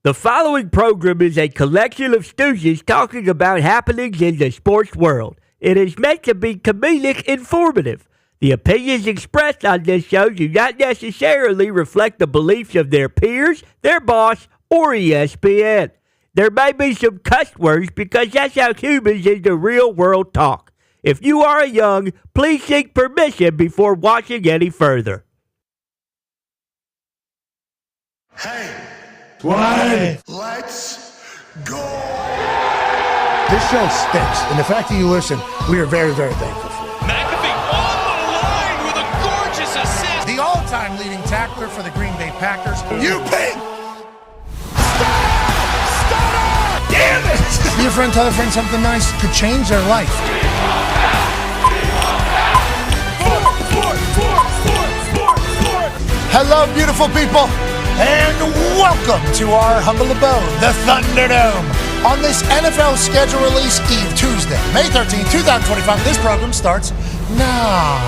The following program is a collection of stooges talking about happenings in the sports world. It is meant to be comedic informative. The opinions expressed on this show do not necessarily reflect the beliefs of their peers, their boss, or ESPN. There may be some cuss words because that's how humans in the real world talk. If you are young, please seek permission before watching any further. Hey. What? Let's go. This show stinks, and the fact that you listen, we are very, very thankful for. McAfee on the line with a gorgeous assist. The all-time leading tackler for the Green Bay Packers. You pink. Stop! Damn it! Be a friend, tell a friend something nice could change their life. Hello, beautiful people, and welcome to our humble abode, the Thunderdome. On this NFL schedule release eve, Tuesday, May 13, 2025, this program starts now.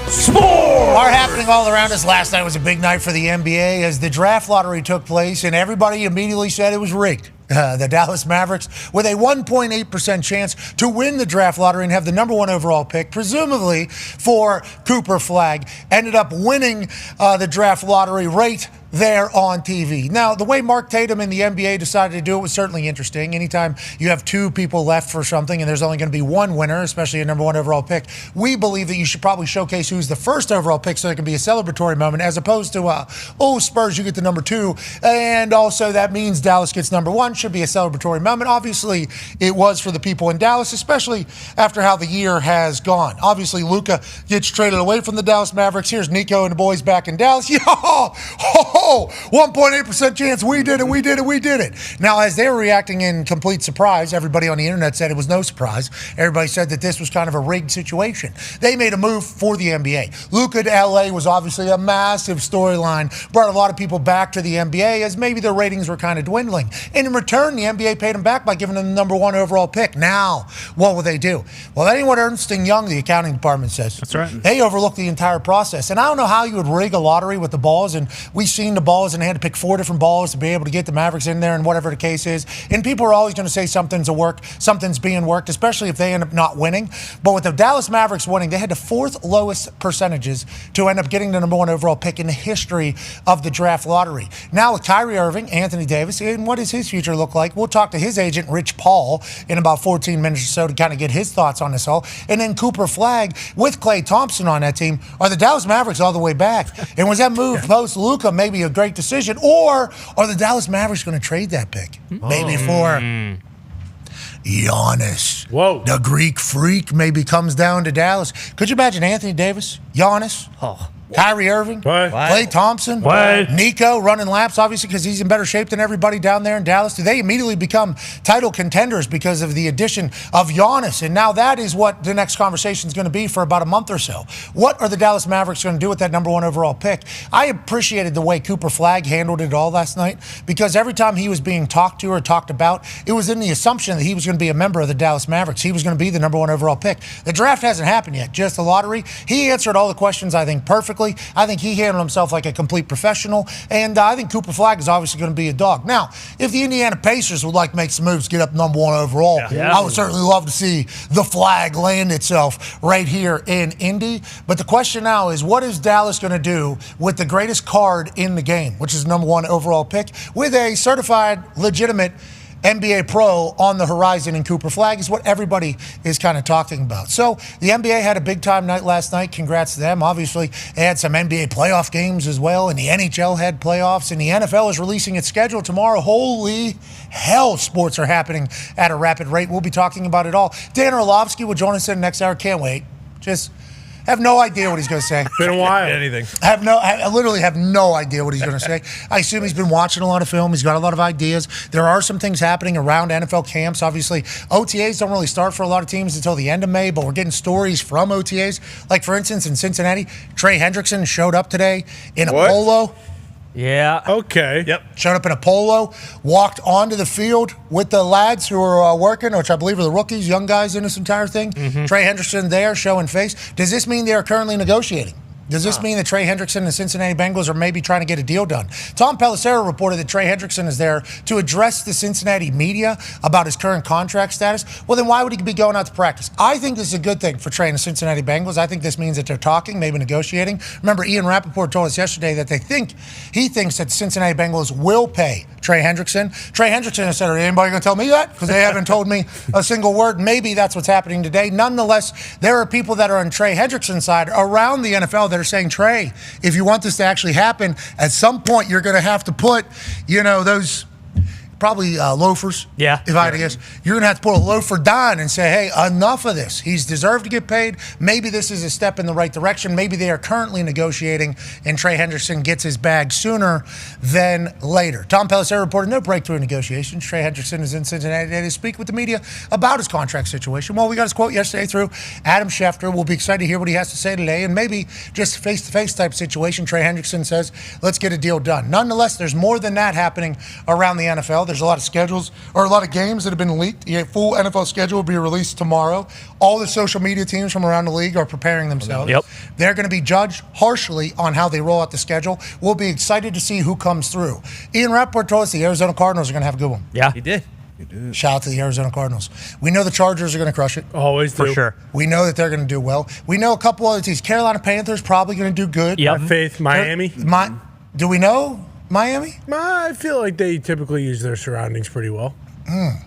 Sports are happening all around us. Last night was a big night for the NBA as the draft lottery took place, and everybody immediately said it was rigged. The Dallas Mavericks, with a 1.8% chance to win the draft lottery and have the number one overall pick, presumably for Cooper Flagg, ended up winning the draft lottery right there on TV. Now, the way Mark Tatum in the NBA decided to do it was certainly interesting. Anytime you have two people left for something and there's only going to be one winner, especially a number one overall pick, we believe that you should probably showcase who's the first overall pick so there can be a celebratory moment as opposed to, Spurs, you get the number two, and also that means Dallas gets number one. Should be a celebratory moment. Obviously, it was for the people in Dallas, especially after how the year has gone. Obviously, Luka gets traded away from the Dallas Mavericks. Here's Nico and the boys back in Dallas. 1.8% chance. We did it. Now, as they were reacting in complete surprise, everybody on the internet said it was no surprise. Everybody said that this was kind of a rigged situation. They made a move for the NBA. Luka to LA was obviously a massive storyline, brought a lot of people back to the NBA as maybe their ratings were kind of dwindling. And in return, the NBA paid him back by giving him the number one overall pick. Now, what will they do? Well, that ain't what Ernst & Young, the accounting department, says. That's right. They overlooked the entire process. And I don't know how you would rig a lottery with the balls, and we've seen the balls, and they had to pick 4 different balls to be able to get the Mavericks in there and whatever the case is. And people are always going to say something's being worked, especially if they end up not winning. But with the Dallas Mavericks winning, they had the 4th lowest percentages to end up getting the number one overall pick in the history of the draft lottery. Now with Kyrie Irving, Anthony Davis, and what does his future look like? We'll talk to his agent, Rich Paul, in about 14 minutes or so to kind of get his thoughts on this all. And then Cooper Flagg with Klay Thompson on that team. Are the Dallas Mavericks all the way back? And was that move post-Luka maybe a great decision? Or are the Dallas Mavericks going to trade that pick? Maybe for Giannis. Whoa. The Greek freak maybe comes down to Dallas. Could you imagine Anthony Davis, Giannis, Kyrie Irving, Klay Thompson, Nico running laps, obviously, because he's in better shape than everybody down there in Dallas? Do they immediately become title contenders because of the addition of Giannis? And now that is what the next conversation is going to be for about a month or so. What are the Dallas Mavericks going to do with that number one overall pick? I appreciated the way Cooper Flagg handled it all last night because every time he was being talked to or talked about, it was in the assumption that he was going to be a member of the Dallas Mavericks. He was going to be the number one overall pick. The draft hasn't happened yet, just the lottery. He answered all the questions, I think, perfectly. I think he handled himself like a complete professional, and I think Cooper Flagg is obviously going to be a dog. Now, if the Indiana Pacers would like to make some moves, get up number one overall, I would certainly love to see the flag land itself right here in Indy. But the question now is, what is Dallas going to do with the greatest card in the game, which is number one overall pick, with a certified, legitimate NBA pro on the horizon, and Cooper Flagg is what everybody is kind of talking about. So the NBA had a big-time night last night. Congrats to them. Obviously, they had some NBA playoff games as well, and the NHL had playoffs, and the NFL is releasing its schedule tomorrow. Holy hell, sports are happening at a rapid rate. We'll be talking about it all. Dan Orlovsky will join us in the next hour. Can't wait. Just have no idea what he's going to say. Been a while. Anything. I literally have no idea what he's going to say. I assume he's been watching a lot of film. He's got a lot of ideas. There are some things happening around NFL camps. Obviously, OTAs don't really start for a lot of teams until the end of May, but we're getting stories from OTAs. Like, for instance, in Cincinnati, Trey Hendrickson showed up today in a polo. Yeah. Okay. Yep. Showed up in a polo, walked onto the field with the lads who are working, which I believe are the rookies, young guys in this entire thing. Trey Hendrickson there showing face. Does this mean they are currently negotiating? Does this mean that Trey Hendrickson and the Cincinnati Bengals are maybe trying to get a deal done? Tom Pelissero reported that Trey Hendrickson is there to address the Cincinnati media about his current contract status. Well, then why would he be going out to practice? I think this is a good thing for Trey and the Cincinnati Bengals. I think this means that they're talking, maybe negotiating. Remember, Ian Rappaport told us yesterday that he thinks that the Cincinnati Bengals will pay Trey Hendrickson. Trey Hendrickson has said, are anybody going to tell me that? Because they haven't told me a single word. Maybe that's what's happening today. Nonetheless, there are people that are on Trey Hendrickson's side around the NFL that are saying, Trey, if you want this to actually happen, at some point you're going to have to put, those probably loafers. Yeah. If I had to guess, you're going to have to put a loafer Dahn and say, hey, enough of this. He's deserved to get paid. Maybe this is a step in the right direction. Maybe they are currently negotiating and Trey Hendrickson gets his bag sooner than later. Tom Pelissero reported no breakthrough negotiations. Trey Hendrickson is in Cincinnati today to speak with the media about his contract situation. Well, we got his quote yesterday through Adam Schefter. We'll be excited to hear what he has to say today, and maybe just face-to-face type situation. Trey Hendrickson says, let's get a deal done. Nonetheless, there's more than that happening around the NFL. There's a lot of schedules or a lot of games that have been leaked. The full NFL schedule will be released tomorrow. All the social media teams from around the league are preparing themselves. Yep. They're going to be judged harshly on how they roll out the schedule. We'll be excited to see who comes through. Ian Rappaport told us the Arizona Cardinals are going to have a good one. Yeah. He did. Shout out to the Arizona Cardinals. We know the Chargers are going to crush it. Always do. For sure. We know that they're going to do well. We know a couple other teams. Carolina Panthers probably going to do good. Yep. Have faith. Miami. Do we know Miami? I feel like they typically use their surroundings pretty well.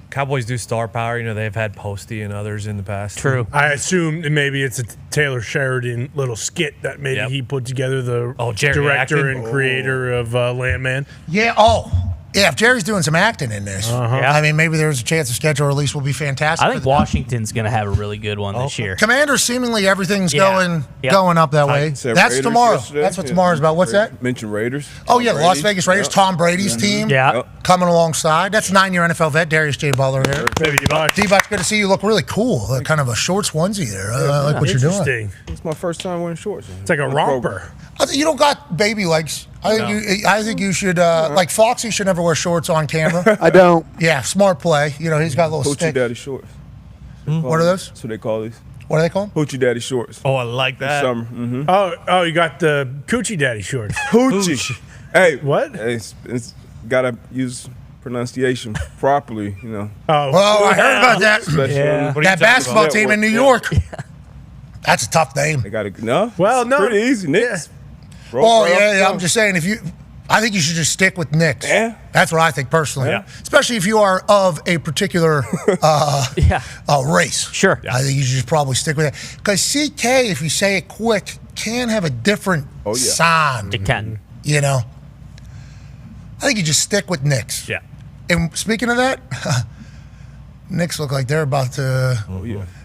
Cowboys do star power. They've had Posty and others in the past. True. I assume that maybe it's a Taylor Sheridan little skit that maybe he put together, the Jerry director acting. and creator of Landman. Yeah. Yeah, if Jerry's doing some acting in this, I mean, maybe there's a chance the schedule release will be fantastic. I think Washington's going to have a really good one this year. Commanders, seemingly everything's going up that way. That's Raiders tomorrow. yesterday. That's what tomorrow's about. What's that? Mentioned Raiders. Oh, yeah, the Las Vegas Raiders. Tom Brady's team coming alongside. That's 9-year NFL vet, Darius J. Butler there. D-Bucks, good to see you. Look really cool. Kind of a shorts onesie there. I like what you're doing. Interesting. It's my first time wearing shorts. It's like a romper. You don't got baby legs. I think you should, like Foxy should never wear shorts on camera. I don't. Yeah, smart play. He's got a little Hoochie stick. Daddy shorts. What are those? That's what they call these. What are they called? Hoochie Daddy shorts. Oh, I like that. Summer. Mm-hmm. Oh, you got the Coochie Daddy shorts. Hoochie. Hey. What? It's got to use pronunciation properly, Oh, well, I heard about that. Yeah. That basketball team in New York. That's a tough name. They got to no. Well, no. Pretty easy, Knicks. Yeah. I'm just saying, I think you should just stick with Knicks. Yeah. That's what I think personally. Yeah. Especially if you are of a particular race. Sure. I think you should just probably stick with that. Because CK, if you say it quick, can have a different sound. It can. I think you just stick with Knicks. Yeah. And speaking of that, Knicks look like they're about to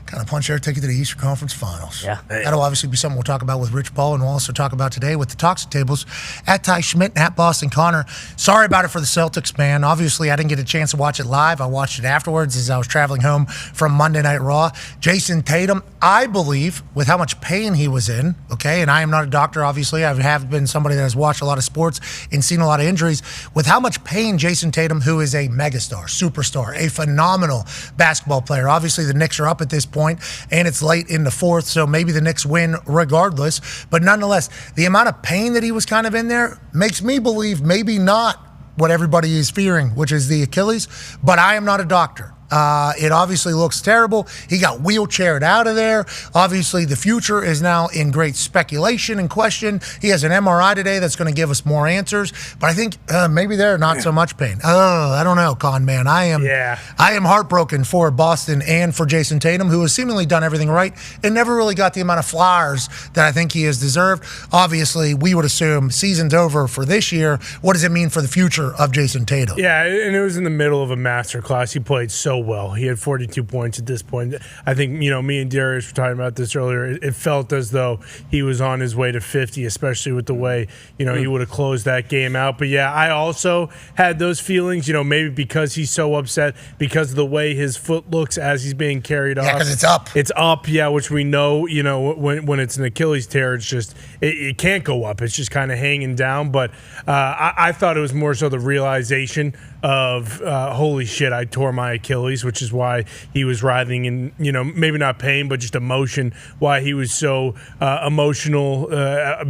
kind of punch their ticket to the Eastern Conference Finals. Yeah. That'll obviously be something we'll talk about with Rich Paul, and we'll also talk about today with the Toxic Tables at Ty Schmidt and at Boston Connor. Sorry about it for the Celtics, man. Obviously, I didn't get a chance to watch it live. I watched it afterwards as I was traveling home from Monday Night Raw. Jason Tatum, I believe, with how much pain he was in, and I am not a doctor, obviously. I have been somebody that has watched a lot of sports and seen a lot of injuries. With how much pain Jason Tatum, who is a megastar, superstar, a phenomenal basketball player. Obviously, the Knicks are up at this point, and it's late in the fourth, so maybe the Knicks win regardless. But nonetheless, the amount of pain that he was kind of in there makes me believe maybe not what everybody is fearing, which is the Achilles. But I am not a doctor. It obviously looks terrible. He got wheelchaired out of there. Obviously, the future is now in great speculation and question. He has an MRI today that's going to give us more answers. But I think maybe they're not so much pain. I don't know, Con Man. I am heartbroken for Boston and for Jason Tatum, who has seemingly done everything right and never really got the amount of flowers that I think he has deserved. Obviously, we would assume season's over for this year. What does it mean for the future of Jason Tatum? Yeah, and it was in the middle of a masterclass. He played so well. He had 42 points at this point. I think, me and Darius were talking about this earlier. It felt as though he was on his way to 50, especially with the way, he would have closed that game out. But yeah, I also had those feelings, maybe because he's so upset because of the way his foot looks as he's being carried off. Yeah, because it's up. It's up, yeah, which we know, when it's an Achilles tear, it's just, it can't go up. It's just kind of hanging down. But I thought it was more so the realization of, holy shit, I tore my Achilles. Achilles, which is why he was writhing in, maybe not pain, but just emotion, why he was so emotional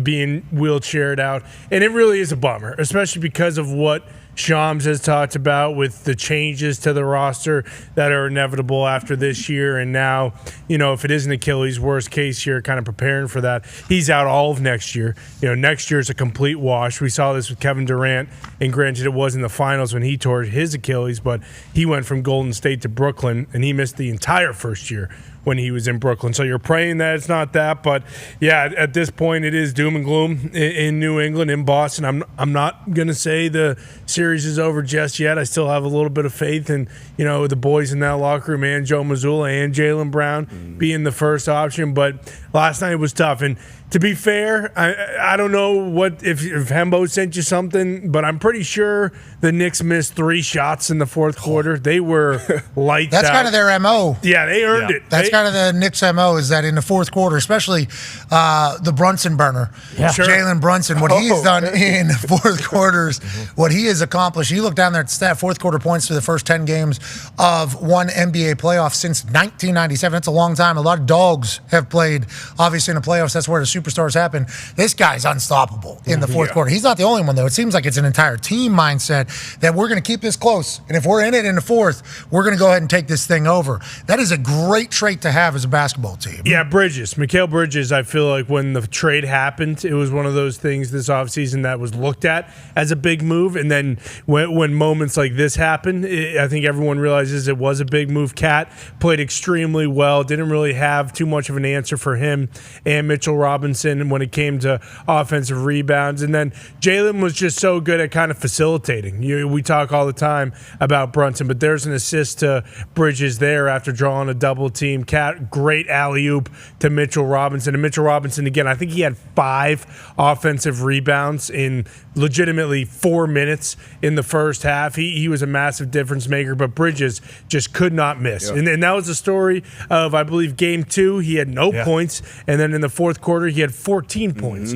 being wheelchaired out. And it really is a bummer, especially because of what Shams has talked about with the changes to the roster that are inevitable after this year. And now, if it is an Achilles, worst case, you're kind of preparing for that. He's out all of next year. Next year is a complete wash. We saw this with Kevin Durant, and granted it was in the finals when he tore his Achilles, but he went from Golden State to Brooklyn, and he missed the entire first year when he was in Brooklyn. So you're praying that it's not that. But, yeah, at this point it is doom and gloom in New England, in Boston. I'm not going to say the series is over just yet. I still have a little bit of faith in, the boys in that locker room, and Joe Mazzulla and Jaylen Brown being the first option. But last night was tough. And to be fair, I don't know if Hembo sent you something, but I'm pretty sure the Knicks missed 3 shots in the fourth quarter. They were lights out. That's kind of their MO. Yeah, they earned it. That's kind of the Knicks' MO, is that in the fourth quarter, especially the Brunson burner, Jalen Brunson, what he's done in the fourth quarters, what he has accomplished. You look down there at stat, fourth quarter points for the first 10 games of one NBA playoff since 1997. That's a long time. A lot of dogs have played, obviously, in the playoffs. That's where the superstars happen. This guy's unstoppable in the fourth quarter. He's not the only one, though. It seems like it's an entire team mindset that we're going to keep this close. And if we're in it in the fourth, we're going to go ahead and take this thing over. That is a great trait to have as a basketball team. Yeah, Mikal Bridges, I feel like when the trade happened, it was one of those things this offseason that was looked at as a big move. And then when moments like this happen, I think everyone realizes it was a big move. Cat played extremely well, didn't really have too much of an answer for him and Mitchell Robinson when it came to offensive rebounds. And then Jalen was just so good at kind of facilitating. We talk all the time about Brunson, but there's an assist to Bridges there after drawing a double team. Cat, great alley-oop to Mitchell Robinson. And Mitchell Robinson, again, I think he had 5 offensive rebounds in legitimately 4 minutes in the first half. He was a massive difference maker, but Bridges just could not miss. Yeah. And that was the story of, I believe, game 2. He had no points, and then in the fourth quarter, he had 14 points.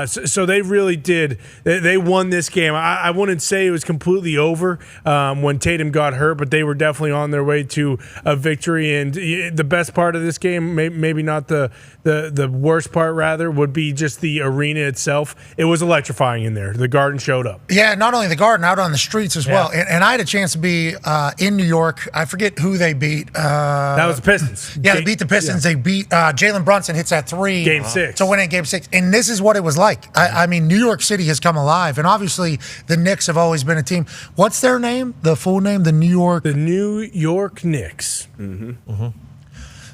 So they really did. They won this game. I wouldn't say it was completely over when Tatum got hurt, but they were definitely on their way to a victory. And the best part of this game, maybe not the worst part, rather, would be just the arena itself. It was electrifying in there. The Garden showed up. Yeah, not only the Garden, out on the streets as well. And I had a chance to be in New York. I forget who they beat. That was the Pistons. Yeah, they beat the Pistons. They beat Jalen Brunson hits that 3. Game 6. To win in Game 6. And this is what it was like. I mean, New York City has come alive. And obviously, the Knicks have always been a team. What's their name? The full name? The New York Knicks.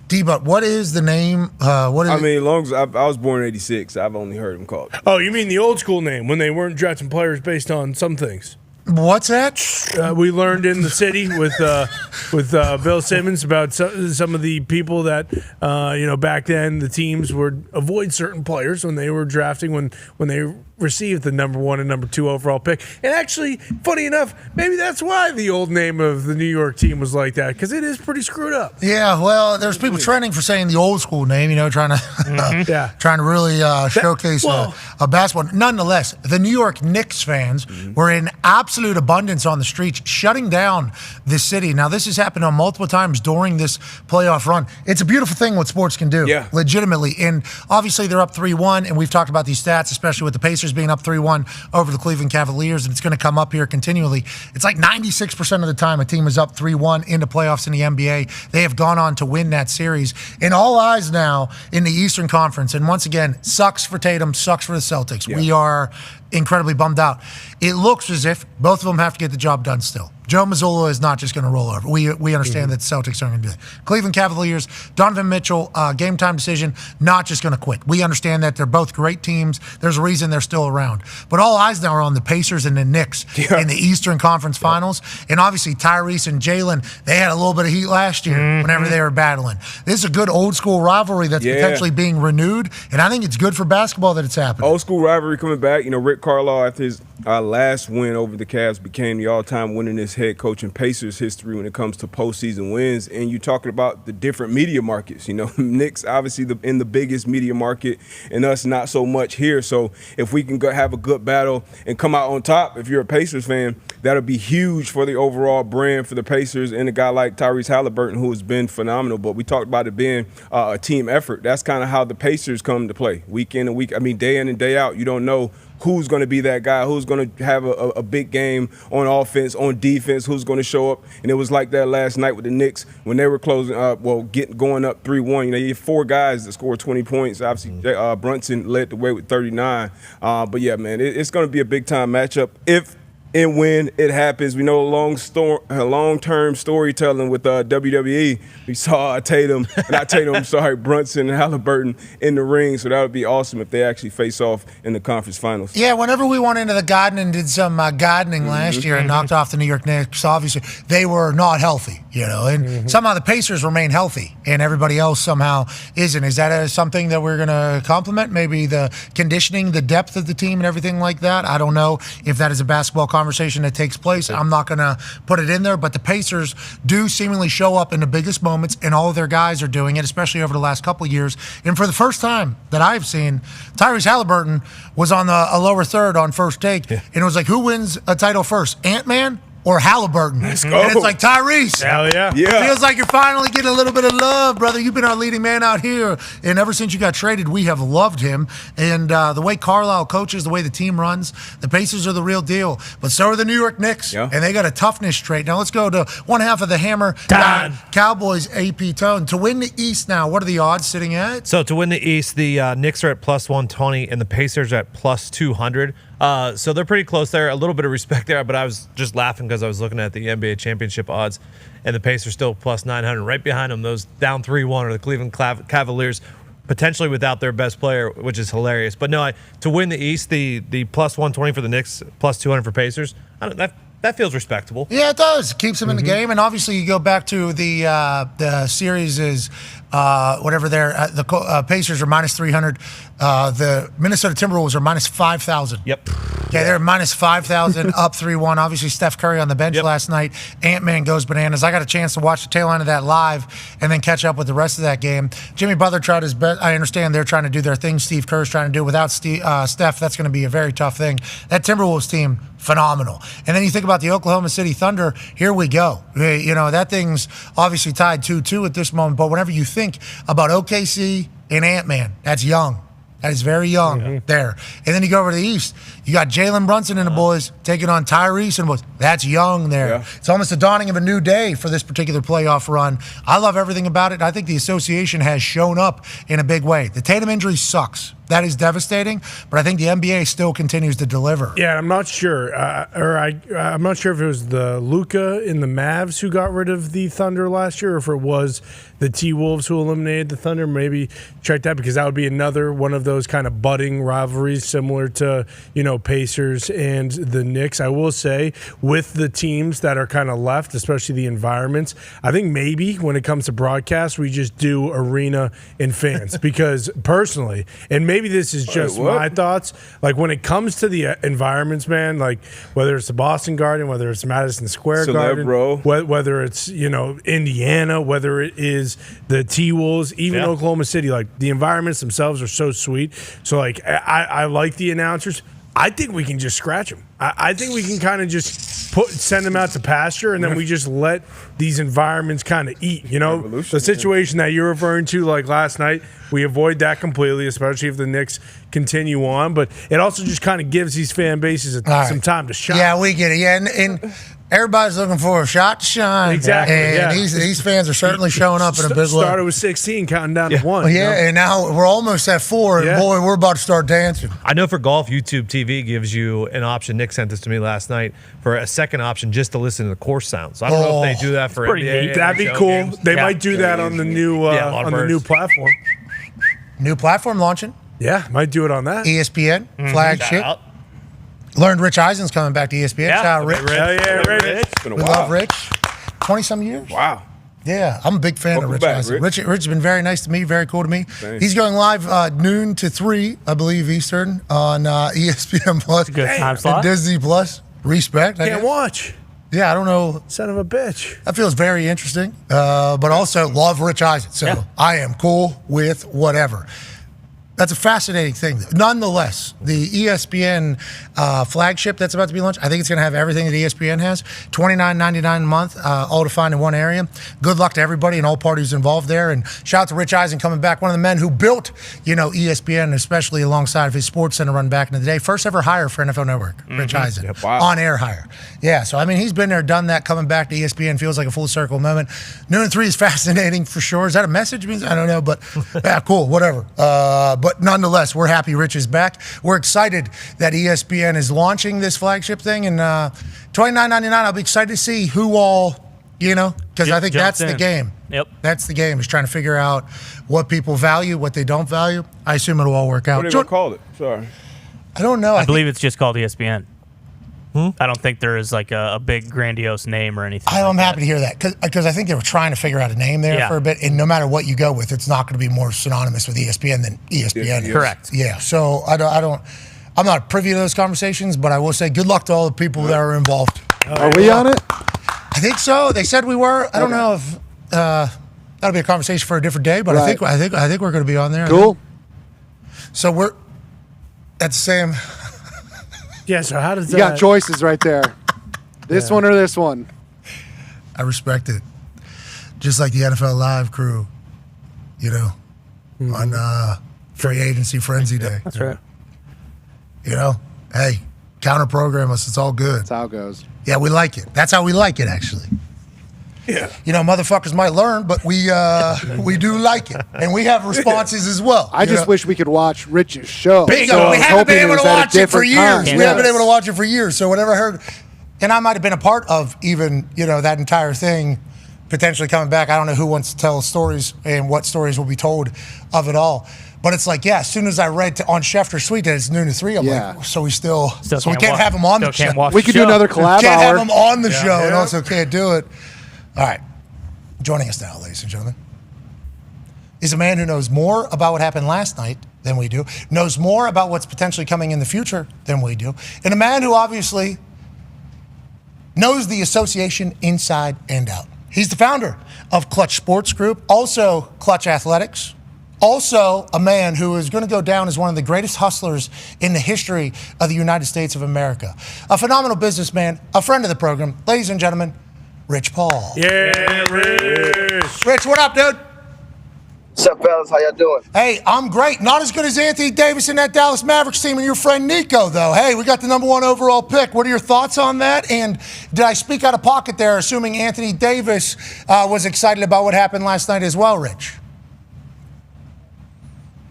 D-But, what is the name? I mean, as long as I was born in 86, I've only heard them called. Oh, you mean the old school name, when they weren't drafting players based on some things? What's that? We learned in the city with Bill Simmons about some of the people that back then the teams would avoid certain players when they were drafting when they received the number 1 and number 2 overall pick. And actually, funny enough, maybe that's why the old name of the New York team was like that, because it is pretty screwed up. Yeah, well, there's people trending for saying the old school name, trying to really showcase a basketball. Nonetheless, the New York Knicks fans were in absolute abundance on the streets, shutting down this city. Now, this has happened on multiple times during this playoff run. It's a beautiful thing what sports can do, legitimately. And obviously, they're up 3-1, and we've talked about these stats, especially with the Pacers being up 3-1 over the Cleveland Cavaliers, and it's going to come up here continually. It's like 96% of the time a team is up 3-1 in the playoffs in the NBA. They have gone on to win that series. And all eyes now in the Eastern Conference. And once again, sucks for Tatum, sucks for the Celtics. We are incredibly bummed out. It looks as if both of them have to get the job done still. Joe Mazzulla is not just going to roll over. We understand that the Celtics aren't going to do that. Cleveland Cavaliers, Donovan Mitchell, game time decision, not just going to quit. We understand that they're both great teams. There's a reason they're still around. But all eyes now are on the Pacers and the Knicks in the Eastern Conference Finals. And obviously Tyrese and Jalen, they had a little bit of heat last year whenever they were battling. This is a good old school rivalry that's potentially being renewed. And I think it's good for basketball that it's happening. Old school rivalry coming back. Rick Carlisle, after his last win over the Cavs, became the all-time winningest head coach in Pacers history when it comes to postseason wins. And you're talking about the different media markets. You know, Knicks obviously in the biggest media market, and us not so much here. So if we can have a good battle and come out on top, if you're a Pacers fan, that'll be huge for the overall brand for the Pacers and a guy like Tyrese Halliburton, who has been phenomenal. But we talked about it being a team effort. That's kind of how the Pacers come to play week in and week. I mean, day in and day out. You don't know who's going to be that guy, who's going to have a big game on offense, on defense, who's going to show up. And it was like that last night with the Knicks when they were closing going up 3-1. You know, you have 4 guys that scored 20 points. Obviously, Brunson led the way with 39. But, yeah, man, it's going to be a big-time matchup if and when it happens. We know long-term storytelling with WWE. We saw Brunson and Halliburton in the ring, so that would be awesome if they actually face off in the conference finals. Yeah, whenever we went into the garden and did some gardening last year and knocked off the New York Knicks, obviously they were not healthy, you know, and somehow the Pacers remain healthy and everybody else somehow isn't. Is that something that we're going to compliment? Maybe the conditioning, the depth of the team and everything like that? I don't know if that is a basketball conversation that takes place. I'm not going to put it in there, but the Pacers do seemingly show up in the biggest moments, and all of their guys are doing it, especially over the last couple of years. And for the first time that I've seen, Tyrese Halliburton was on a lower third on First Take, and it was like, who wins a title first, Ant-Man or Halliburton? Let's go. And it's like, Tyrese. Hell yeah. Feels like you're finally getting a little bit of love, brother. You've been our leading man out here. And ever since you got traded, we have loved him. And the way Carlisle coaches, the way the team runs, the Pacers are the real deal. But so are the New York Knicks. Yeah. And they got a toughness trait. Now let's go to one half of the Hammer. Dahn. Cowboys AP Tone. To win the East now, what are the odds sitting at? So to win the East, the Knicks are at plus 120 and the Pacers are at plus 200. So they're pretty close there. A little bit of respect there, but I was just laughing because I was looking at the NBA championship odds, and the Pacers still plus 900. Right behind them, those down 3-1 are the Cleveland Cavaliers, potentially without their best player, which is hilarious. But no, to win the East, the plus 120 for the Knicks, plus 200 for Pacers, that feels respectable. Yeah, it does. It keeps them in the game. And obviously, you go back to the series is whatever the Pacers are minus 300. The Minnesota Timberwolves are minus 5,000. Yep. Okay, they're minus 5,000, up 3-1. Obviously, Steph Curry on the bench last night. Ant-Man goes bananas. I got a chance to watch the tail end of that live and then catch up with the rest of that game. Jimmy Butler tried his best. I understand they're trying to do their thing. Steve Kerr's trying to do it without Steph. That's going to be a very tough thing. That Timberwolves team, phenomenal. And then you think about the Oklahoma City Thunder, here we go. You know, that thing's obviously tied 2-2 at this moment, but whenever you think about OKC and Ant-Man, that's young. That is very young there. And then you go over to the East. You got Jalen Brunson and the boys taking on Tyrese and the boys. That's young there. Yeah. It's almost the dawning of a new day for this particular playoff run. I love everything about it. I think the association has shown up in a big way. The Tatum injury sucks. That is devastating, but I think the NBA still continues to deliver. Yeah, I'm not sure. I'm not sure if it was the Luka and the Mavs who got rid of the Thunder last year, or if it was the T-Wolves who eliminated the Thunder. Maybe check that, because that would be another one of those kind of budding rivalries similar to, Pacers and the Knicks. I will say, with the teams that are kind of left, especially the environments, I think maybe when it comes to broadcast, we just do arena and fans. Because personally, and maybe this is just my thoughts, like when it comes to the environments, man, like whether it's the Boston Garden, whether it's Madison Square Garden, whether it's, Indiana, whether it is the T-Wolves, even Oklahoma City, like the environments themselves are so sweet. So like I like the announcers. I think we can just scratch them. I think we can kind of just send them out to pasture, and then we just let these environments kind of eat. The situation that you're referring to, like last night, we avoid that completely, especially if the Knicks continue on. But it also just kind of gives these fan bases some time to shine. Yeah, we get it. Yeah, and everybody's looking for a shot to shine. Exactly. And these fans are certainly showing up in a big way. Started with 16, counting down to 1. Well, and now we're almost at 4, and boy, we're about to start dancing. I know for golf, YouTube TV gives you an option. Nick sent this to me last night for a second option just to listen to the course sounds. So I don't know if they do that for NBA. That'd be cool. Games. They might do that on the new the new platform. New platform launching. Yeah, might do it on that. ESPN flagship. Learned Rich Eisen's coming back to ESPN. Shout out Rich. Rich. It's been a we while. love Rich. 20-some years. Wow. Yeah, I'm a big fan of Rich Eisen. Rich has been very nice to me, very cool to me. Thanks. He's going live noon to 3, I believe, Eastern on ESPN Plus. Good time slot. And Disney Plus. Respect. Can't watch. Yeah, I don't know. Son of a bitch. That feels very interesting, but also love Rich Eisen. So I am cool with whatever. That's a fascinating thing. Nonetheless, the ESPN flagship that's about to be launched, I think it's going to have everything that ESPN has. $29.99 a month, all to find in one area. Good luck to everybody and all parties involved there. And shout out to Rich Eisen coming back, one of the men who built, ESPN, especially alongside of his Sports Center run back in the day. First ever hire for NFL Network, Rich Eisen. Yep, wow. On-air hire. Yeah, so, he's been there, done that, coming back to ESPN feels like a full circle moment. Noon 3 is fascinating for sure. Is that a message? I don't know, but yeah, cool, whatever. But nonetheless, we're happy Rich is back. We're excited that ESPN is launching this flagship thing. And $29.99, I'll be excited to see who all, because I think that's the game. Yep. That's the game, is trying to figure out what people value, what they don't value. I assume it'll all work out. What are they going to call it? Sorry. I don't know. I believe it's just called ESPN. I don't think there is like a big grandiose name or anything. I'm happy to hear that because I think they were trying to figure out a name there for a bit, and no matter what you go with, it's not going to be more synonymous with ESPN than ESPN is. Correct. Yeah. So I'm not privy to those conversations, but I will say good luck to all the people that are involved. Are we on it? I think so. They said we were. I don't know if that'll be a conversation for a different day, but I think we're going to be on there. Cool. So we're at the same. Yeah, so how does You got choices right there. This one or this one. I respect it. Just like the NFL Live crew, on free agency frenzy day. That's right. Hey, counter program us. It's all good. That's how it goes. Yeah, we like it. That's how we like it, actually. Yeah. Motherfuckers might learn, but we do like it. And we have responses as well. I just wish we could watch Rich's show. Bingo. So We haven't been able to watch it for years. Time. We haven't been able to watch it for years. So whatever I heard, and I might have been a part of even, that entire thing potentially coming back. I don't know who wants to tell stories and what stories will be told of it all. But it's like, as soon as I read on Schefter's Suite that it's noon to 3, I'm like, so we can't have him on the show. We could do another collab Can't hour. have him on the show and also can't do it. All right. Joining us now, ladies and gentlemen, is a man who knows more about what happened last night than we do, knows more about what's potentially coming in the future than we do, and a man who obviously knows the association inside and out. He's the founder of Clutch Sports Group, also Clutch Athletics, also a man who is going to go down as one of the greatest hustlers in the history of the United States of America. A phenomenal businessman, a friend of the program. Ladies and gentlemen, Rich Paul. Yeah, Rich. Rich, what up, dude? What's up, fellas? How y'all doing? Hey, I'm great. Not as good as Anthony Davis and that Dallas Mavericks team and your friend Nico, though. Hey, we got the #1 overall pick. What are your thoughts on that? And did I speak out of pocket there, assuming Anthony Davis was excited about what happened last night as well, Rich?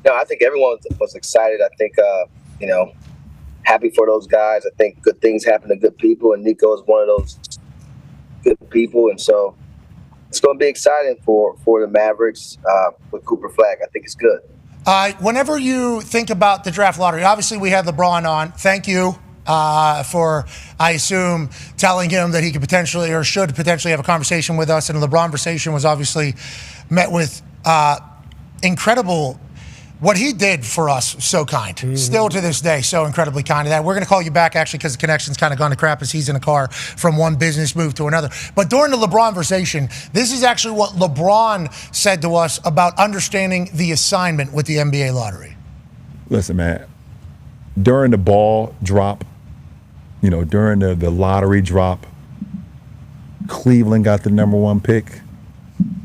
No, I think everyone was excited. I think, happy for those guys. I think good things happen to good people, and Nico is one of those good people, and so it's going to be exciting for the Mavericks with Cooper Flag. I think it's good. Whenever you think about the draft lottery, obviously we had LeBron on. Thank you for, I assume, telling him that he could potentially or should potentially have a conversation with us. And the LeBron conversation was obviously met with incredible. What he did for us, so kind. Still to this day, so incredibly kind of that. We're going to call you back, actually, because the connection's kind of gone to crap as he's in a car from one business move to another. But during the LeBron conversation, this is actually what LeBron said to us about understanding the assignment with the NBA lottery. Listen, man, during the ball drop, during the lottery drop, Cleveland got the #1 pick.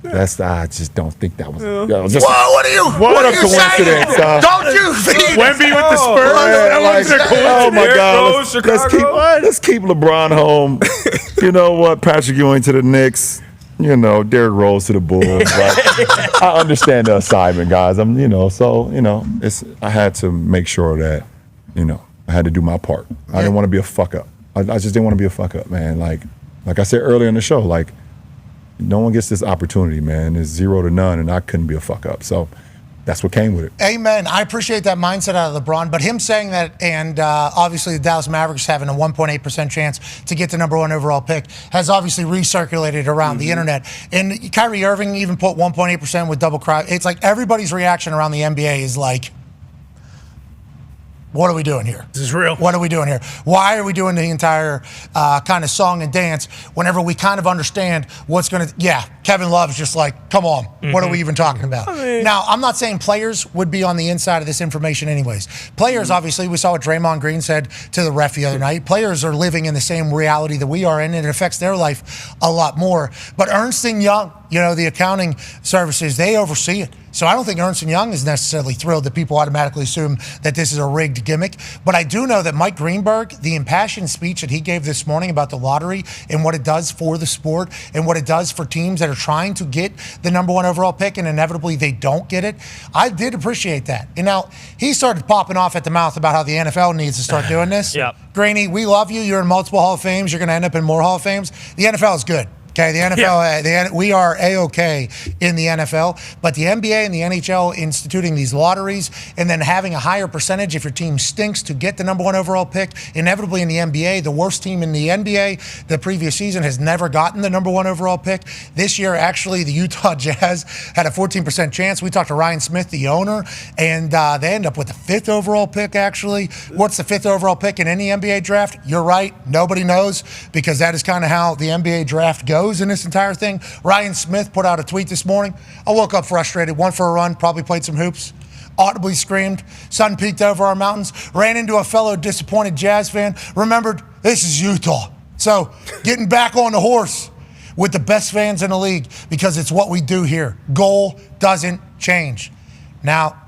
I just don't think that was. Just, whoa! What are you? What a coincidence! Don't you think? Wemby with the Spurs. Oh my God! Let's keep LeBron home. You know what? Patrick Ewing to the Knicks. Derrick Rose to the Bulls. Like, I understand the assignment, guys. I had to make sure that, I had to do my part. I didn't want to be a fuck up. I just didn't want to be a fuck up, man. Like I said earlier in the show, no one gets this opportunity, man. It's 0 to none, and I couldn't be a fuck up. So that's what came with it. Amen. I appreciate that mindset out of LeBron, but him saying that, and obviously the Dallas Mavericks having a 1.8% chance to get the #1 overall pick has obviously recirculated around the internet. And Kyrie Irving even put 1.8% with double cry. It's like everybody's reaction around the NBA is like, What are we doing here? This is real. What are we doing here? Why are we doing the entire kind of song and dance whenever we kind of understand what's going to... Yeah, Kevin Love's just like, come on, what are we even talking about? Now, I'm not saying players would be on the inside of this information anyways. Players, obviously, we saw what Draymond Green said to the ref the other night. Players are living in the same reality that we are in, and it affects their life a lot more. But Ernst & Young, the accounting services, they oversee it. So I don't think Ernst & Young is necessarily thrilled that people automatically assume that this is a rigged gimmick. But I do know that Mike Greenberg, the impassioned speech that he gave this morning about the lottery and what it does for the sport and what it does for teams that are trying to get the number one overall pick and inevitably they don't get it, I did appreciate that. And now he started popping off at the mouth about how the NFL needs to start doing this. Yep. Greeny, we love you. You're in multiple Hall of Fames. You're going to end up in more Hall of Fames. The NFL is good. Okay, the NFL, we are A-OK in the NFL, but the NBA and the NHL instituting these lotteries and then having a higher percentage if your team stinks to get the number one overall pick. Inevitably in the NBA, the worst team in the NBA the previous season has never gotten the number one overall pick. This year, actually, the Utah Jazz had a 14% chance. We talked to Ryan Smith, the owner, and they end up with the 5th overall pick, actually. What's the 5th overall pick in any NBA draft? You're right. Nobody knows because that is kind of how the NBA draft goes in this entire thing. Ryan Smith put out a tweet this morning. I woke up frustrated, went for a run, probably played some hoops, audibly screamed, sun peeked over our mountains, ran into a fellow disappointed Jazz fan, remembered this is Utah. So getting back on the horse with the best fans in the league because it's what we do here. Goal doesn't change. Now,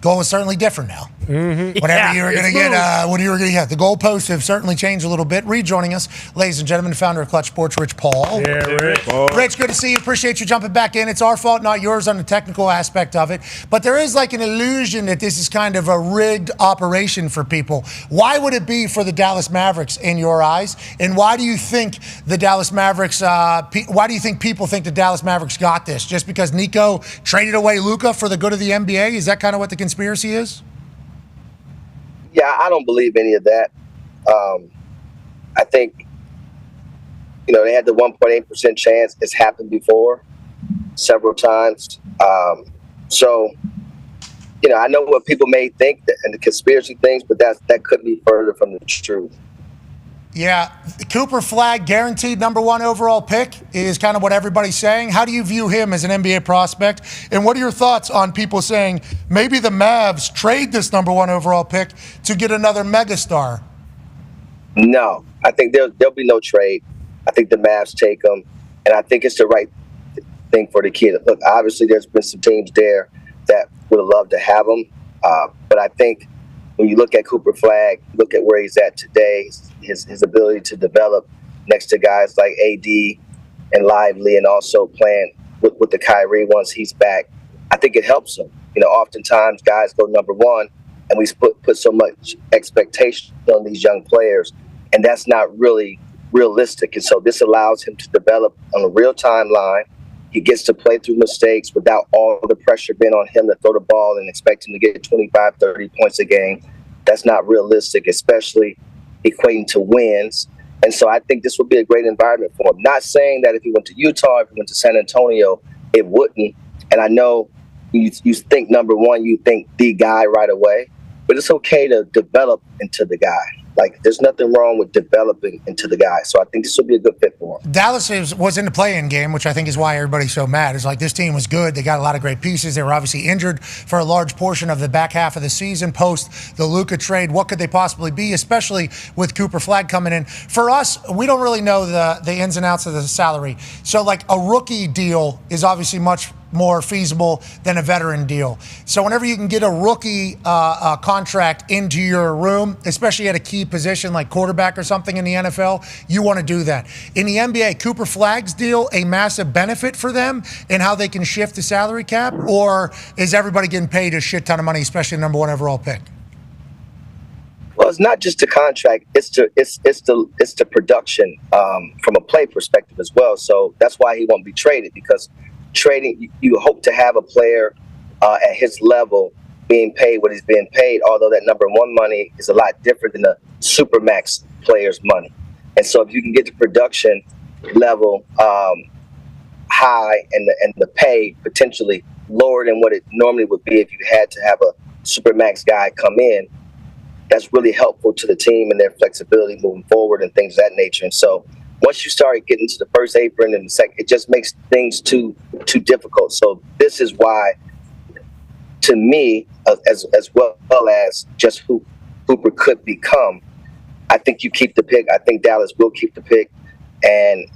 goal is certainly different now. Whatever you were going to get, the goalposts have certainly changed a little bit. Rejoining us, ladies and gentlemen, founder of Clutch Sports, Rich Paul. Yeah, Rich. Rich, good to see you. Appreciate you jumping back in. It's our fault, not yours, on the technical aspect of it. But there is like an illusion that this is kind of a rigged operation for people. Why would it be for the Dallas Mavericks in your eyes? And why do you think the Dallas Mavericks? Why do you think people think the Dallas Mavericks got this? Just because Nico traded away Luka for the good of the NBA? Is that kind of what the conspiracy is? Yeah, I don't believe any of that. I think, they had the 1.8% chance. It's happened before several times. So, I know what people may think and the conspiracy things, but that couldn't be further from the truth. Yeah, Cooper Flagg, guaranteed number one overall pick is kind of what everybody's saying. How do you view him as an NBA prospect? And what are your thoughts on people saying maybe the Mavs trade this number one overall pick to get another megastar? No, I think there'll be no trade. I think the Mavs take him, and I think it's the right thing for the kid. Look, obviously there's been some teams there that would have loved to have him, but I think when you look at Cooper Flagg, look at where he's at today, his ability to develop next to guys like AD and Lively, and also playing with the Kyrie once he's back, I think it helps him. Oftentimes guys go number one, and we put so much expectation on these young players, and that's not really realistic. And so this allows him to develop on a real timeline. He gets to play through mistakes without all the pressure being on him to throw the ball and expect him to get 25, 30 points a game. That's not realistic, especially equating to wins. And so I think this would be a great environment for him. Not saying that if he went to Utah, if he went to San Antonio, it wouldn't. And I know you think number one, you think the guy right away, but it's okay to develop into the guy. Like, there's nothing wrong with developing into the guy. So I think this will be a good fit for him. Dallas was in the play-in game, which I think is why everybody's so mad. It's like this team was good. They got a lot of great pieces. They were obviously injured for a large portion of the back half of the season post the Luka trade. What could they possibly be, especially with Cooper Flagg coming in? For us, we don't really know the ins and outs of the salary. So, like, a rookie deal is obviously much more feasible than a veteran deal. So whenever you can get a rookie contract into your room, especially at a key position like quarterback or something in the NFL, you want to do that. In the NBA, Cooper Flagg's deal a massive benefit for them in how they can shift the salary cap, or is everybody getting paid a shit ton of money, especially the number one overall pick? Well, it's not just the contract; it's the production from a play perspective as well. So that's why he won't be traded, because trading, you hope to have a player at his level being paid what he's being paid, although that number one money is a lot different than the supermax player's money. And so if you can get the production level high and the pay potentially lower than what it normally would be if you had to have a supermax guy come in, that's really helpful to the team and their flexibility moving forward and things of that nature. And so once you start getting to the first apron and the second, it just makes things too difficult. So this is why, to me, as well as just who Hooper could become, I think you keep the pick. I think Dallas will keep the pick. And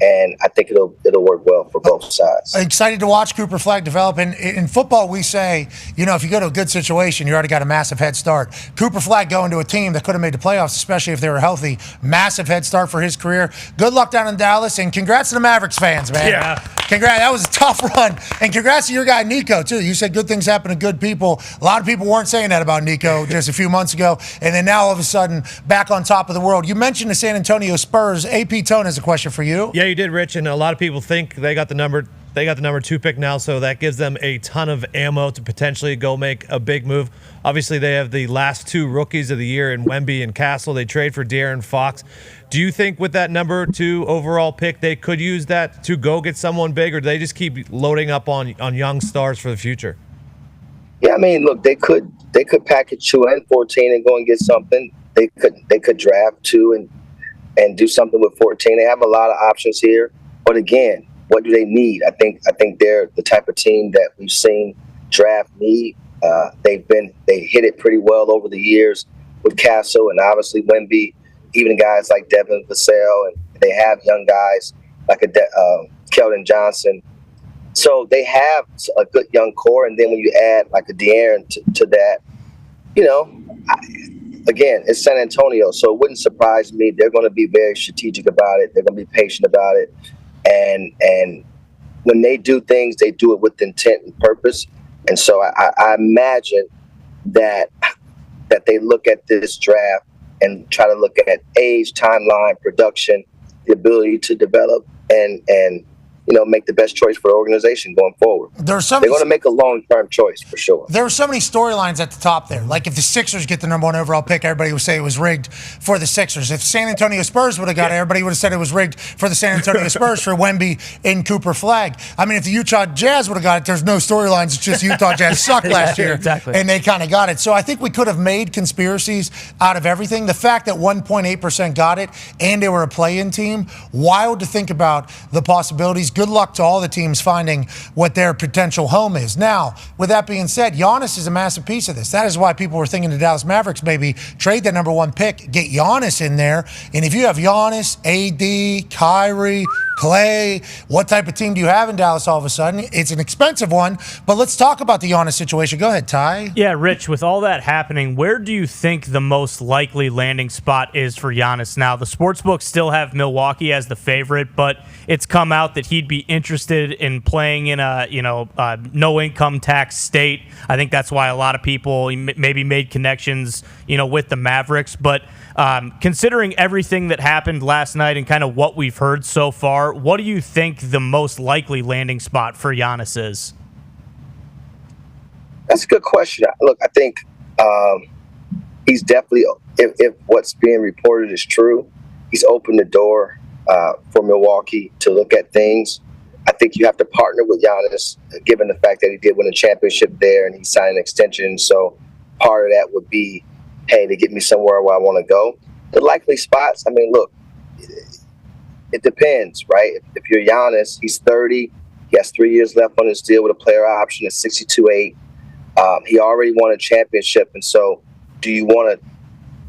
I think it'll work well for both sides. Excited to watch Cooper Flag develop. In football, we say, if you go to a good situation, you already got a massive head start. Cooper Flag going to a team that could have made the playoffs, especially if they were healthy. Massive head start for his career. Good luck down in Dallas, and congrats to the Mavericks fans, man. Yeah. Congrats. That was a tough run. And congrats to your guy, Nico, too. You said good things happen to good people. A lot of people weren't saying that about Nico just a few months ago. And then now, all of a sudden, back on top of the world. You mentioned the San Antonio Spurs. AP Tone has a question for you. Yeah, you did, Rich. And a lot of people think they got the number 2 pick now, so that gives them a ton of ammo to potentially go make a big move. Obviously, they have the last 2 rookies of the year in Wemby and Castle. They trade for De'Aaron Fox. Do you think with that number 2 overall pick, they could use that to go get someone big, or do they just keep loading up on young stars for the future? Yeah, I mean, look, they could package 2 and 14 and go and get something. They could draft 2 and do something with 14. They have a lot of options here. But again, what do they need? I think they're the type of team that we've seen draft need. They hit it pretty well over the years with Castle and obviously Wemby, even guys like Devin Vassell, and they have young guys like Keldon Johnson. So they have a good young core, and then when you add like a De'Aaron to that, again, it's San Antonio, so it wouldn't surprise me. They're going to be very strategic about it. They're going to be patient about it. And when they do things, they do it with intent and purpose. And so I imagine that they look at this draft and try to look at age, timeline, production, the ability to develop and make the best choice for the organization going forward. They're going to make a long-term choice for sure. There are so many storylines at the top there. Like if the Sixers get the number 1 overall pick, everybody would say it was rigged for the Sixers. If San Antonio Spurs would have got it, everybody would have said it was rigged for the San Antonio Spurs for Wemby and Cooper Flag. I mean, if the Utah Jazz would have got it, there's no storylines. It's just Utah Jazz sucked last year. Exactly. And they kind of got it. So I think we could have made conspiracies out of everything. The fact that 1.8% got it and they were a play-in team, wild to think about the possibilities. Good luck to all the teams finding what their potential home is. Now, with that being said, Giannis is a massive piece of this. That is why people were thinking the Dallas Mavericks maybe trade the number 1 pick, get Giannis in there. And if you have Giannis, AD, Kyrie, Clay, what type of team do you have in Dallas all of a sudden? It's an expensive one, but let's talk about the Giannis situation. Go ahead, Ty. Yeah, Rich, with all that happening, where do you think the most likely landing spot is for Giannis now? The sportsbooks still have Milwaukee as the favorite, but it's come out that he'd be interested in playing in a no income tax state. I think that's why a lot of people maybe made connections with the Mavericks. But considering everything that happened last night and kind of what we've heard so far, what do you think the most likely landing spot for Giannis is? That's a good question. Look, I think he's definitely, if what's being reported is true, he's opened the door for Milwaukee to look at things. I think you have to partner with Giannis, given the fact that he did win a championship there and he signed an extension. So part of that would be, hey, to get me somewhere where I want to go. The likely spots, I mean, look, it depends, right? If you're Giannis, he's 30. He has 3 years left on his deal with a player option at 62.8. He already won a championship. And so do you want to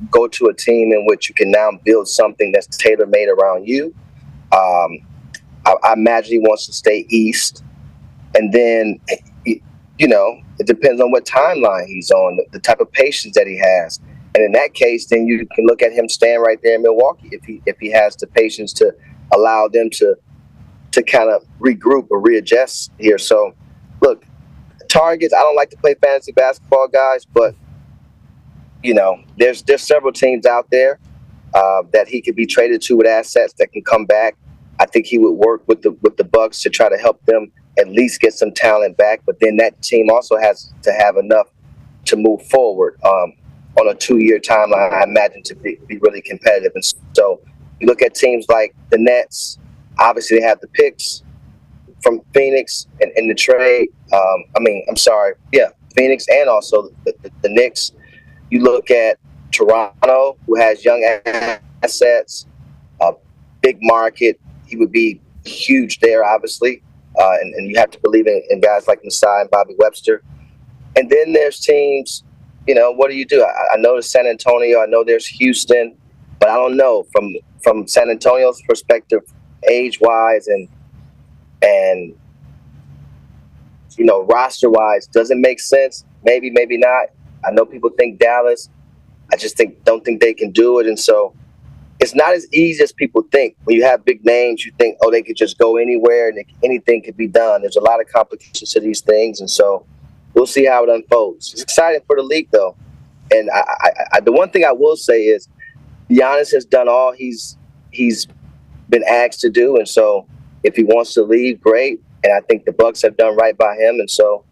go to a team in which you can now build something that's tailor-made around you? I imagine he wants to stay east. And then, it depends on what timeline he's on, the type of patience that he has. And in that case, then you can look at him staying right there in Milwaukee if he has the patience to allow them to kind of regroup or readjust here. So, look, targets, I don't like to play fantasy basketball, guys, but, there's several teams out there that he could be traded to with assets that can come back. I think he would work with the Bucks to try to help them at least get some talent back. But then that team also has to have enough to move forward on a 2-year timeline, I imagine, to be really competitive. And so you look at teams like the Nets. Obviously, they have the picks from Phoenix and in the trade. Phoenix and also the Knicks. You look at Toronto, who has young assets, a big market. He would be huge there, obviously. And you have to believe in guys like Masai and Bobby Webster. And then there's teams, what do you do? I know there's San Antonio. I know there's Houston. But I don't know. From San Antonio's perspective, age-wise and roster-wise, does it make sense? Maybe, maybe not. I know people think Dallas. I just don't think they can do it. And so it's not as easy as people think. When you have big names, you think, they could just go anywhere and anything could be done. There's a lot of complications to these things. And so we'll see how it unfolds. It's exciting for the league, though. And I the one thing I will say is Giannis has done all he's been asked to do. And so if he wants to leave, great. And I think the Bucks have done right by him. And so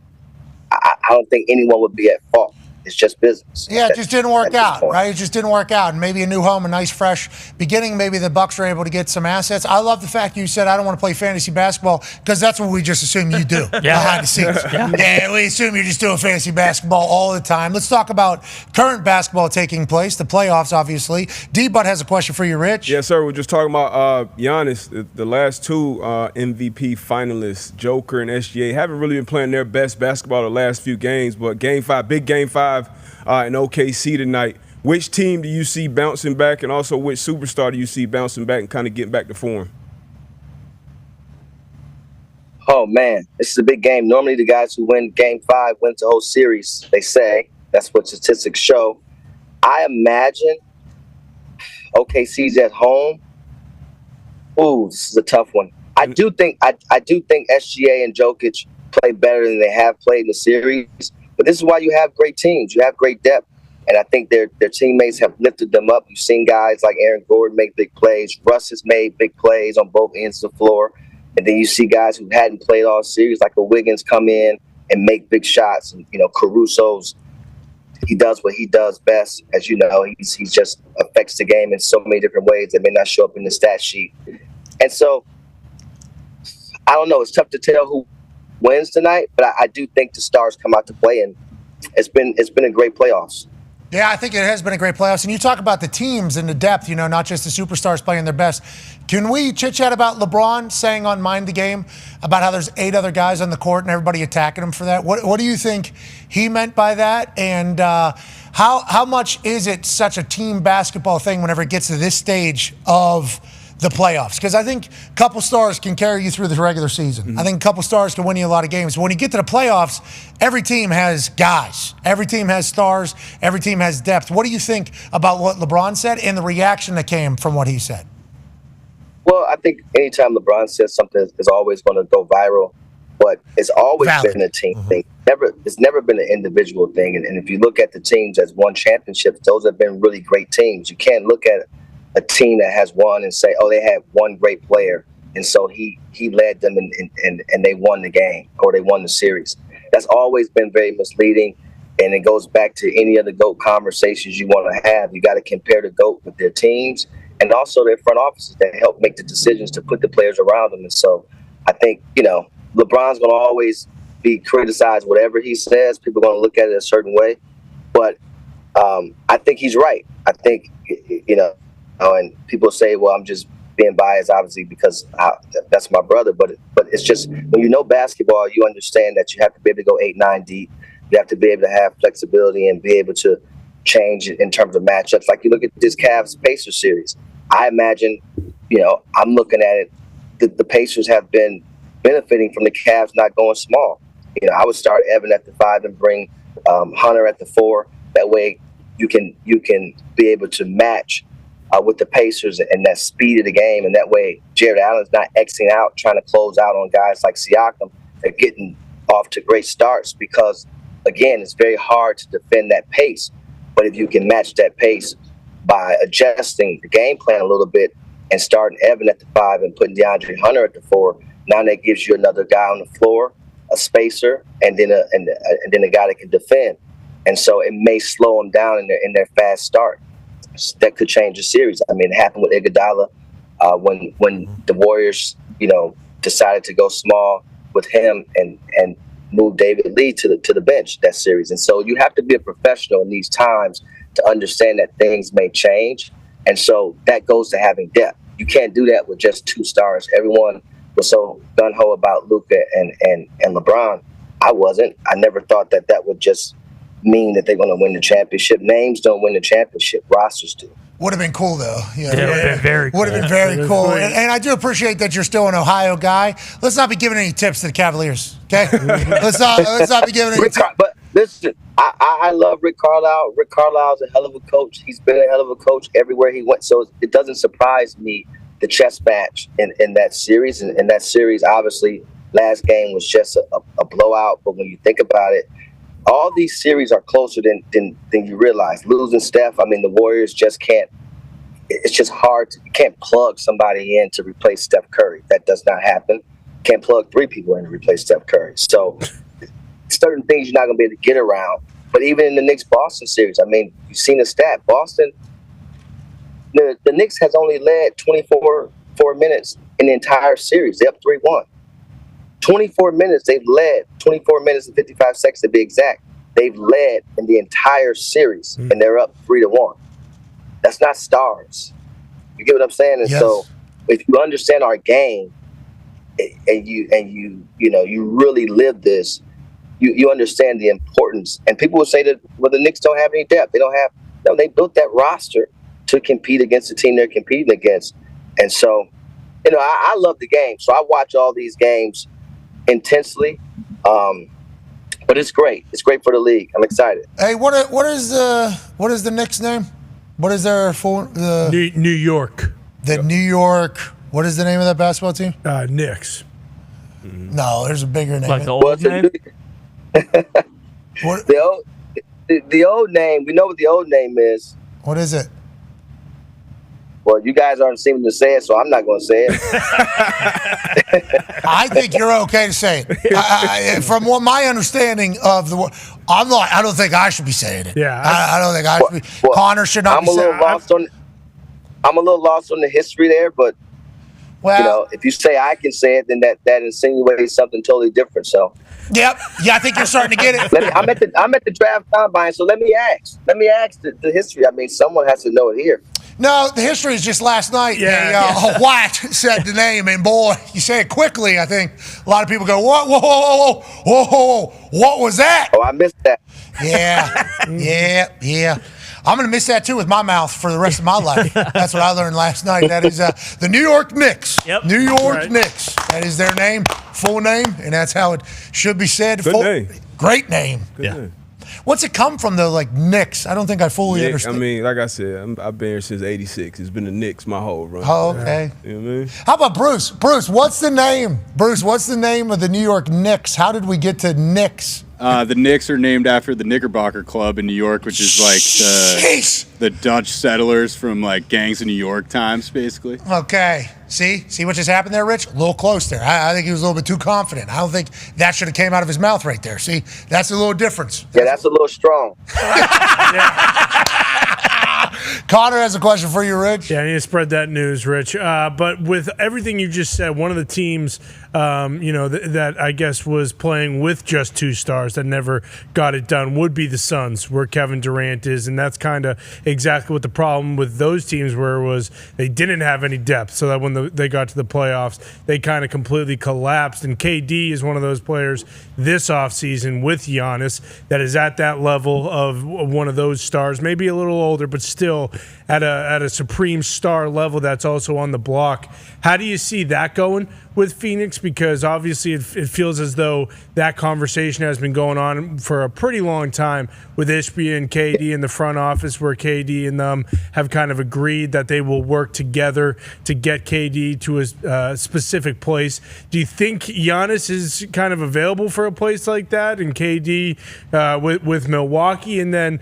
I don't think anyone would be at fault. It's just business. Yeah, it just didn't work out, right? It just didn't work out. And maybe a new home, a nice, fresh beginning. Maybe the Bucks are able to get some assets. I love the fact you said, I don't want to play fantasy basketball, because that's what we just assume you do behind the scenes. Yeah, we assume you're just doing fantasy basketball all the time. Let's talk about current basketball taking place, the playoffs, obviously. D-Butt has a question for you, Rich. Yes, sir. We're just talking about Giannis. The last two MVP finalists, Joker and SGA, haven't really been playing their best basketball the last few games, but big game five in OKC tonight. Which team do you see bouncing back, and also which superstar do you see bouncing back and kind of getting back to form? Oh, man, this is a big game. Normally the guys who win game five win the whole series, they say. That's what statistics show. I imagine OKC's at home. Ooh, this is a tough one. I do think SGA and Jokic play better than they have played in the series. But this is why you have great teams. You have great depth. And I think their teammates have lifted them up. You've seen guys like Aaron Gordon make big plays. Russ has made big plays on both ends of the floor. And then you see guys who hadn't played all series, like a Wiggins, come in and make big shots. And, Caruso's, he does what he does best. As you know, he just affects the game in so many different ways that may not show up in the stat sheet. And so, I don't know. It's tough to tell who wins tonight, but I do think the stars come out to play, and it's been a great playoffs. Yeah, I think it has been a great playoffs. And you talk about the teams and the depth, not just the superstars playing their best. Can we chit-chat about LeBron saying on Mind the Game about how there's 8 other guys on the court and everybody attacking him for that? What do you think he meant by that? And how much is it such a team basketball thing whenever it gets to this stage of the playoffs? Because I think a couple stars can carry you through the regular season. Mm-hmm. I think a couple stars can win you a lot of games. But when you get to the playoffs, every team has guys. Every team has stars. Every team has depth. What do you think about what LeBron said and the reaction that came from what he said? Well, I think anytime LeBron says something, it's always going to go viral. But it's always been a team thing. It's never been an individual thing. And if you look at the teams that's won championships, those have been really great teams. You can't look at a team that has won and say, they had one great player, and so he led them and they won the game or they won the series. That's always been very misleading, and it goes back to any of the GOAT conversations you want to have. You got to compare the GOAT with their teams and also their front offices that help make the decisions to put the players around them. And so I think, LeBron's going to always be criticized. Whatever he says, people are going to look at it a certain way. But I think he's right. I think, and people say, well, I'm just being biased, obviously, because that's my brother. But it's just, when you know basketball, you understand that you have to be able to go 8-9 deep. You have to be able to have flexibility and be able to change in terms of matchups. Like you look at this Cavs-Pacers series. I imagine, I'm looking at it, the Pacers have been benefiting from the Cavs not going small. I would start Evan at the 5 and bring Hunter at the 4. That way you can be able to match with the Pacers and that speed of the game. And that way Jared Allen's not Xing out, trying to close out on guys like Siakam. They're getting off to great starts because, again, it's very hard to defend that pace. But if you can match that pace by adjusting the game plan a little bit and starting Evan at the 5 and putting DeAndre Hunter at the 4, now that gives you another guy on the floor, a spacer, and then a guy that can defend. And so it may slow them down in their fast start. That could change the series. I mean, it happened with Iguodala when the Warriors, decided to go small with him and move David Lee to the bench that series. And so you have to be a professional in these times to understand that things may change. And so that goes to having depth. You can't do that with just 2 stars. Everyone was so gung-ho about Luka and LeBron. I wasn't. I never thought that would just mean that they're going to win the championship. Names don't win the championship. Rosters do. Would have been cool, though. Yeah, would have been very cool. Would have been very cool. And I do appreciate that you're still an Ohio guy. Let's not be giving any tips to the Cavaliers, okay? let's not be giving any tips. But listen, I love Rick Carlisle. Rick Carlisle's a hell of a coach. He's been a hell of a coach everywhere he went. So it doesn't surprise me, the chess match in that series. And that series, obviously, last game was just a blowout. But when you think about it, all these series are closer than you realize. Losing Steph, I mean, the Warriors just can't. It's just hard. You can't plug somebody in to replace Steph Curry. That does not happen. Can't plug 3 people in to replace Steph Curry. So certain things you're not going to be able to get around. But even in the Knicks-Boston series, I mean, you've seen the stat. Boston, the Knicks has only led 24 minutes in the entire series. They're up 3-1. 24 minutes they've led, 24 minutes and 55 seconds to be exact. They've led in the entire series, and they're up 3-1. That's not stars. You get what I'm saying? And so if you understand our game and you really live this, you understand the importance. And people will say that, well, the Knicks don't have any depth. They built that roster to compete against the team they're competing against. And so, I love the game. So I watch all these games intensely, but it's great. It's great for the league. I'm excited. Hey, what is the Knicks' name? What is their full? New York. The New York. What is the name of that basketball team? Knicks. No, there's a bigger name. Like the old name. What? The old name. We know what the old name is. What is it? Well, you guys aren't seeming to say it, so I'm not going to say it. I think you're okay to say it. From what my understanding of I don't think I should be saying it. Yeah, I don't think I should be. Well, Connor should not be saying it. I'm a little lost on the history there, but if you say I can say it, then that insinuates something totally different. So. Yep. Yeah, I think you're starting to get it. I'm at the draft combine, so let me ask the history. I mean, someone has to know it here. No, the history is just last night. Yeah. White said the name, and boy, you say it quickly. I think a lot of people go, "What? Whoa! What was that?" Oh, I missed that. Yeah. I'm going to miss that, too, with my mouth for the rest of my life. That's what I learned last night. That is the New York Knicks. Yep. New York Knicks. That is their name, full name, and that's how it should be said. Good name. Great name. Good name. What's it come from, though, like Knicks? I don't think I fully understand. I mean, like I said, I've been here since '86. It's been the Knicks my whole run. Oh, okay. You know what I mean? How about Bruce? Bruce, what's the name? Bruce, what's the name of the New York Knicks? How did we get to Knicks? The Knicks are named after the Knickerbocker Club in New York, which is like the Dutch settlers from like gangs of New York times, basically. Okay. See what just happened there, Rich? A little close there. I think he was a little bit too confident. I don't think that should have came out of his mouth right there. See, that's a little difference. Yeah, that's a little strong. Connor has a question for you, Rich. Yeah, I need to spread that news, Rich. But with everything you just said, one of the teams, that I guess was playing with just 2 stars that never got it done would be the Suns, where Kevin Durant is, and that's kind of exactly what the problem with those teams were, was they didn't have any depth, so that when they got to the playoffs, they kind of completely collapsed. And KD is one of those players this offseason with Giannis that is at that level of one of those stars, maybe a little older, but still at a supreme star level that's also on the block. How do you see that going with Phoenix? Because obviously it feels as though that conversation has been going on for a pretty long time with Ishbia and KD in the front office, where KD and them have kind of agreed that they will work together to get KD to a specific place. Do you think Giannis is kind of available for a place like that, and KD with Milwaukee? And then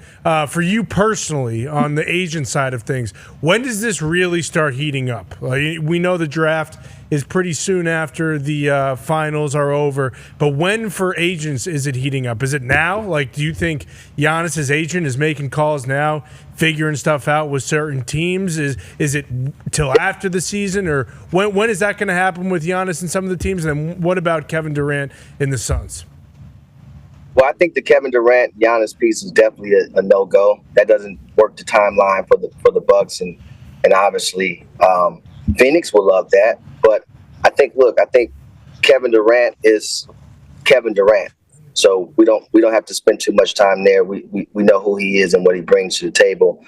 for you personally, on the agent side of things, when does this really start heating up? We know the draft is pretty soon after the finals are over, but when for agents is it heating up? Is it now? Like, do you think Giannis's agent is making calls now, figuring stuff out with certain teams? Is it till after the season, or when is that going to happen with Giannis and some of the teams? And then what about Kevin Durant in the Suns? Well, I think the Kevin Durant Giannis piece is definitely a no-go. That doesn't work the timeline for the Bucks, and obviously Phoenix will love that. But I think Kevin Durant is Kevin Durant, so we don't have to spend too much time there. We know who he is and what he brings to the table.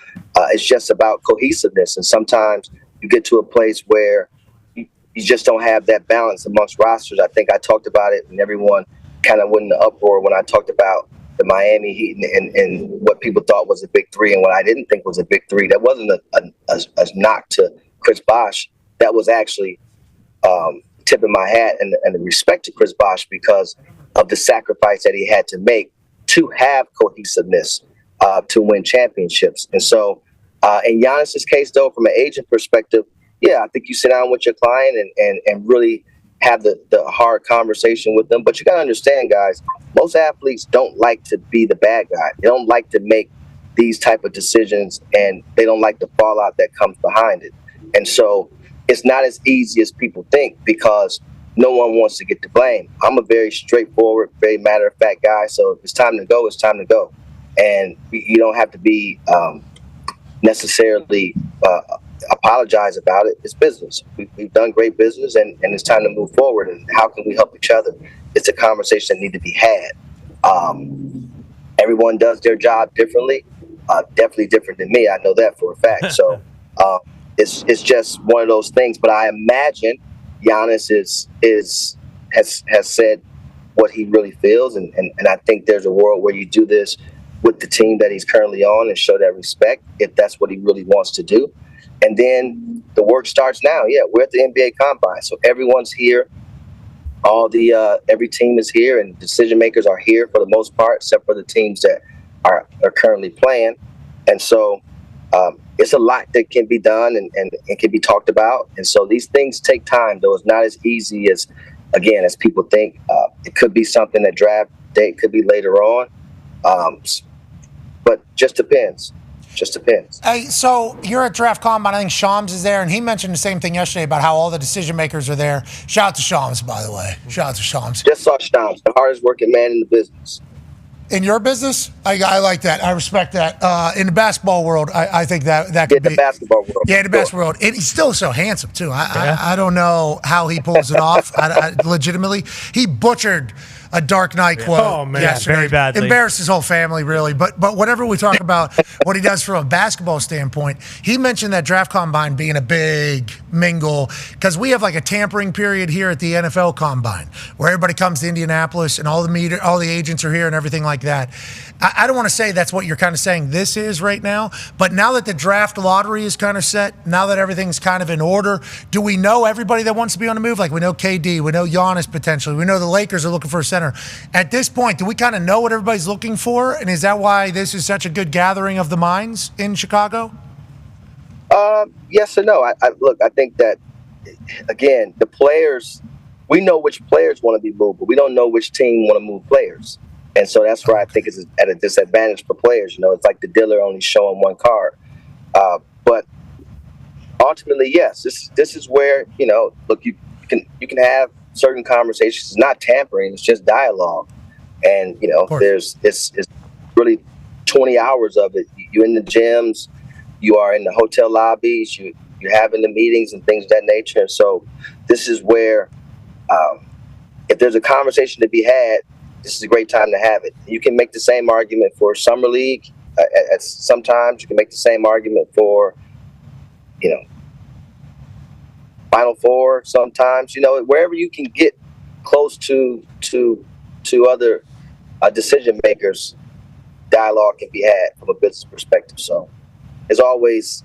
It's just about cohesiveness, and sometimes you get to a place where you just don't have that balance amongst rosters. I think I talked about it, and everyone kind of went in the uproar when I talked about the Miami Heat and what people thought was a big three and what I didn't think was a big three. That wasn't a knock to Chris Bosh. That was actually tipping my hat and the respect to Chris Bosh because of the sacrifice that he had to make to have cohesiveness to win championships. And so in Giannis's case, though, from an agent perspective, yeah, I think you sit down with your client and really have the hard conversation with them. But you got to understand, guys, most athletes don't like to be the bad guy. They don't like to make these type of decisions, and they don't like the fallout that comes behind it. And so it's not as easy as people think because no one wants to get the blame. I'm a very straightforward, very matter-of-fact guy. So if it's time to go, it's time to go. And you don't have to be necessarily apologize about it. It's business. We've done great business, and it's time to move forward. And how can we help each other? It's a conversation that needs to be had. Everyone does their job differently, definitely different than me. I know that for a fact. So it's just one of those things. But I imagine Giannis has said what he really feels, and I think there's a world where you do this with the team that he's currently on and show that respect if that's what he really wants to do. And then the work starts now. Yeah, we're at the NBA Combine, so everyone's here. Every team is here, and decision makers are here for the most part, except for the teams that are currently playing. And so it's a lot that can be done and can be talked about. And so these things take time, though. It's not as easy as people think. It could be something that draft day, could be later on, but just depends. Just depends. Hey, so you're at Draft Combine. I think Shams is there, and he mentioned the same thing yesterday about how all the decision makers are there. Shout out to Shams, by the way. Shout out to Shams. Just saw Shams, the hardest working man in the business. In your business, I like that. I respect that. In the basketball world, I think that could be. In the basketball world. Yeah, in the basketball world. And he's still so handsome, too. I don't know how he pulls it off. Legitimately. He butchered a Dark Knight quote yesterday. Very badly. Embarrassed his whole family, really. But whenever we talk about what he does from a basketball standpoint, he mentioned that Draft Combine being a big mingle because we have like a tampering period here at the NFL Combine where everybody comes to Indianapolis and all the agents are here and everything like that. I don't want to say that's what you're kind of saying this is right now, but now that the draft lottery is kind of set, now that everything's kind of in order, do we know everybody that wants to be on the move? Like we know KD, we know Giannis potentially, we know the Lakers are looking for a center. At this point, do we kind of know what everybody's looking for? And is that why this is such a good gathering of the minds in Chicago? Yes and no. I think that, again, the players, we know which players want to be moved, but we don't know which team want to move players. And so that's why I think it's at a disadvantage for players. You know, it's like the dealer only showing one card. But ultimately, yes, this is where, you know, look, you can have certain conversations. It's not tampering, it's just dialogue. And, you know, it's really 20 hours of it. You're in the gyms, you are in the hotel lobbies, you're having the meetings and things of that nature. And so this is where if there's a conversation to be had, this is a great time to have it. You can make the same argument for Summer League. Sometimes you can make the same argument for, you know, Final Four. Sometimes, you know, wherever you can get close to other decision makers, dialogue can be had from a business perspective. So, as always,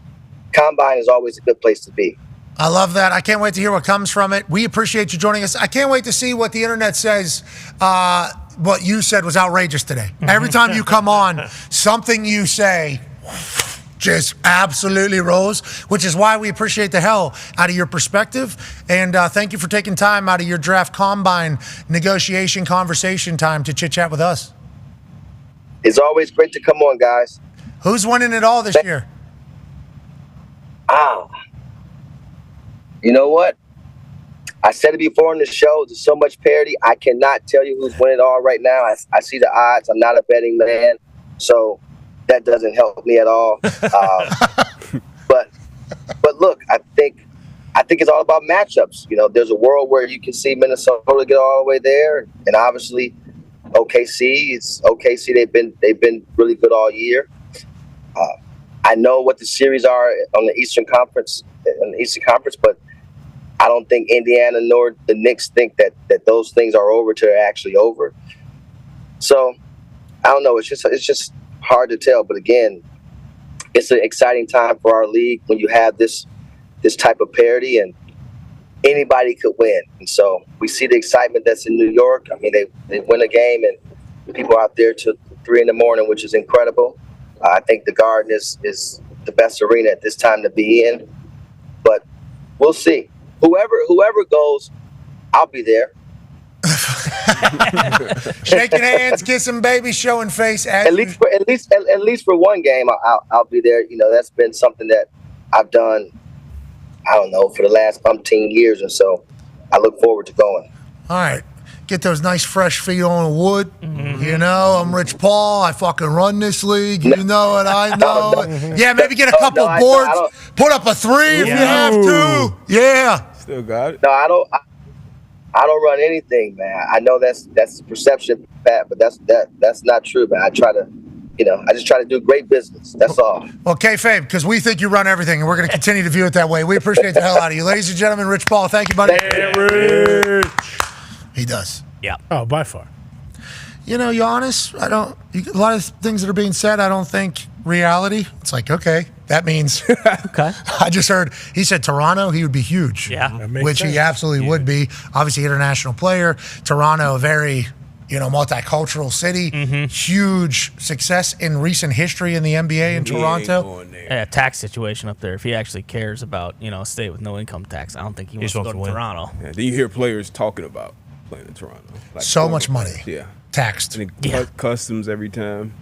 Combine is always a good place to be. I love that. I can't wait to hear what comes from it. We appreciate you joining us. I can't wait to see what the internet says. What you said was outrageous today. Every time you come on, something you say just absolutely rose, which is why we appreciate the hell out of your perspective. And thank you for taking time out of your Draft Combine negotiation conversation time to chit-chat with us. It's always great to come on, guys. Who's winning it all this year? You know what? I said it before in the show. There's so much parity. I cannot tell you who's winning it all right now. I see the odds. I'm not a betting man, so that doesn't help me at all. But look, I think it's all about matchups. You know, there's a world where you can see Minnesota get all the way there, and obviously OKC. It's OKC. They've been really good all year. I know what the series are on the Eastern Conference, but I don't think Indiana nor the Knicks think that those things are over till they're actually over. So I don't know. It's just hard to tell. But again, it's an exciting time for our league when you have this type of parity, and anybody could win. And so we see the excitement that's in New York. I mean, they win a game and people are out there till 3 a.m, which is incredible. I think the Garden is the best arena at this time to be in. But we'll see. Whoever goes, I'll be there. Shaking hands, kissing babies, showing face. At least for one game, I'll be there. You know, that's been something that I've done, I don't know, for the last umpteen years, and so I look forward to going. All right. Get those nice fresh feet on the wood. Mm-hmm. You know, I'm Rich Paul. I fucking run this league. You know it. I know it. Yeah, maybe get a couple boards. Put up a 3 if you have to. Yeah. Still got it. No, I don't run anything, man. I know that's the perception, Pat, but that's not true, man. I just try to do great business. That's all. Well, kayfabe, because we think you run everything, and we're going to continue to view it that way. We appreciate the hell out of you. Ladies and gentlemen, Rich Paul, thank you, buddy. Thank you, Rich. He does. Yeah. Oh, by far. You know, Giannis, a lot of things that are being said, I don't think reality. It's like, okay, that means. Okay. I just heard, he said Toronto, he would be huge. Yeah. Which he absolutely would be. Obviously, international player. Toronto, a very, multicultural city. Mm-hmm. Huge success in recent history in the NBA in Toronto. Yeah, tax situation up there. If he actually cares about, a state with no income tax, I don't think he wants to go to Toronto. Yeah, then you hear players talking about playing in Toronto. Like so much money. Yeah. Taxed. And customs every time.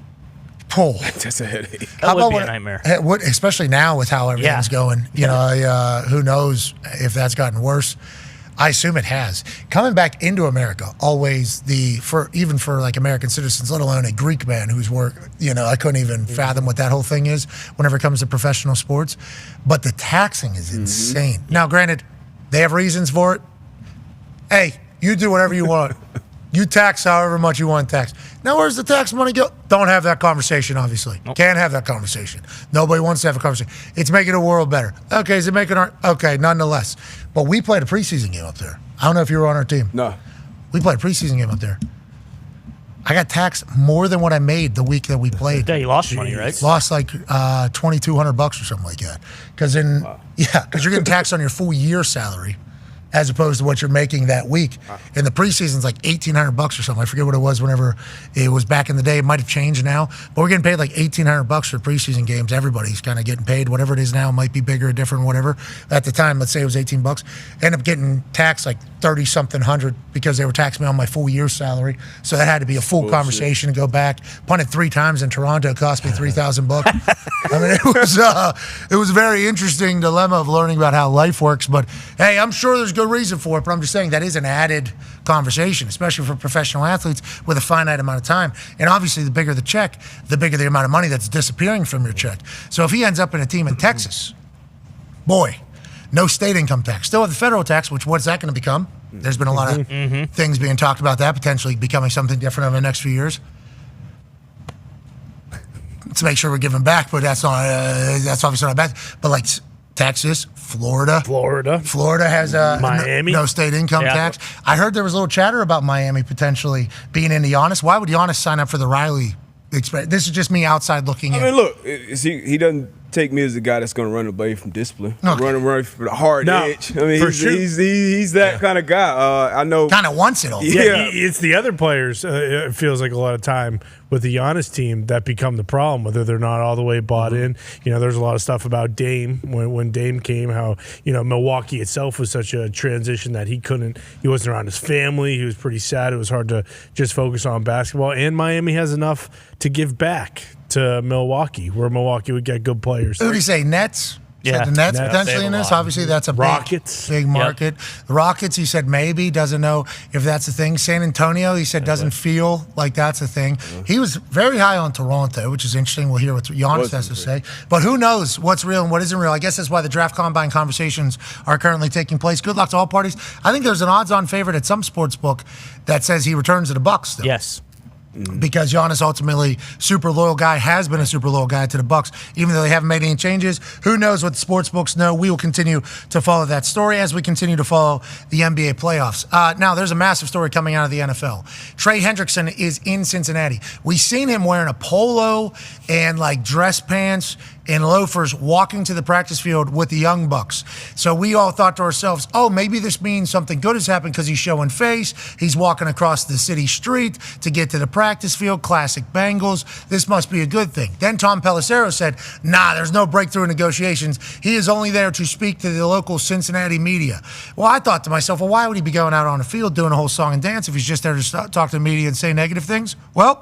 Pull. That's a headache. That would be a nightmare. Especially now with how everything's going. Who knows if that's gotten worse. I assume it has. Coming back into America, always even for like American citizens, let alone a Greek man whose work, I couldn't even fathom what that whole thing is whenever it comes to professional sports. But the taxing is insane. Now, granted, they have reasons for it. Hey, you do whatever you want. You tax however much you want to tax. Now, where's the tax money go? Don't have that conversation, obviously. Nope. Can't have that conversation. Nobody wants to have a conversation. It's making the world better. Okay, is it making okay, nonetheless. But we played a preseason game up there. I don't know if you were on our team. No. We played a preseason game up there. I got taxed more than what I made the week that we played. Yeah, you lost money, right? Lost like $2,200 or something like that. Because you're getting taxed on your full year salary, as opposed to what you're making that week. And the preseason's like $1,800 or something. I forget what it was whenever it was back in the day. It might have changed now. But we're getting paid like $1,800 for preseason games. Everybody's kind of getting paid. Whatever it is now, it might be bigger or different, whatever. At the time, let's say it was $18. End up getting taxed like 30-something hundred because they were taxing me on my full year salary. So that had to be a full conversation to go back. Punted 3 times in Toronto. It cost me $3,000. I mean, it was a very interesting dilemma of learning about how life works. But, hey, I'm sure there's good reason for it, but I'm just saying that is an added conversation, especially for professional athletes with a finite amount of time. And obviously, the bigger the check, the bigger the amount of money that's disappearing from your check. So if he ends up in a team in Texas, boy, no state income tax. Still have the federal tax, which what's that going to become? There's been a lot of things being talked about that, potentially becoming something different over the next few years. Let's make sure we're giving back, but that's obviously not bad. But like Texas, Florida has Miami. No state income tax. I heard there was a little chatter about Miami potentially being into Giannis. Why would Giannis sign up for the Riley experience? This is just me outside looking in. I mean, look, he doesn't take me as a guy that's going to run away from discipline, run for the hard edge. I mean, he's that kind of guy. I know. Kind of wants it all. Yeah, it's the other players. It feels like a lot of time with the Giannis team that become the problem, whether they're not all the way bought in. There's a lot of stuff about Dame when Dame came, how Milwaukee itself was such a transition that he wasn't around his family. He was pretty sad. It was hard to just focus on basketball. And Miami has enough to give back to Milwaukee, where Milwaukee would get good players. Who do you say, Nets? Said the Nets potentially in this. Obviously, that's a big market. The Rockets, he said maybe, doesn't know if that's a thing. San Antonio, he said doesn't feel like that's a thing. He was very high on Toronto, which is interesting. We'll hear what Giannis has to say. But who knows what's real and what isn't real. I guess that's why the draft combine conversations are currently taking place. Good luck to all parties. I think there's an odds-on favorite at some sports book that says he returns to the Bucks still. Yes. Because Giannis ultimately super loyal guy, has been a super loyal guy to the Bucks, even though they haven't made any changes. Who knows what the sports books know? We will continue to follow that story as we continue to follow the NBA playoffs. Now, there's a massive story coming out of the NFL. Trey Hendrickson is in Cincinnati. We've seen him wearing a polo and like dress pants and loafers walking to the practice field with the Young Bucks. So we all thought to ourselves, oh, maybe this means something good has happened because he's showing face. He's walking across the city street to get to the practice field. Classic Bengals. This must be a good thing. Then Tom Pelissero said, nah, there's no breakthrough in negotiations. He is only there to speak to the local Cincinnati media. Well, I thought to myself, well, why would he be going out on the field doing a whole song and dance if he's just there to talk to the media and say negative things? Well,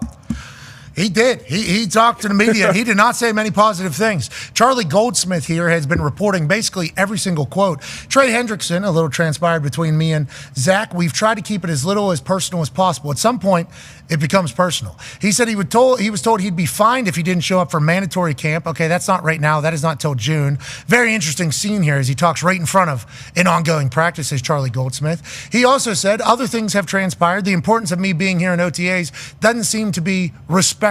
he did. He talked to the media, and he did not say many positive things. Charlie Goldsmith here has been reporting basically every single quote. Trey Hendrickson, a little transpired between me and Zach. We've tried to keep it as little as personal as possible. At some point, it becomes personal. He said he was told he'd be fined if he didn't show up for mandatory camp. Okay, that's not right now. That is not till June. Very interesting scene here as he talks right in front of an ongoing practice, says Charlie Goldsmith. He also said other things have transpired. The importance of me being here in OTAs doesn't seem to be respected.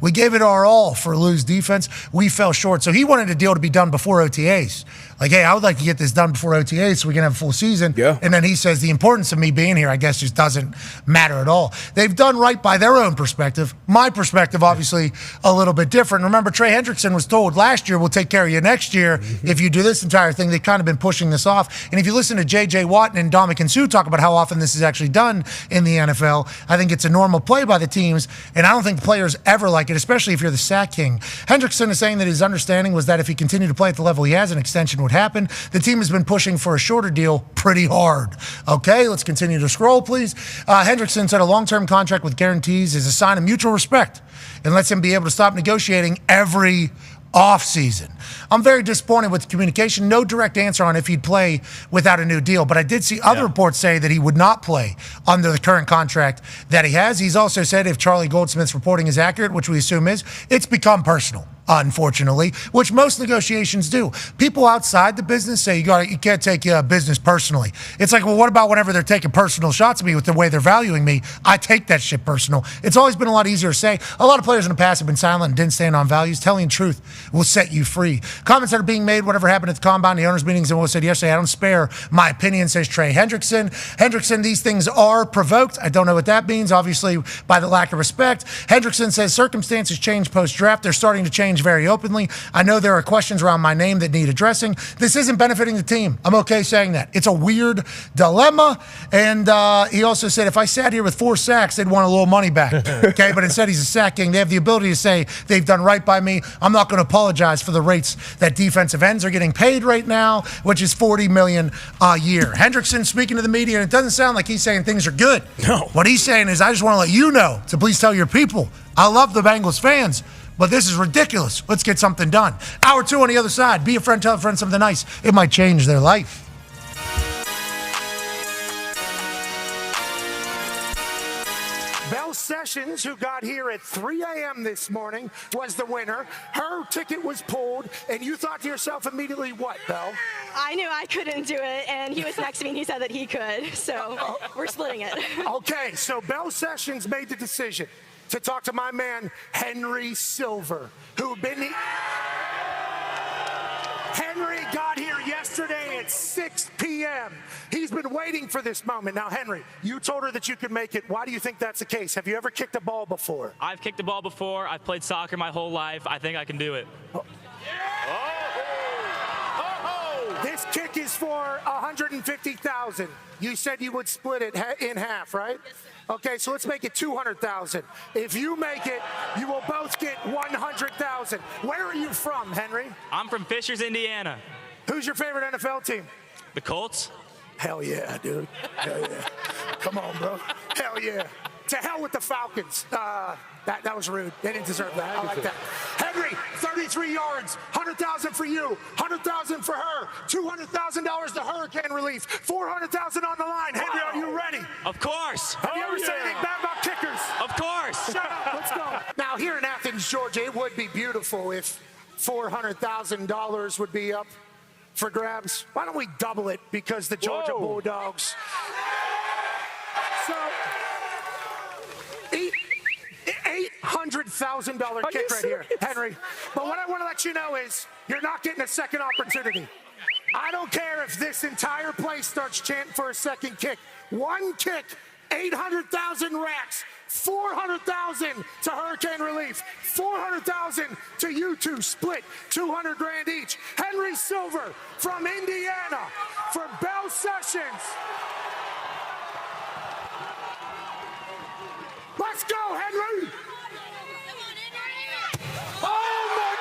We gave it our all for Lou's defense. We fell short. So he wanted a deal to be done before OTAs. Like, hey, I would like to get this done before OTAs so we can have a full season. Yeah. And then he says the importance of me being here, I guess, just doesn't matter at all. They've done right by their own perspective. My perspective, obviously, a little bit different. Remember, Trey Hendrickson was told last year, we'll take care of you next year if you do this entire thing. They've kind of been pushing this off. And if you listen to J.J. Watt and Ndamukong Suh talk about how often this is actually done in the NFL, I think it's a normal play by the teams. And I don't think players ever like it, especially if you're the sack king. Hendrickson is saying that his understanding was that if he continued to play at the level he has, an extension would happen. The team has been pushing for a shorter deal pretty hard. Okay, let's continue to scroll, please. Hendrickson said a long-term contract with guarantees is a sign of mutual respect and lets him be able to stop negotiating every offseason. I'm very disappointed with the communication. No direct answer on if he'd play without a new deal, but I did see other reports say that he would not play under the current contract that he has. He's also said if Charlie Goldsmith's reporting is accurate, which we assume is, it's become personal, unfortunately, which most negotiations do. People outside the business say you can't take business personally. It's like, well, what about whenever they're taking personal shots at me with the way they're valuing me? I take that shit personal. It's always been a lot easier to say. A lot of players in the past have been silent and didn't stand on values. Telling the truth will set you free. Comments that are being made, whatever happened at the Combine, the owners' meetings, and what was said yesterday, I don't spare my opinion, says Trey Hendrickson. Hendrickson, these things are provoked. I don't know what that means, obviously, by the lack of respect. Hendrickson says circumstances change post-draft. They're starting to change very openly. I know there are questions around my name that need addressing. This isn't benefiting the team. I'm okay saying that. It's a weird dilemma. And he also said, if I sat here with 4 sacks, they'd want a little money back. Okay, but instead he's a sack king. They have the ability to say they've done right by me. I'm not going to apologize for the rates that defensive ends are getting paid right now, which is $40 million a year. Hendrickson speaking to the media, and it doesn't sound like he's saying things are good. No. What he's saying is, I just want to let you know to please tell your people, I love the Bengals fans, but this is ridiculous. Let's get something done. Hour 2 on the other side. Be a friend, tell a friend something nice. It might change their life. Belle Sessions, who got here at 3 a.m. this morning, was the winner. Her ticket was pulled, and you thought to yourself immediately, what, Belle? I knew I couldn't do it, and he was next to me, and he said that he could, so we're splitting it. Okay, so Belle Sessions made the decision to talk to my man, Henry Silver, who Henry got here yesterday at 6 p.m. He's been waiting for this moment. Now, Henry, you told her that you could make it. Why do you think that's the case? Have you ever kicked a ball before? I've kicked a ball before. I've played soccer my whole life. I think I can do it. This kick is for $150,000. You said you would split it in half, right? Okay, so let's make it $200,000. If you make it, you will both get $100,000. Where are you from, Henry? I'm from Fishers, Indiana. Who's your favorite NFL team? The Colts. Hell yeah, dude. Hell yeah. Come on, bro. Hell yeah. To hell with the Falcons. That was rude. They didn't deserve that. I like that. Henry, Henry, 33 yards, 100,000 for you, 100,000 for her, $200,000 to hurricane relief, 400,000 on the line. Henry, are you ready? Of course. Have you ever said anything bad about kickers? Of course. Shut up. Let's go. Now, here in Athens, Georgia, it would be beautiful if $400,000 would be up for grabs. Why don't we double it? Because the Georgia Bulldogs. So, $800,000 kick right here, Henry. But what I want to let you know is you're not getting a second opportunity. I don't care if this entire place starts chanting for a second kick. One kick, 800,000 racks. 400,000 to hurricane relief, 400,000 to you two split, 200 grand each. Henry Silver from Indiana for Bell Sessions. Let's go, Henry. Oh my.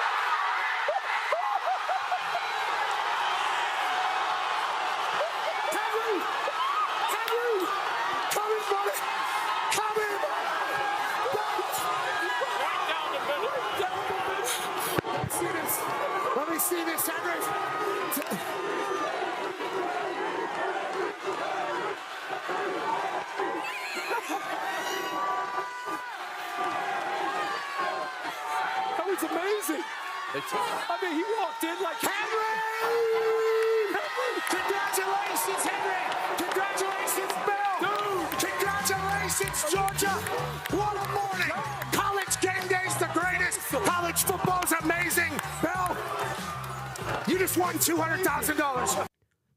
Henry, come in, buddy. Come in. Let me see this, Henry. That was amazing. I mean, he walked in like, Henry! Congratulations, Henry! Congratulations, Bell! Dude! Congratulations, Georgia! What a morning! College game day's the greatest! College football's amazing! Bell, you just won $200,000.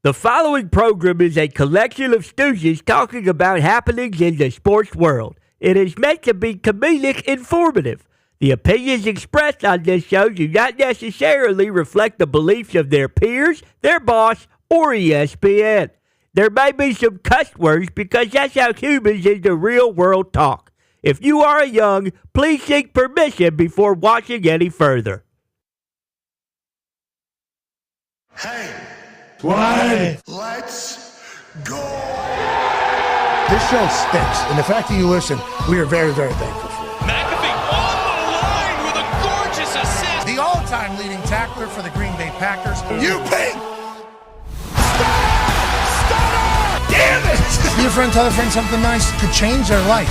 The following program is a collection of stooges talking about happenings in the sports world. It is meant to be comedic informative. The opinions expressed on this show do not necessarily reflect the beliefs of their peers, their boss, or ESPN. There may be some cuss words because that's how humans in the real world talk. If you are young, please seek permission before watching any further. Hey, Why? let's go. This show stinks, and the fact that you listen, we are very, very thankful for. McAfee on the line with a gorgeous assist. The all-time leading tackler for the Green Bay Packers. You pink. Damn it! Be a friend, tell a friend something nice could change their life.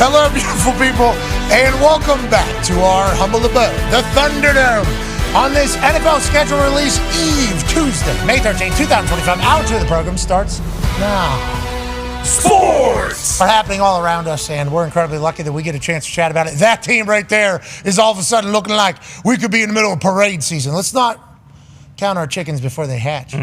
Hello, beautiful people, and welcome back to our humble abode, the Thunderdome. On this NFL schedule release eve, Tuesday, May 13, 2025, hour 2 of the program starts now. Sports are happening all around us, and we're incredibly lucky that we get a chance to chat about it. That team right there is all of a sudden looking like we could be in the middle of parade season. Let's not count our chickens before they hatch.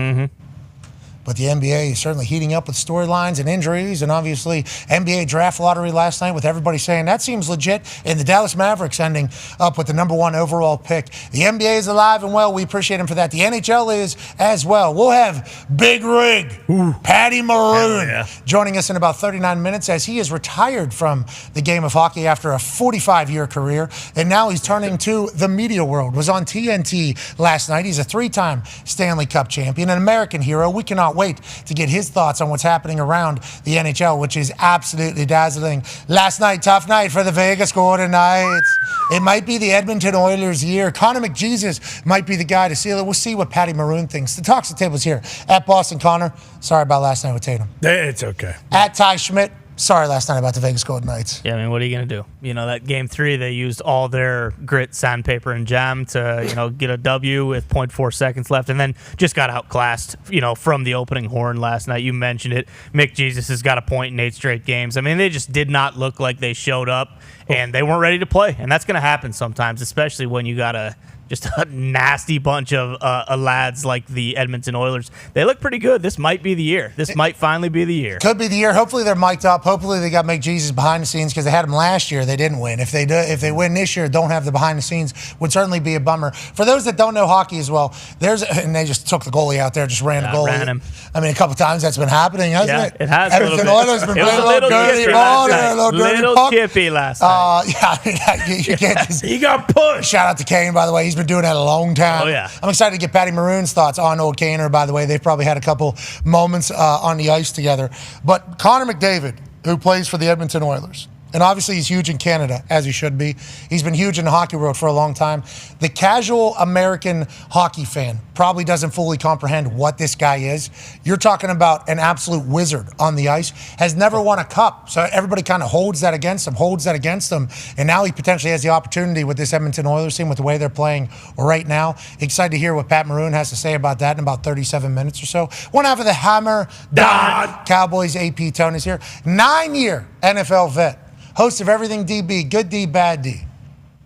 But the NBA is certainly heating up with storylines and injuries, and obviously NBA draft lottery last night with everybody saying that seems legit, and the Dallas Mavericks ending up with the #1 overall pick. The NBA is alive and well. We appreciate him for that. The NHL is as well. We'll have Big Rig, Patty Maroon, joining us in about 39 minutes as he is retired from the game of hockey after a 45-year career, and now he's turning to the media world. Was on TNT last night. He's a 3-time Stanley Cup champion, an American hero. We cannot wait to get his thoughts on what's happening around the NHL, which is absolutely dazzling. Last night, tough night for the Vegas Golden Knights. It might be the Edmonton Oilers' year. Connor McJesus might be the guy to seal it. We'll see what Patty Maroon thinks. The Talks the Table's here at Boston Connor. Sorry about last night with Tatum. It's okay. At Ty Schmidt. Sorry last night about the Vegas Golden Knights. Yeah, I mean, what are you going to do? You know, that game 3, they used all their grit, sandpaper, and jam to, get a W with 0.4 seconds left, and then just got outclassed, from the opening horn last night. You mentioned it. McJesus has got a point in 8 straight games. I mean, they just did not look like they showed up, and they weren't ready to play. And that's going to happen sometimes, especially when you got just a nasty bunch of lads like the Edmonton Oilers. They look pretty good. This might be the year. This might finally be the year. Could be the year. Hopefully they're mic'd up. Hopefully they got McJesus behind the scenes because they had him last year. They didn't win. If they win this year, don't have the behind the scenes, would certainly be a bummer. For those that don't know hockey as well, and they just took the goalie out there, just ran the goalie. Ran him. I mean, a couple times that's been happening, hasn't it? It has. Edmonton Oilers been playing a little dirty ball there, a little dirty chippy last night. Yeah, I mean, you can't just. He got pushed. Shout out to Kane, by the way. He's been doing that a long time. Oh, yeah. I'm excited to get Patty Maroon's thoughts on old Kaner, by the way. They've probably had a couple moments on the ice together. But Connor McDavid, who plays for the Edmonton Oilers. And obviously he's huge in Canada, as he should be. He's been huge in the hockey world for a long time. The casual American hockey fan probably doesn't fully comprehend what this guy is. You're talking about an absolute wizard on the ice, has never won a cup. So everybody kind of holds that against him. And now he potentially has the opportunity with this Edmonton Oilers team with the way they're playing right now. Excited to hear what Pat Maroon has to say about that in about 37 minutes or so. One half of the Hammer, Dahn, Cowboys, AP Tone is here. 9-year NFL vet. Host of Everything DB, Good D, Bad D.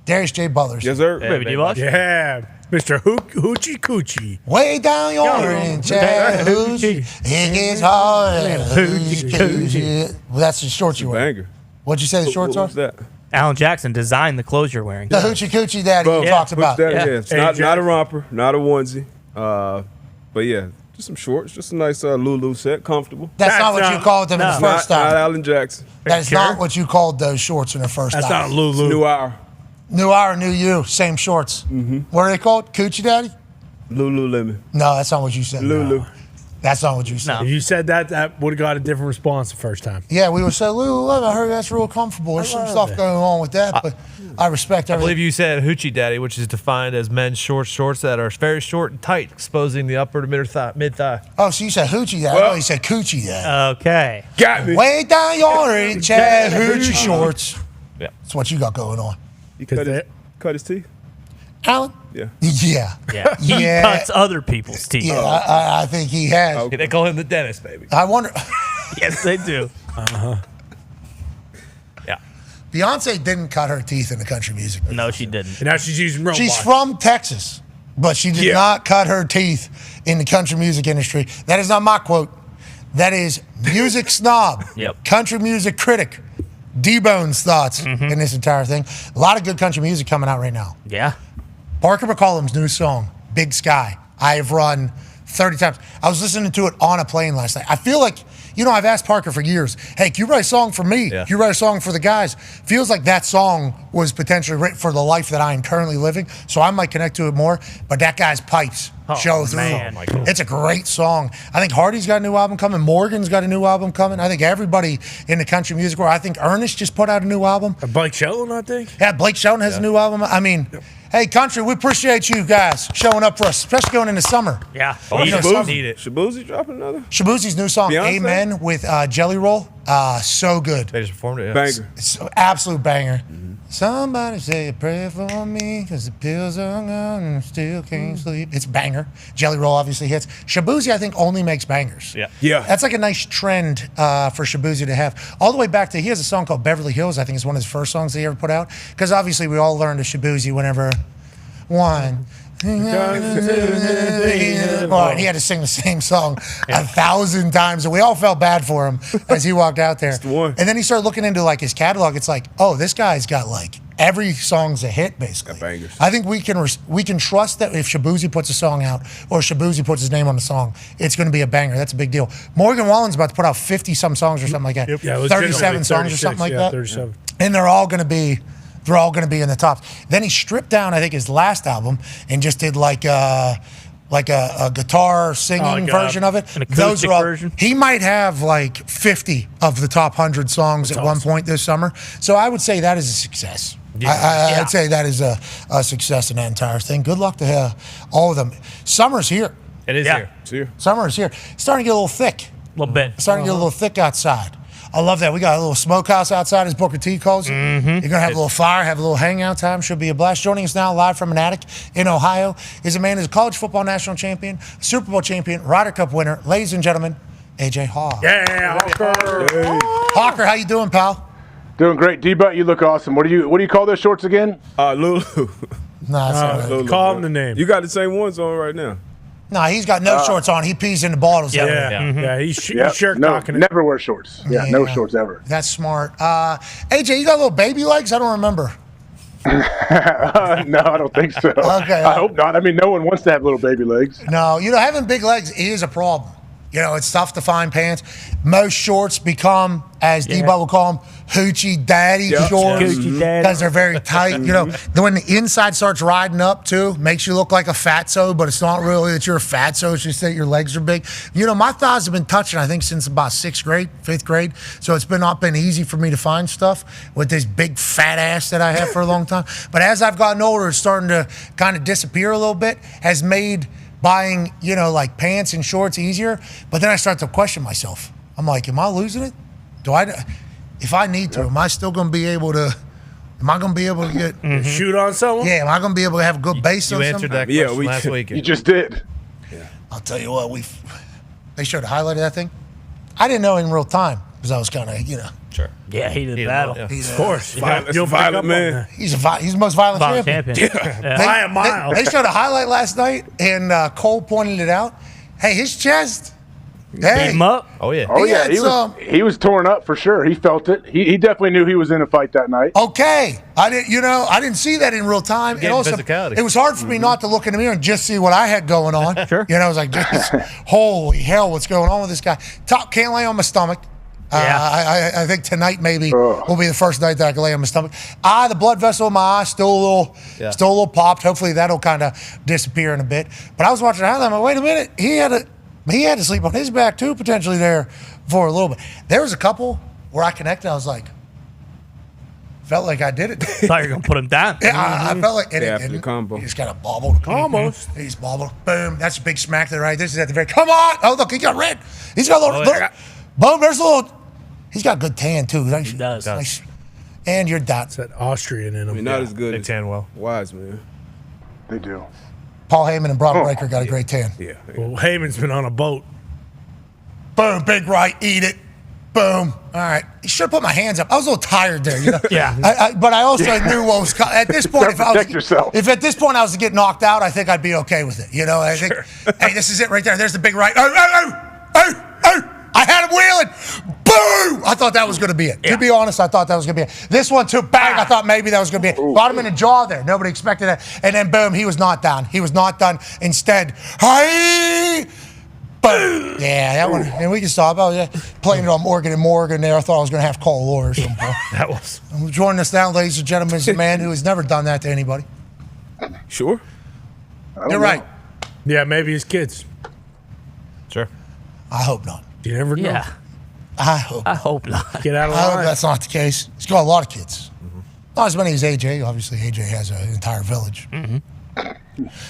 Darius J. Butlers. Yes, sir. Baby D-Bucks. Yeah. Mr. Hoochie Coochie. Way down your in Chattahoochee. It gets hard. Hoochie Coochie. Well, that's the shorts you wear. Banger. What'd you say the shorts are? What's that? Alan Jackson designed the clothes you're wearing. The Hoochie Coochie daddy you talked about. It's not a romper, not a onesie. But yeah, just some shorts, just a nice Lulu set, comfortable. That's not what you called them in the first time. Not Alan Jackson. That's not what you called those shorts in the first time. That's not Lulu. It's New Hour. New Hour, New You, same shorts. Mm-hmm. What are they called? Coochie Daddy? Lululemon. No, that's not what you said. Lulu. That's not what you said. If you said that, that would have got a different response the first time. Yeah, we would say Lululemon. I heard that's real comfortable. There's some stuff going on with that, but I respect I everything. believe you said hoochie daddy, which is defined as men's shorts that are very short and tight, exposing the upper to mid thigh. Oh, so you said hoochie daddy. Well, you said coochie daddy. Okay. Got me. Way down your in Chattahoochee shorts. Yeah. That's what you got going on. He cut his teeth? Alan? Yeah. Yeah. Yeah. He cuts other people's teeth. Yeah, I think he has. Okay. They call him the dentist, baby. I wonder. Yes, they do. Yeah. Beyonce didn't cut her teeth in the country music business. No, she didn't. And now she's using robots. She's from Texas, but she did not cut her teeth in the country music industry. That is not my quote. That is music snob, country music critic, D-Bone's thoughts in this entire thing. A lot of good country music coming out right now. Yeah. Parker McCollum's new song, Big Sky, I have run 30 times. I was listening to it on a plane last night. I feel like, I've asked Parker for years, hey, can you write a song for me? Can you write a song for the guys? Feels like that song was potentially written for the life that I am currently living, so I might connect to it more, but that guy's pipes show through. Man. It's a great song. I think Hardy's got a new album coming. Morgan's got a new album coming. I think everybody in the country music world, I think Ernest just put out a new album. Blake Shelton, I think? Yeah, Blake Shelton has a new album. I mean, hey, country, we appreciate you guys showing up for us, especially going into summer. Yeah. Shabuzi dropping another? Shabuzi's new song, Beyonce? Amen, with Jelly Roll. So good. They just performed it. Yeah. Banger. It's an absolute banger. Somebody say a prayer for me because the pills are gone and I still can't sleep. It's banger. Jelly Roll obviously hits. Shabuzi, I think, only makes bangers. Yeah. That's like a nice trend for Shabuzi to have. All the way back to, he has a song called Beverly Hills. I think it's one of his first songs that he ever put out. Because obviously we all learned of Shabuzi whenever one. He had to sing the same song 1,000 times, and we all felt bad for him as he walked out there. And then he started looking into like his catalog. It's like, oh, this guy's got like every song's a hit basically. Got bangers. I think we can trust that if Shabuzi puts a song out or Shabuzi puts his name on the song, it's going to be a banger. That's a big deal. Morgan Wallen's about to put out 50-some songs or something like that. Yeah, 37 songs or something like that. 37. And they're all going to be in the tops. Then he stripped down, I think, his last album and just did like a guitar singing version of it. An acoustic version. He might have like 50 of the top 100 songs at one point this summer. So I would say that is a success. I'd say that is a success in that entire thing. Good luck to all of them. Summer's here. It is here. It's here. Summer is here. It's starting to get a little thick. A little bit. Starting to get a little thick outside. I love that. We got a little smokehouse outside, as Booker T calls it. You're going to have a little fire, have a little hangout time. Should be a blast. Joining us now live from an attic in Ohio is a man who's a college football national champion, Super Bowl champion, Ryder Cup winner. Ladies and gentlemen, AJ Hawk. Yeah, Hawker. Hey. Hawker, how you doing, pal? Doing great. D-Butt, you look awesome. What do you call those shorts again? Lulu. Lulu, call him the name. You got the same ones on right now. No, he's got no shorts on. He pees in the bottles. He's shirt knocking it. Never wear shorts. No shorts ever. That's smart. AJ, you got little baby legs? I don't remember. No, I don't think so. Okay. I hope not. I mean, no one wants to have little baby legs. No, having big legs is a problem. It's tough to find pants. Most shorts become, as D-Butt will call them, hoochie daddy shorts because they're very tight. You know, when the inside starts riding up too, makes you look like a fatso, but it's not really that you're a fatso. It's just that your legs are big. You know, my thighs have been touching, I think, since about 6th grade, 5th grade. So it's not been easy for me to find stuff with this big fat ass that I have for a long time. But as I've gotten older, it's starting to kind of disappear a little bit, has made buying, you know, like pants and shorts easier. But then I start to question myself. I'm like, am I losing it? If I need to, am I still going to be able to? Am I going to be able to get shoot on someone? Yeah, am I going to be able to have a good base? You answered that question last week. You just did. I'll tell you what, they showed a highlight of that thing. I didn't know in real time because I was kind of, you know. Sure. Yeah, heated battle. Yeah. Of course. You're violent man. He's the most violent champion. By a mile. They showed a highlight last night, and Cole pointed it out. Hey, his chest. Beat him up. Oh yeah. Oh yeah, he was torn up for sure. He felt it. He definitely knew he was in a fight that night. Okay, I didn't see that in real time. And also, physicality. it was hard for me not to look in the mirror and just see what I had going on. Sure. You know, I was like, holy hell, what's going on with this guy? Can't lay on my stomach. I think tonight maybe will be the first night that I can lay on my stomach. The blood vessel in my eye still a little popped. Hopefully that'll kind of disappear in a bit. But I was watching the highlight. I'm like, wait a minute, he had to sleep on his back too, potentially there for a little bit. There was a couple where I connected. I was like, felt like I did it. Thought you were gonna put him down. Yeah, I felt like After the combo. He just got a bobbled. Almost. He's bobbled. Boom. That's a big smack there, right? This is at the very. Come on! Oh look, he got red. He's got a little. Boom. There's a little. He's got a good tan too. He does. Nice. And you're done. It's that Austrian in him. I mean, not as good They as tan well. Wise, man. They do. Paul Heyman and Bron Breakker got a great tan. Yeah. Well, Heyman's been on a boat. Boom, big right, eat it. Boom. All right. You should have put my hands up. I was a little tired there, you know. Yeah. But I also knew what was coming. At this point, If at this point I was to get knocked out, I think I'd be okay with it. You know, I think, hey, this is it right there. There's the big right. Oh. I had him wheeling. Boom! I thought that was going to be it. To be honest, I thought that was going to be it. This one, too, bang, I thought maybe that was going to be it. Got him in the jaw there. Nobody expected that. And then, boom, he was not down. He was not done. Instead, hey! Boom. Yeah, that one. And we can stop. I was playing it on Morgan and Morgan there. I thought I was going to have to call a lawyer or something. That was. Joining us now, ladies and gentlemen, is a man who has never done that to anybody. Sure. You're right. Yeah, maybe his kids. Sure. I hope not. You never know. Yeah. I hope not. Get out of I hope line. that's not the case. He's got a lot of kids. Not as many as AJ. Obviously, AJ has an entire village.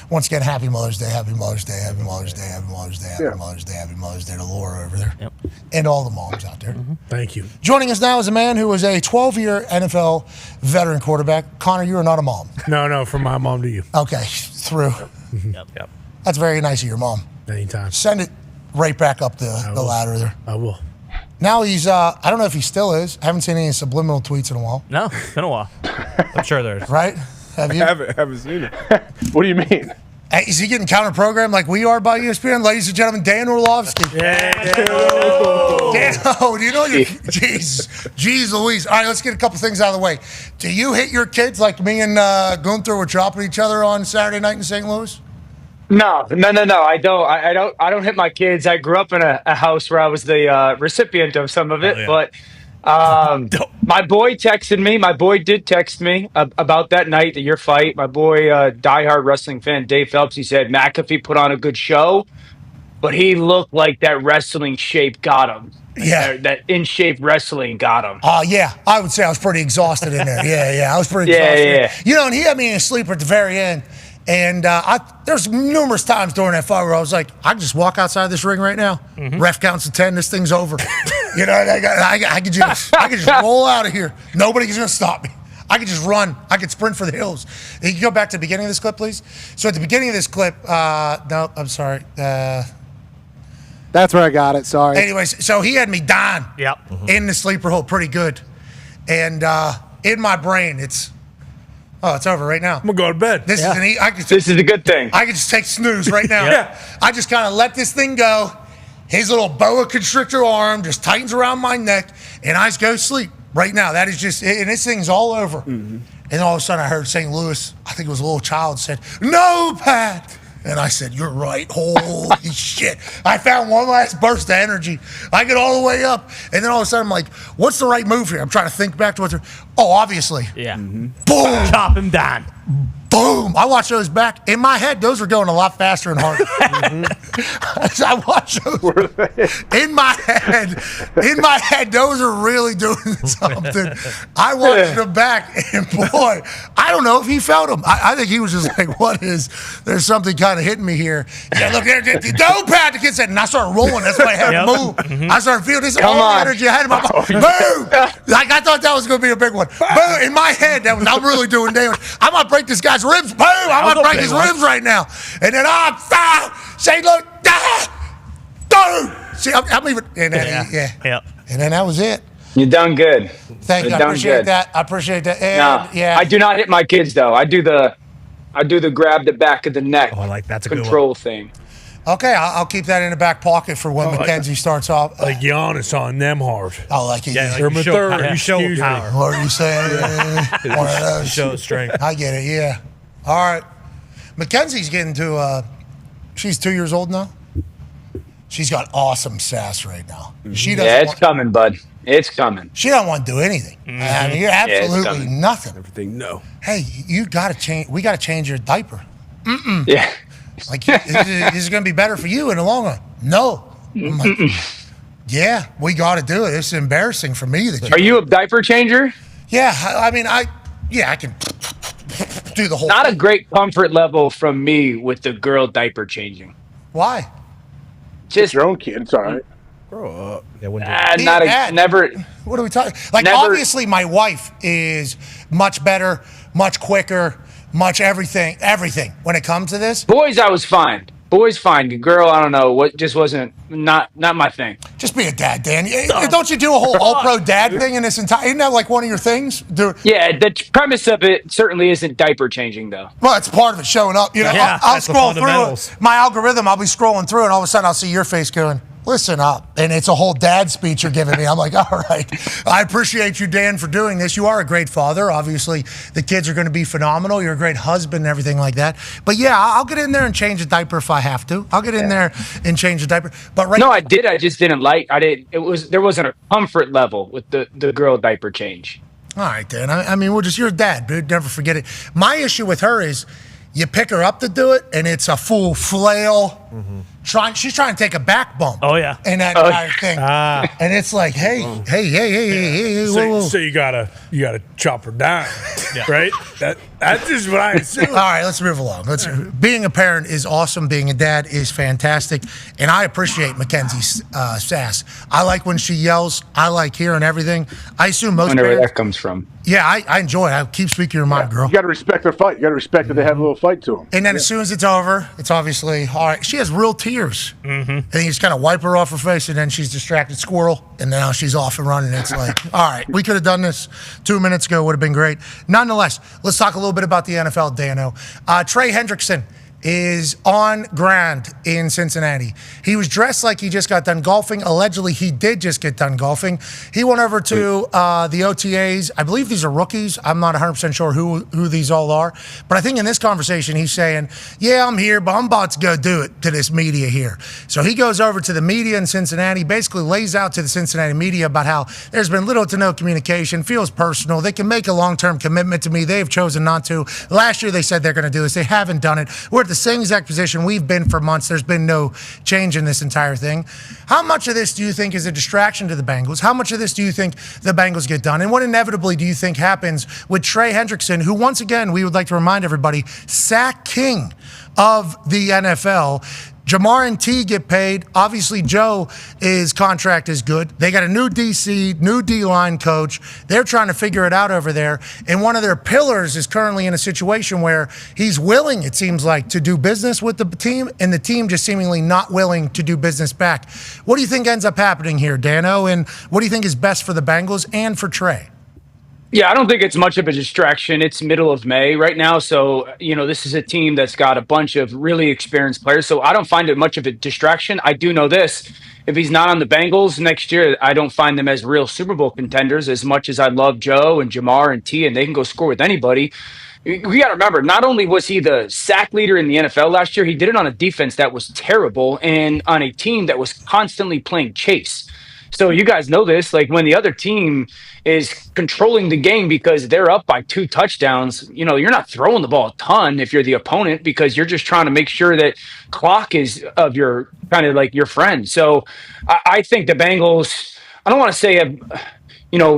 Once again, happy Mother's Day, happy Mother's Day, happy Mother's Day, happy Mother's Day, happy Mother's Day, happy Mother's Day to Laura over there. Yep. And all the moms out there. Thank you. Joining us now is a man who was a 12-year NFL veteran quarterback. Connor, you are not a mom. No, from my mom to you. Okay, through. Yep. That's very nice of your mom. Anytime. Send it right back up the ladder there. I will. Now he's, I don't know if he still is. I haven't seen any subliminal tweets in a while. No, it's been a while. I'm sure there's. Right? Have you? haven't seen it. What do you mean? Hey, is he getting counter-programmed like we are by ESPN? Ladies and gentlemen, Dan Orlovsky. Yeah. Dan, do you know your... Jeez Louise. All right, let's get a couple things out of the way. Do you hit your kids like me and Gunther were chopping each other on Saturday night in St. Louis? No. I don't hit my kids. I grew up in a house where I was the recipient of some of it, but my boy texted me. My boy did text me about that night, your fight. My boy, diehard wrestling fan Dave Phelps, he said McAfee put on a good show, but he looked like that wrestling shape got him. Yeah. That in-shape wrestling got him. Yeah. I would say I was pretty exhausted in there. Yeah. I was pretty exhausted. Yeah. You know, and he had me in a sleeper at the very end. And there's numerous times during that fight where I was like, I can just walk outside this ring right now. Ref counts to 10. This thing's over. You know, I could just roll out of here. Nobody's going to stop me. I could just run. I could sprint for the hills. You can go back to the beginning of this clip, please. So at the beginning of this clip, no, I'm sorry. That's where I got it. Sorry. Anyways, so he had me Dahn in the sleeper hole pretty good. And in my brain, it's over right now. I'm going to go to bed. This is a good thing. I could just take snooze right now. I just kind of let this thing go. His little boa constrictor arm just tightens around my neck, and I just go to sleep right now. That is just, and this thing's all over. And all of a sudden I heard St. Louis, I think it was a little child, said, "No, Pat, And I said, you're right. Holy shit. I found one last burst of energy. I get all the way up. And then all of a sudden, I'm like, what's the right move here? I'm trying to think back to obviously. Yeah. Boom. Chop him down. Boom. I watched those back. In my head, those were going a lot faster and harder. As I watched those. In my head, those are really doing something. I watched them back, and boy, I don't know if he felt them. I think he was just like, there's something kind of hitting me here. Yeah, look, don't pat the kid said, and I started rolling. That's why I had to move. I started feeling this all the energy I had in my body. Boom. Like, I thought that was going to be a big one. Boom. In my head, I'm really doing damage. I'm going to break this guy's ribs. Boom. I'm going to break his ribs right now. And then say, look, dude. See, I'm even. And then, yeah. And then that was it. You done good. Thank you. I appreciate that. And, yeah. I do not hit my kids though. I do the grab the back of the neck. Oh, I like that's a control thing. Okay, I'll keep that in the back pocket for when Mackenzie starts off. Like Giannis on them hard. I like it. Yeah, like you show power. What are you saying? One of those. Show strength. I get it, yeah. All right. Mackenzie's getting to, she's 2 years old now. She's got awesome sass right now. She doesn't. Yeah, it's coming, bud. It's coming. She don't want to do anything. I mean, you're absolutely nothing. Everything, no. Hey, you got to change. We got to change your diaper. Yeah. Like, this is going to be better for you in the long run. No. I'm like, yeah, we got to do it. It's embarrassing for me. Are you a diaper changer? Yeah, I mean, I can do the whole Not thing. a great comfort level from me with the girl diaper changing. Why? Just your own kid. It's all right. Grow up. Yeah, never. What are we talking? Like, obviously, my wife is much better, much quicker, much everything when it comes to this. Boys, I was fine. Boys, fine. Girl, I don't know. What just wasn't not my thing. Just be a dad, Dan. Don't you do a whole all-pro dad thing in this entire? Isn't that like one of your things? Yeah, the premise of it certainly isn't diaper changing, though. Well, it's part of it showing up. You know, I'll scroll through my algorithm. I'll be scrolling through, and all of a sudden, I'll see your face going, listen up. And it's a whole dad speech you're giving me. I'm like, all right. I appreciate you, Dan, for doing this. You are a great father. Obviously, the kids are going to be phenomenal. You're a great husband and everything like that. But yeah, I'll get in there and change a diaper if I have to. I'll get in there and change the diaper. But No, I did. I just didn't like. There wasn't a comfort level with the girl diaper change. All right, Dan. I mean, you're a dad, dude. Never forget it. My issue with her is you pick her up to do it, and it's a full flail. She's trying to take a back bump. Oh, yeah. And that entire thing. And it's like, hey. So you gotta chop her down, right? That's just what I assume. All right, let's move along. Being a parent is awesome. Being a dad is fantastic, and I appreciate Mackenzie's sass. I like when she yells. I like hearing everything. I assume most wonder parents. where that comes from. Yeah, I enjoy it. I keep speaking your mind, girl. You got to respect their fight. You got to respect that they have a little fight to them. And then as soon as it's over, it's obviously all right. She has real tears. And you just kind of wipe her off her face, and then she's distracted squirrel, and now she's off and running. It's like, all right, we could have done this 2 minutes ago. Would have been great. Nonetheless, let's talk a little bit about the NFL, Dano. Trey Hendrickson is on ground in Cincinnati. He was dressed like he just got done golfing. Allegedly, he did just get done golfing. He went over to the OTAs. I believe these are rookies. I'm not 100% sure who these all are. But I think in this conversation, he's saying, yeah, I'm here, but I'm about to go do it to this media here. So he goes over to the media in Cincinnati, basically lays out to the Cincinnati media about how there's been little to no communication, feels personal. They can make a long-term commitment to me. They have chosen not to. Last year, they said they're going to do this. They haven't done it. We're at the same exact position we've been for months. There's been no change in this entire thing. How much of this do you think is a distraction to the Bengals? How much of this do you think the Bengals get done? And what inevitably do you think happens with Trey Hendrickson, who once again, we would like to remind everybody, sack king of the NFL? Jamar and T get paid. Obviously, his contract is good. They got a new DC, new D-line coach. They're trying to figure it out over there. And one of their pillars is currently in a situation where he's willing, it seems like, to do business with the team, and the team just seemingly not willing to do business back. What do you think ends up happening here, Dano? And what do you think is best for the Bengals and for Trey? Yeah, I don't think it's much of a distraction. It's middle of May right now. So, this is a team that's got a bunch of really experienced players. So I don't find it much of a distraction. I do know this. If he's not on the Bengals next year, I don't find them as real Super Bowl contenders as much as I love Joe and Jamar and T, and they can go score with anybody. we got to remember, not only was he the sack leader in the NFL last year, he did it on a defense that was terrible and on a team that was constantly playing chase. So you guys know this, like when the other team is controlling the game because they're up by 2 touchdowns, you're not throwing the ball a ton if you're the opponent because you're just trying to make sure that clock is of your kind of like your friend. So I think the Bengals, I don't want to say have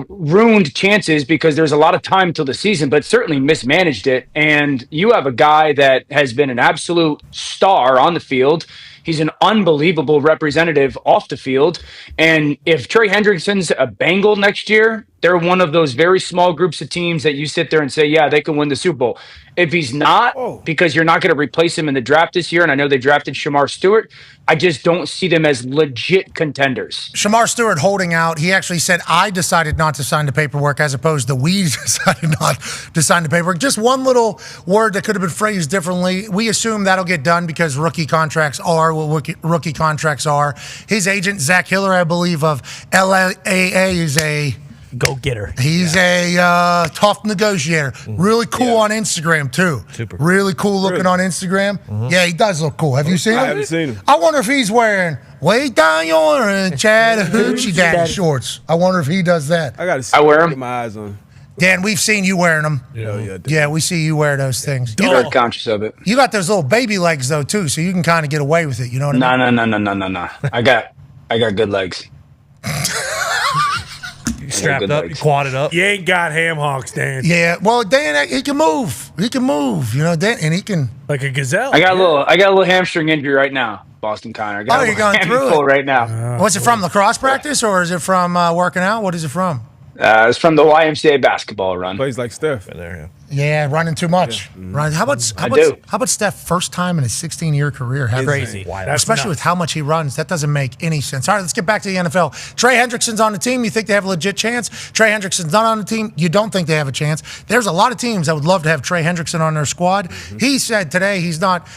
ruined chances because there's a lot of time till the season, but certainly mismanaged it. And you have a guy that has been an absolute star on the field. He's an unbelievable representative off the field. And if Trey Hendrickson's a Bengal next year, they're one of those very small groups of teams that you sit there and say, yeah, they can win the Super Bowl. If he's not, because you're not going to replace him in the draft this year, and I know they drafted Shamar Stewart, I just don't see them as legit contenders. Shamar Stewart holding out. He actually said, I decided not to sign the paperwork as opposed to we decided not to sign the paperwork. Just one little word that could have been phrased differently. We assume that'll get done because rookie contracts are what rookie contracts are. His agent, Zach Hiller, I believe, of LAAA is a go-getter. He's a tough negotiator. Really cool on Instagram, too. Super. Really cool looking on Instagram. Yeah, he does look cool. Have you seen him? I haven't seen him. I wonder if he's wearing way down yonder Chattahoochee Daddy shorts. I wonder if he does that. I got to wear 'em. Get my eyes on. Dan, we've seen you wearing them. Yeah, we see you wear those things. I'm very conscious of it. You got those little baby legs, though, too, so you can kind of get away with it. You know what I mean? No. I got good legs. Strapped up, you quadded up. You ain't got ham hocks, Dan. Yeah, well, Dan, he can move. He can move, Dan, and he can. Like a gazelle. I got a little hamstring injury right now, Boston Connor. I got you're going through it it right now. What's it from, lacrosse practice, or is it from working out? What is it from? It's from the YMCA basketball run. Plays like Steph. Yeah, running too much. Right? How about Steph first time in his 16-year career? Crazy. Especially with how much he runs. That doesn't make any sense. All right, let's get back to the NFL. Trey Hendrickson's on the team. You think they have a legit chance? Trey Hendrickson's not on the team. You don't think they have a chance. There's a lot of teams that would love to have Trey Hendrickson on their squad. He said today he's not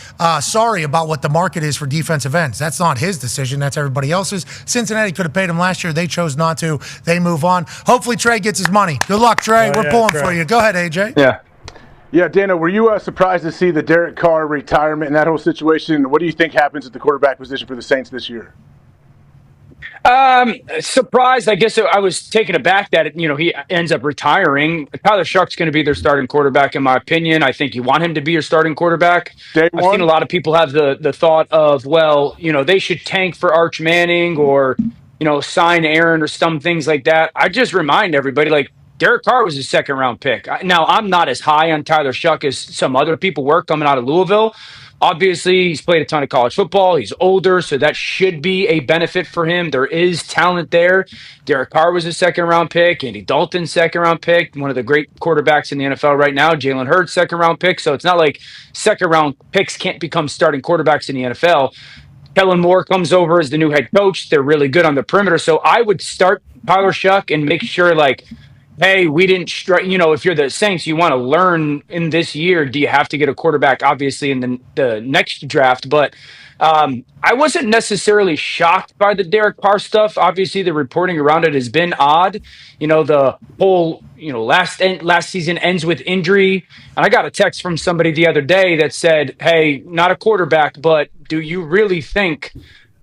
sorry about what the market is for defensive ends. That's not his decision. That's everybody else's. Cincinnati could have paid him last year. They chose not to. They move on. Hopefully Trey gets his money. Good luck, Trey. We're pulling for you. Go ahead, AJ. Yeah, Dana, were you surprised to see the Derek Carr retirement and that whole situation? What do you think happens at the quarterback position for the Saints this year? Surprised. I guess I was taken aback that he ends up retiring. Tyler Shuck's going to be their starting quarterback, in my opinion. I think you want him to be your starting quarterback. I've seen a lot of people have the thought of, well, they should tank for Arch Manning or sign Aaron or some things like that. I just remind everybody, like, Derek Carr was a second-round pick. Now, I'm not as high on Tyler Shuck as some other people were coming out of Louisville. Obviously, he's played a ton of college football. He's older, so that should be a benefit for him. There is talent there. Derek Carr was a second-round pick. Andy Dalton, second-round pick. One of the great quarterbacks in the NFL right now. Jalen Hurts, second-round pick. So it's not like second-round picks can't become starting quarterbacks in the NFL. Kellen Moore comes over as the new head coach. They're really good on the perimeter. So I would start Tyler Shuck and make sure, like, hey, we didn't strike. If you're the Saints, you want to learn in this year. Do you have to get a quarterback? Obviously, in the next draft. But I wasn't necessarily shocked by the Derek Carr stuff. Obviously, the reporting around it has been odd. The whole last season ends with injury. And I got a text from somebody the other day that said, "Hey, not a quarterback, but do you really think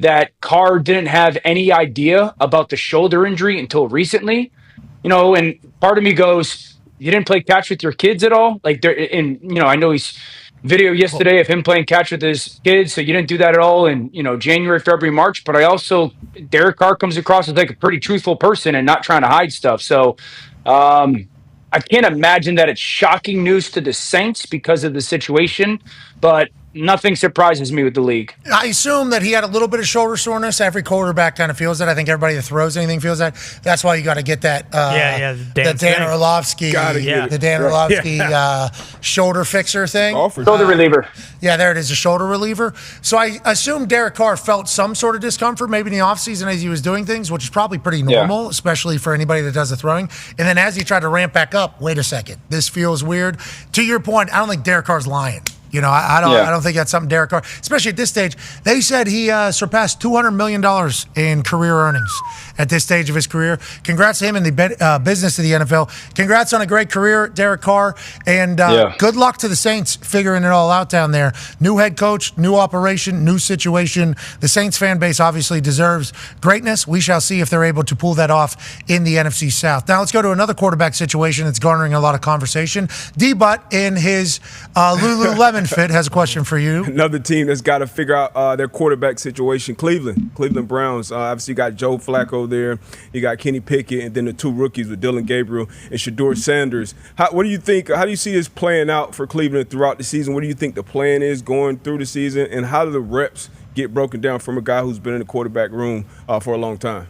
that Carr didn't have any idea about the shoulder injury until recently?" And part of me goes, you didn't play catch with your kids at all? Like, I know he's video yesterday of him playing catch with his kids, so you didn't do that at all in, January, February, March. But Derek Carr comes across as like a pretty truthful person and not trying to hide stuff. So I can't imagine that it's shocking news to the Saints because of the situation, but nothing surprises me with the league. I assume that he had a little bit of shoulder soreness. Every quarterback kind of feels that. I think everybody that throws anything feels that. That's why you got to get that. The Dan Orlovsky, shoulder fixer thing. Shoulder reliever. Yeah, there it is, a shoulder reliever. So I assume Derek Carr felt some sort of discomfort maybe in the offseason as he was doing things, which is probably pretty normal, especially for anybody that does the throwing. And then as he tried to ramp back up, wait a second, this feels weird. To your point, I don't think Derek Carr's lying. I don't think that's something Derek Carr, especially at this stage. They said he surpassed $200 million in career earnings at this stage of his career. Congrats to him in the business of the NFL. Congrats on a great career, Derek Carr. And good luck to the Saints figuring it all out down there. New head coach, new operation, new situation. The Saints fan base obviously deserves greatness. We shall see if they're able to pull that off in the NFC South. Now let's go to another quarterback situation that's garnering a lot of conversation. D-Butt in his Lululemon fit has a question for you. Another team that's got to figure out their quarterback situation. Cleveland Browns. Obviously, you got Joe Flacco there. You got Kenny Pickett, and then the two rookies with Dylan Gabriel and Shedeur Sanders. What do you think? How do you see this playing out for Cleveland throughout the season? What do you think the plan is going through the season, and how do the reps get broken down from a guy who's been in the quarterback room for a long time?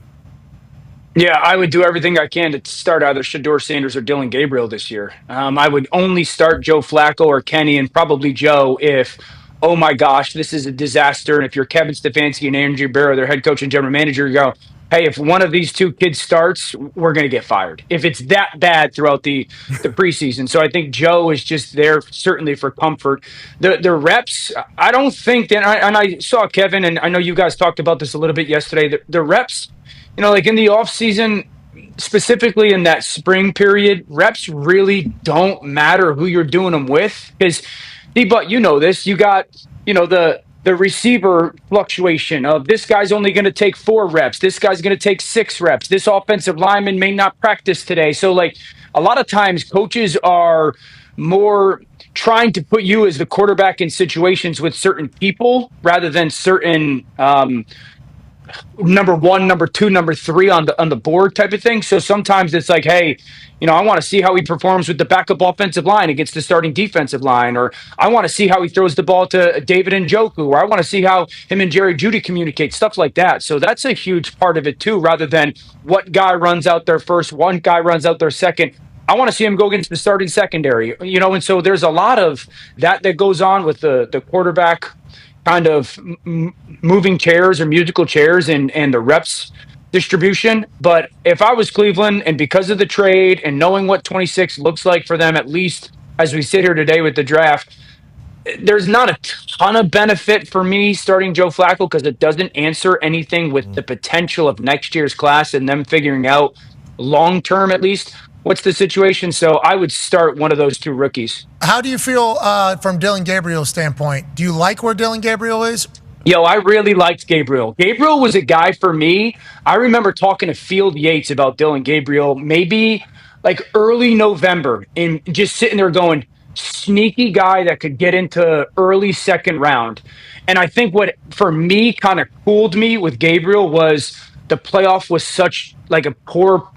Yeah, I would do everything I can to start either Shedeur Sanders or Dylan Gabriel this year. I would only start Joe Flacco or Kenny, and probably Joe if, oh my gosh, this is a disaster. And if you're Kevin Stefanski and Andrew Barrow, their head coach and general manager, you go, hey, if one of these two kids starts, we're going to get fired. If it's that bad throughout the preseason. So I think Joe is just there certainly for comfort. The reps, I don't think that, and I saw Kevin, and I know you guys talked about this a little bit yesterday, the reps, like in the offseason, specifically in that spring period, reps really don't matter who you're doing them with. Because, but you know this, you got, the receiver fluctuation of this guy's only going to take 4 reps. This guy's going to take 6 reps. This offensive lineman may not practice today. So, a lot of times coaches are more trying to put you as the quarterback in situations with certain people rather than certain number 1, number 2, number 3 on the board type of thing. So sometimes it's like, hey, I want to see how he performs with the backup offensive line against the starting defensive line, or I want to see how he throws the ball to David Njoku, or I want to see how him and Jerry Jeudy communicate, stuff like that. So that's a huge part of it too, rather than what guy runs out there first, one guy runs out there second. I want to see him go against the starting secondary, and so there's a lot of that goes on with the quarterback kind of moving chairs or musical chairs and the reps distribution. But if I was Cleveland, and because of the trade and knowing what 26 looks like for them, at least as we sit here today with the draft, there's not a ton of benefit for me starting Joe Flacco because it doesn't answer anything with the potential of next year's class and them figuring out long term, at least, what's the situation. So I would start one of those two rookies. How do you feel from Dylan Gabriel's standpoint? Do you like where Dylan Gabriel is? Yo, I really liked Gabriel. Gabriel was a guy for me. I remember talking to Field Yates about Dylan Gabriel maybe like early November and just sitting there going, sneaky guy that could get into early second round. And I think what for me kind of cooled me with Gabriel was the playoff was such like a poor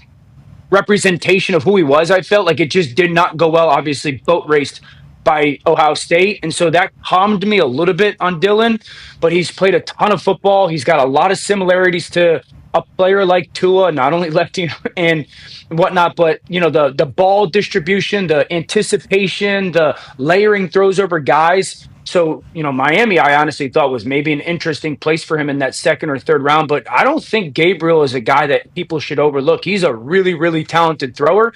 representation of who he was. I felt like it just did not go well. Obviously, boat raced by Ohio State. And so that calmed me a little bit on Dylan, but he's played a ton of football. He's got a lot of similarities to a player like Tua, not only lefty and whatnot, but the ball distribution, the anticipation, the layering throws over guys. So, Miami, I honestly thought was maybe an interesting place for him in that second or third round, but I don't think Gabriel is a guy that people should overlook. He's a really, really talented thrower.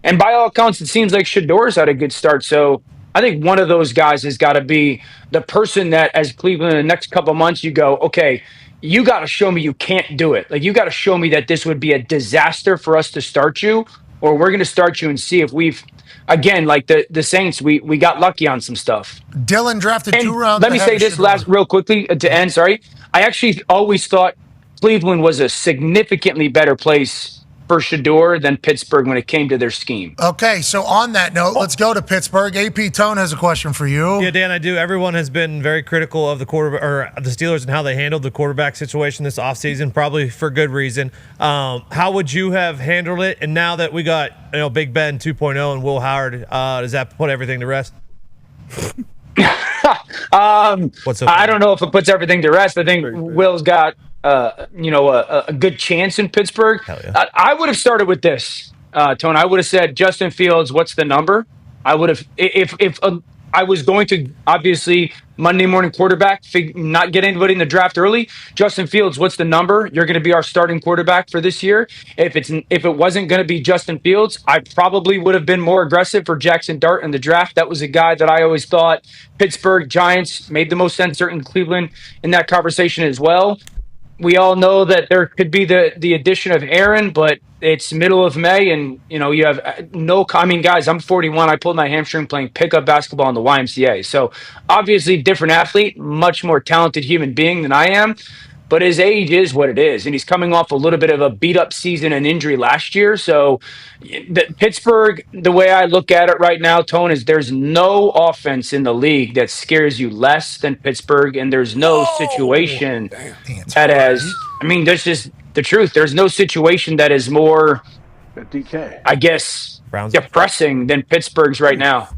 And by all accounts, it seems like Shedor's had a good start. So I think one of those guys has got to be the person that as Cleveland in the next couple of months, you go, okay, you got to show me you can't do it. Like, you got to show me that this would be a disaster for us to start you, or we're going to start you and see if we've, again, like the Saints, we got lucky on some stuff. Dylan drafted and 2 rounds. Let me say this last real quickly to end. Sorry. I actually always thought Cleveland was a significantly better place for Shedeur than Pittsburgh when it came to their scheme. Okay, so on that note, let's go to Pittsburgh. AP Tone has a question for you. Yeah, Dan, I do. Everyone has been very critical of the quarterback or the Steelers and how they handled the quarterback situation this offseason, probably for good reason. How would you have handled it? And now that we got Big Ben 2.0 and Will Howard, does that put everything to rest? I don't know if it puts everything to rest. I think Will's got a good chance in Pittsburgh. Yeah. I would have started with this, Tony. I would have said, Justin Fields, what's the number? I would have, if I was going to obviously Monday morning quarterback, not get anybody in the draft early. Justin Fields, what's the number? You're going to be our starting quarterback for this year. If it wasn't going to be Justin Fields, I probably would have been more aggressive for Jackson Dart in the draft. That was a guy that I always thought Pittsburgh Giants made the most sense. Certainly Cleveland in that conversation as well. We all know that there could be the addition of Aaron, but it's middle of May, and you have no. I mean, guys, I'm 41. I pulled my hamstring playing pickup basketball in the YMCA. So obviously, different athlete, much more talented human being than I am. But his age is what it is, and he's coming off a little bit of a beat-up season and injury last year. So, Pittsburgh, the way I look at it right now, Tone, is there's no offense in the league that scares you less than Pittsburgh, and there's no situation that has. I mean, that's just the truth. There's no situation that is more, DK, I guess, depressing than Pittsburgh's right now.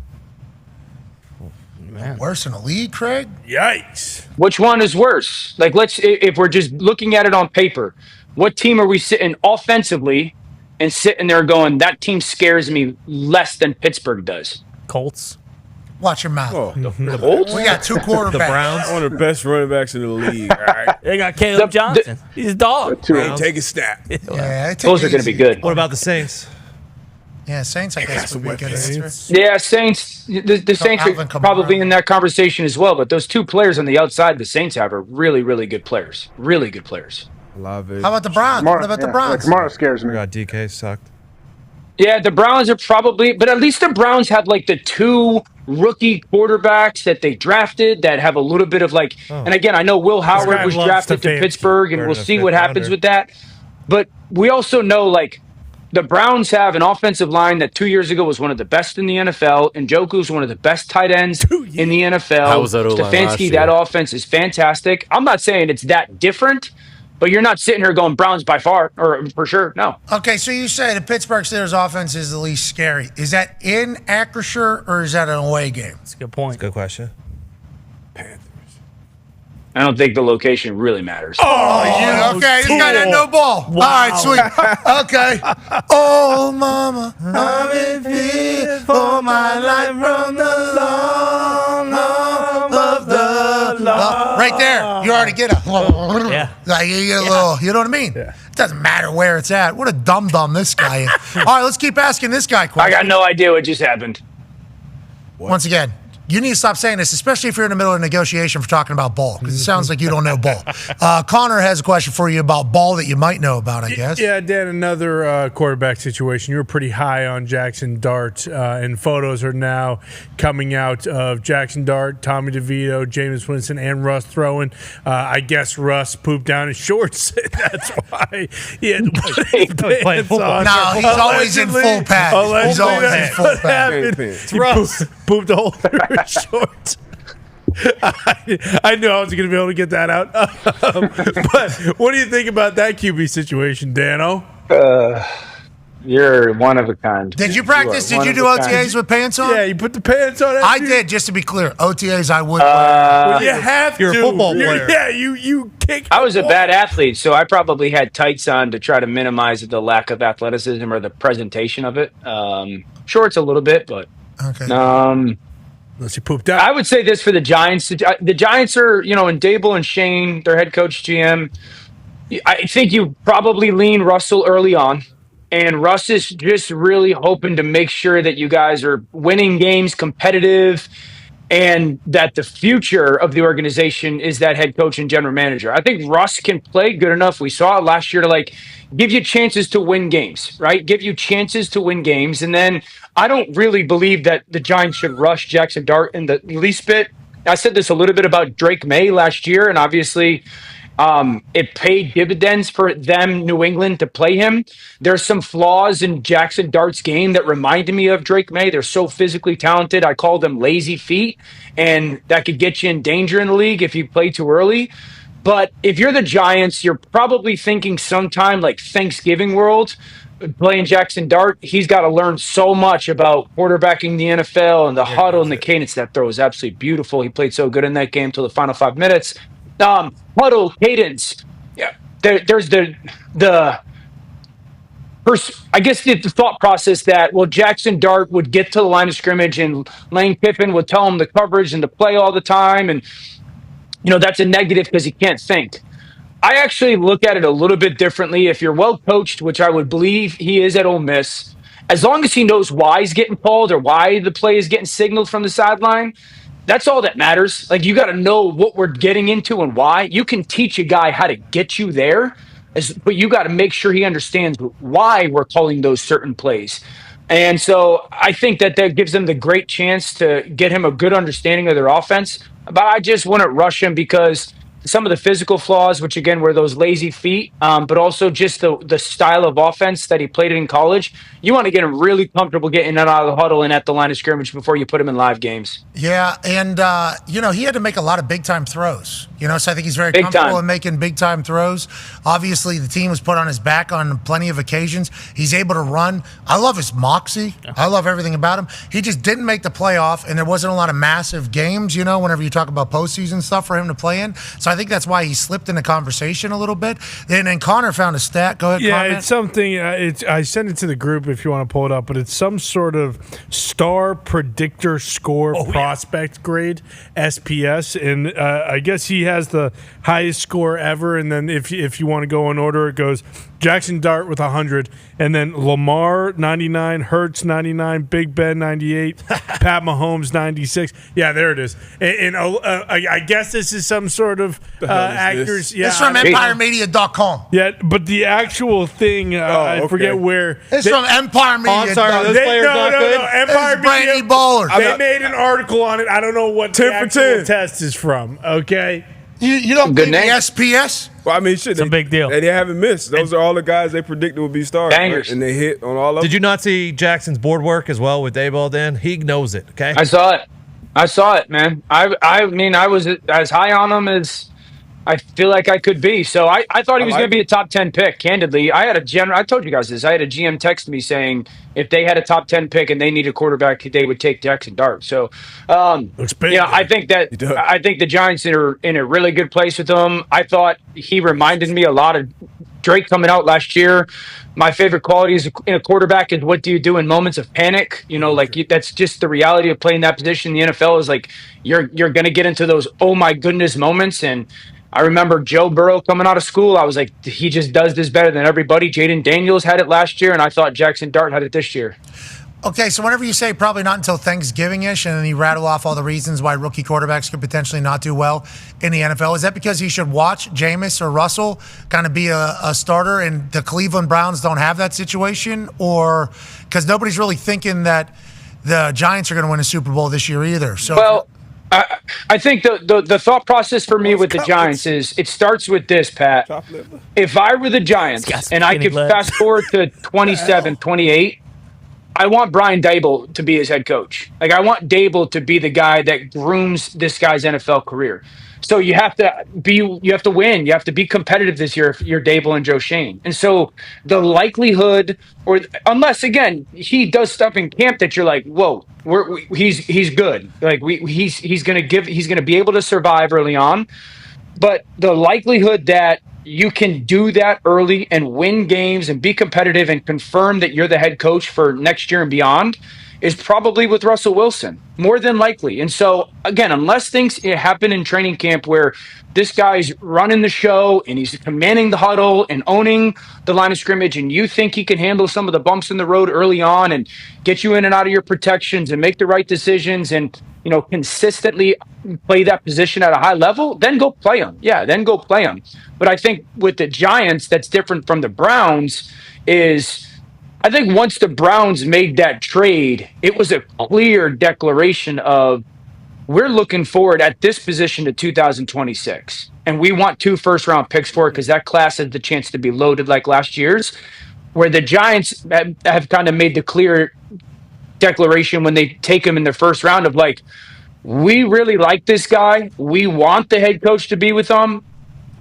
Worse in the league, Craig? Yikes. Which one is worse? Like, if we're just looking at it on paper, what team are we sitting offensively and sitting there going, that team scares me less than Pittsburgh does? Colts. Watch your mouth. The Colts? We got two quarterbacks. The Browns. One of the best running backs in the league. All right. They got Caleb Johnson. He's a dog. Hey, take a snap. Yeah, those are going to be good. What about the Saints? Yeah, Saints, I guess, would be a good answer. Yeah, Saints. The Saints are probably in that conversation as well. But those two players on the outside the Saints have are really, really good players. Really good players. How about the Browns? What about the Browns? Kamara scares me. God, DK sucked. Yeah, the Browns are probably, but at least the Browns have like the two rookie quarterbacks that they drafted that have a little bit of like, and again, I know Will Howard was drafted to Pittsburgh, and we'll see what happens with that. But we also know like the Browns have an offensive line that 2 years ago was one of the best in the NFL. Njoku's one of the best tight ends in the NFL. How was that O-line last Stefanski, year? that offense is fantastic. I'm not saying it's that different, but you're not sitting here going Browns by far, or for sure, no. Okay, so you say the Pittsburgh Steelers offense is the least scary. Is that in Acrisure or is that an away game? That's a good point. Good question. I don't think the location really matters. Oh, okay. This guy had no ball. Wow. All right, sweet. Okay. Oh, mama, I'm in fear for my life from the long arm of the law. Right there. You already get a like you get a little, you know what I mean? Yeah. It doesn't matter where it's at. What a dum-dum this guy is. All right, let's keep asking this guy questions. I got no idea what just happened. Once again, you need to stop saying this, especially if you're in the middle of a negotiation for talking about ball, because it sounds like you don't know ball. Connor has a question for you about ball that you might know about, I guess. Yeah, Dan, another quarterback situation. You were pretty high on Jackson Dart, and photos are now coming out of Jackson Dart, Tommy DeVito, Jameis Winston, and Russ throwing. I guess Russ pooped down his shorts. That's why he had to put his pants on. No, he's always in full pad. He's always in full pad. He pooped a hole through his shorts. I knew I was going to be able to get that out. But what do you think about that QB situation, Dano? You're one of a kind. Did you practice? Did you do OTAs with pants on? Yeah, you put the pants on. I did, just to be clear. OTAs I would wear. You have You're to. a football player. Yeah, you kick. I was a bad athlete, so I probably had tights on to try to minimize the lack of athleticism or the presentation of it. Shorts a little bit, but okay. Unless you pooped out. I would say this for the Giants. The Giants are, and Dable and Shane, their head coach, GM. I think you probably lean Russell early on. And Russ is just really hoping to make sure that you guys are winning games, competitive, and that the future of the organization is that head coach and general manager. I think Russ can play good enough. We saw it last year to give you chances to win games, right? Give you chances to win games. And then I don't really believe that the Giants should rush Jackson Dart in the least bit. I said this a little bit about Drake May last year, and obviously it paid dividends for them, New England, to play him. There's some flaws in Jackson Dart's game that reminded me of Drake May. They're so physically talented. I call them lazy feet, and that could get you in danger in the league if you play too early. But if you're the Giants, you're probably thinking sometime like Thanksgiving world, playing Jackson Dart. He's got to learn so much about quarterbacking the NFL and the huddle and the cadence. That throw is absolutely beautiful. He played so good in that game till the final 5 minutes. Huddle, cadence. Yeah, there's the I guess the thought process that, well, Jackson Dart would get to the line of scrimmage and Lane Kiffin would tell him the coverage and to play all the time. And, that's a negative because he can't think. I actually look at it a little bit differently. If you're well coached, which I would believe he is at Ole Miss, as long as he knows why he's getting called or why the play is getting signaled from the sideline, that's all that matters. Like, you got to know what we're getting into and why. You can teach a guy how to get you there, but you got to make sure he understands why we're calling those certain plays. And so I think that gives them the great chance to get him a good understanding of their offense. But I just wouldn't rush him because some of the physical flaws, which again were those lazy feet, but also just the style of offense that he played in college. You want to get him really comfortable getting in and out of the huddle and at the line of scrimmage before you put him in live games. Yeah, and he had to make a lot of big-time throws. So I think he's very comfortable in making big-time throws. Obviously, the team was put on his back on plenty of occasions. He's able to run. I love his moxie. I love everything about him. He just didn't make the playoff, and there wasn't a lot of massive games, whenever you talk about postseason stuff for him to play in. So I think that's why he slipped in the conversation a little bit. And then Connor found a stat. Go ahead, Yeah, comment. it's something. I sent it to the group if you want to pull it up, but it's some sort of star predictor score prospect grade, SPS, and I guess he has the highest score ever. And then if you want to go in order, it goes Jackson Dart with 100, and then Lamar 99, Hurts 99, Big Ben 98, Pat Mahomes 96. Yeah, there it is. And I guess this is some sort of actors. Yeah, it's from EmpireMedia.com. Yeah, but the actual thing, I forget where. It's from Empire Media. I'm sorry, those players not good? Empire It's Brady Media. Ballers. They made an article on it. I don't know what the actual test is from, okay? You don't think the SPS? Well, I mean, shit. It's a big deal. They haven't missed. Those are all the guys they predicted would be stars. Right? And they hit on all of them. Did you not see Jackson's board work as well with Dayball, Dan? He knows it, okay? I saw it, man. I mean, I was as high on him as I feel like I could be. So I thought he was going to be a top 10 pick, candidly. I told you guys this. I had a GM text me saying if they had a top 10 pick and they need a quarterback, they would take Jackson Dart. So, looks big, I think the Giants are in a really good place with him. I thought he reminded me a lot of Drake coming out last year. My favorite qualities in a quarterback is what do you do in moments of panic? That's just the reality of playing that position in the NFL is like you're going to get into those oh my goodness moments. And I remember Joe Burrow coming out of school. I was like, he just does this better than everybody. Jaden Daniels had it last year, and I thought Jackson Dart had it this year. Okay, so whenever you say probably not until Thanksgiving-ish, and then you rattle off all the reasons why rookie quarterbacks could potentially not do well in the NFL, is that because he should watch Jameis or Russell kind of be a starter and the Cleveland Browns don't have that situation? Or because nobody's really thinking that the Giants are going to win a Super Bowl this year either? So, I think the thought process for me with the Giants is it starts with this, Pat. If I were the Giants and I could fast forward to 27, 28, I want Brian Daboll to be his head coach. Like, I want Daboll to be the guy that grooms this guy's NFL career. So you have to win. You have to be competitive this year if you're Daboll and Joe Shane. And so the likelihood, or unless again he does stuff in camp that you're like, whoa, he's good. Like he's gonna be able to survive early on. But the likelihood that you can do that early and win games and be competitive and confirm that you're the head coach for next year and beyond is probably with Russell Wilson, more than likely. And so, again, unless things happen in training camp where this guy's running the show and he's commanding the huddle and owning the line of scrimmage and you think he can handle some of the bumps in the road early on and get you in and out of your protections and make the right decisions and, consistently play that position at a high level, then go play him. Yeah, then go play him. But I think with the Giants, that's different from the Browns is I think once the Browns made that trade, it was a clear declaration of we're looking forward at this position to 2026. And we want 2 first-round picks for it because that class has the chance to be loaded like last year's, where the Giants have kind of made the clear declaration when they take him in the first round of like, we really like this guy. We want the head coach to be with him,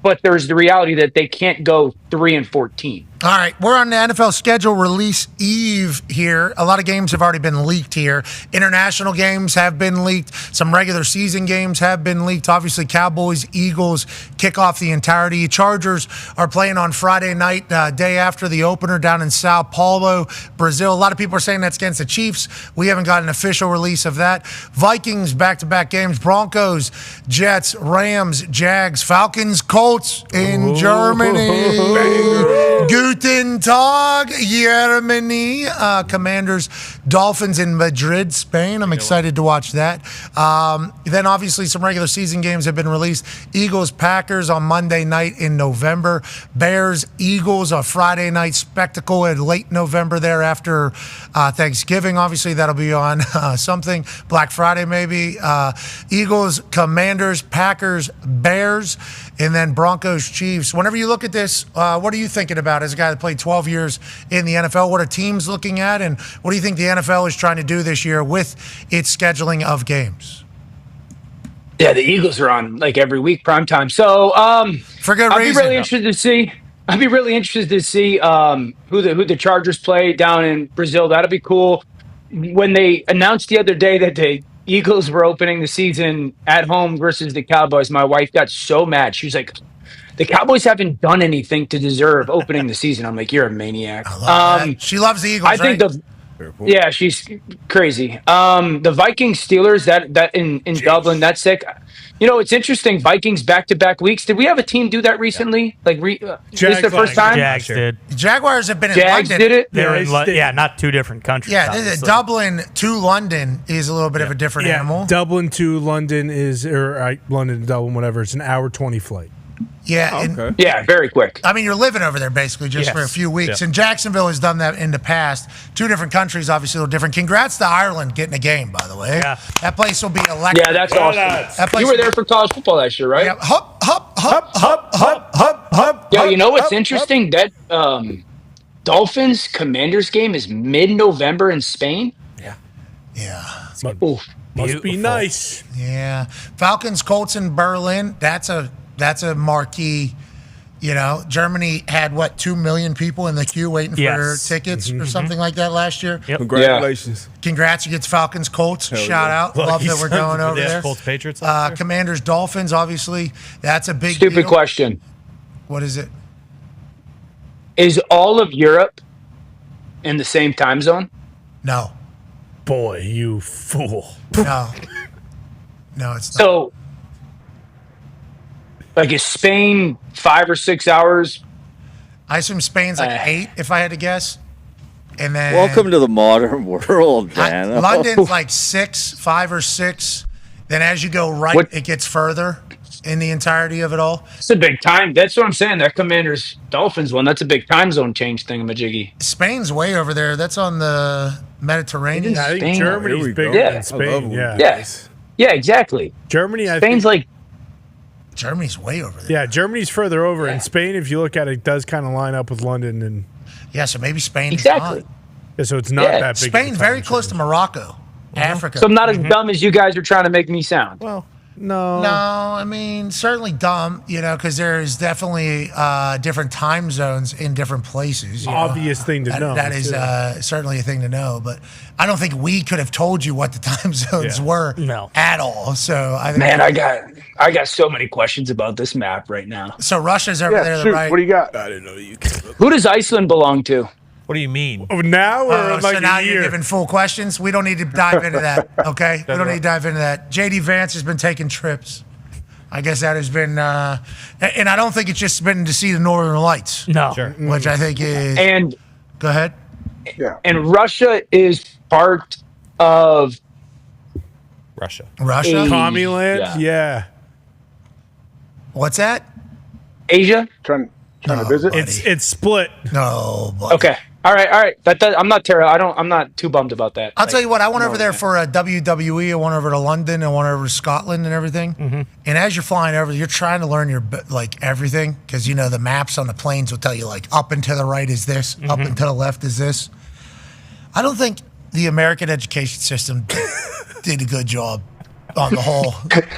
but there's the reality that they can't go 3-14. All right, we're on the NFL schedule release eve here. A lot of games have already been leaked here. International games have been leaked. Some regular season games have been leaked. Obviously, Cowboys, Eagles kick off the entirety. Chargers are playing on Friday night, day after the opener down in Sao Paulo, Brazil. A lot of people are saying that's against the Chiefs. We haven't got an official release of that. Vikings, back-to-back games. Broncos, Jets, Rams, Jags, Falcons, Colts in Germany. Guten Tag, Germany. Commanders, Dolphins in Madrid, Spain. I'm excited to watch that. Then obviously some regular season games have been released. Eagles, Packers on Monday night in November. Bears, Eagles, a Friday night spectacle in late November there after Thanksgiving. Obviously that'll be on something. Black Friday maybe. Eagles, Commanders, Packers, Bears, and then Broncos, Chiefs. Whenever you look at this, what are you thinking about as a guy that played 12 years in the NFL? What are teams looking at, and what do you think the NFL is trying to do this year with its scheduling of games? Yeah, the Eagles are on like every week primetime. So for good reason. I'd be really interested to see who the Chargers play down in Brazil. That'll be cool. When they announced the other day that the Eagles were opening the season at home versus the Cowboys, my wife got so mad. She was like, the Cowboys haven't done anything to deserve opening the season. I'm like, you're a maniac. She loves the Eagles, think yeah, she's crazy. The Vikings Steelers that in Dublin, that's sick. You know, it's interesting. Vikings back-to-back weeks. Did we have a team do that recently? Like, this is the first time? Jags did. Jaguars have been in Jags London. did it? They're in not two different countries. Yeah, obviously. Dublin to London is a little bit of a different animal. Dublin to London London to Dublin, whatever. It's an hour 20 flight. Yeah. Yeah, very quick. I mean, you're living over there basically just for a few weeks. Yeah. And Jacksonville has done that in the past. Two different countries, obviously a little different. Congrats to Ireland getting a game, by the way. Yeah. That place will be electric. Yeah, that's awesome. You were there for college football last year, right? Yeah. Hup, hup, hup, hup, hup, hup, hup. Yeah, you know what's interesting? That Dolphins Commanders game is mid-November in Spain. Yeah. Must be nice. Yeah. Falcons, Colts in Berlin. That's a marquee. You know, Germany had 2 million people in the queue waiting for tickets or something like that last year. Yep. Congratulations. Congrats against Falcons, Colts. Shout out. Love that we're going over there. Colts, Patriots. Commanders, Dolphins, obviously. That's a big Stupid deal. question. What is it? Is all of Europe in the same time zone? No. Boy, you fool. No. No, it's not. So, like, is Spain 5 or 6 hours? I assume Spain's 8, if I had to guess. And then Welcome to the modern world, man. London's 5 or 6. Then as you go right, it gets further in the entirety of it all. It's a big time. That's what I'm saying. That Commanders Dolphins one, that's a big time zone change thingamajiggy. Spain's way over there. That's on the Mediterranean. I think Germany's bigger than Spain. Yeah, exactly. Germany, Spain's Germany's way over there. Yeah, Germany's further over. And Spain, if you look at it, does kind of line up with London. And yeah, so maybe Spain is Exactly. not. Yeah, so it's not that big. Spain very close to Morocco, Africa. So I'm not as dumb as you guys are trying to make me sound. Well, no. No, I mean, certainly dumb, because there's definitely different time zones in different places. Obvious thing to know. That is certainly a thing to know, but I don't think we could have told you what the time zones were at all. So I think Man, I got so many questions about this map right now. So Russia's over there, right? What do you got? I didn't know you could. Who does Iceland belong to? What do you mean? Oh, now or so now you're giving full questions? We don't need to dive into that, okay? We don't need to dive into that. JD Vance has been taking trips. I guess that has been, and I don't think it's just been to see the Northern Lights. No. Sure. Which I think is. And go ahead. Yeah. And Russia is part of Russia. Tommyland? Yeah. What's that? Asia? Trying to visit? It's split. No, buddy. Okay. All right. I'm not terrible. I'm not too bummed about that. I'll tell you what. I went over there for a WWE. I went over to London. I went over to Scotland and everything. Mm-hmm. And as you're flying over, you're trying to learn your everything because the maps on the planes will tell you up and to the right is this, up and to the left is this. I don't think the American education system did a good job on the whole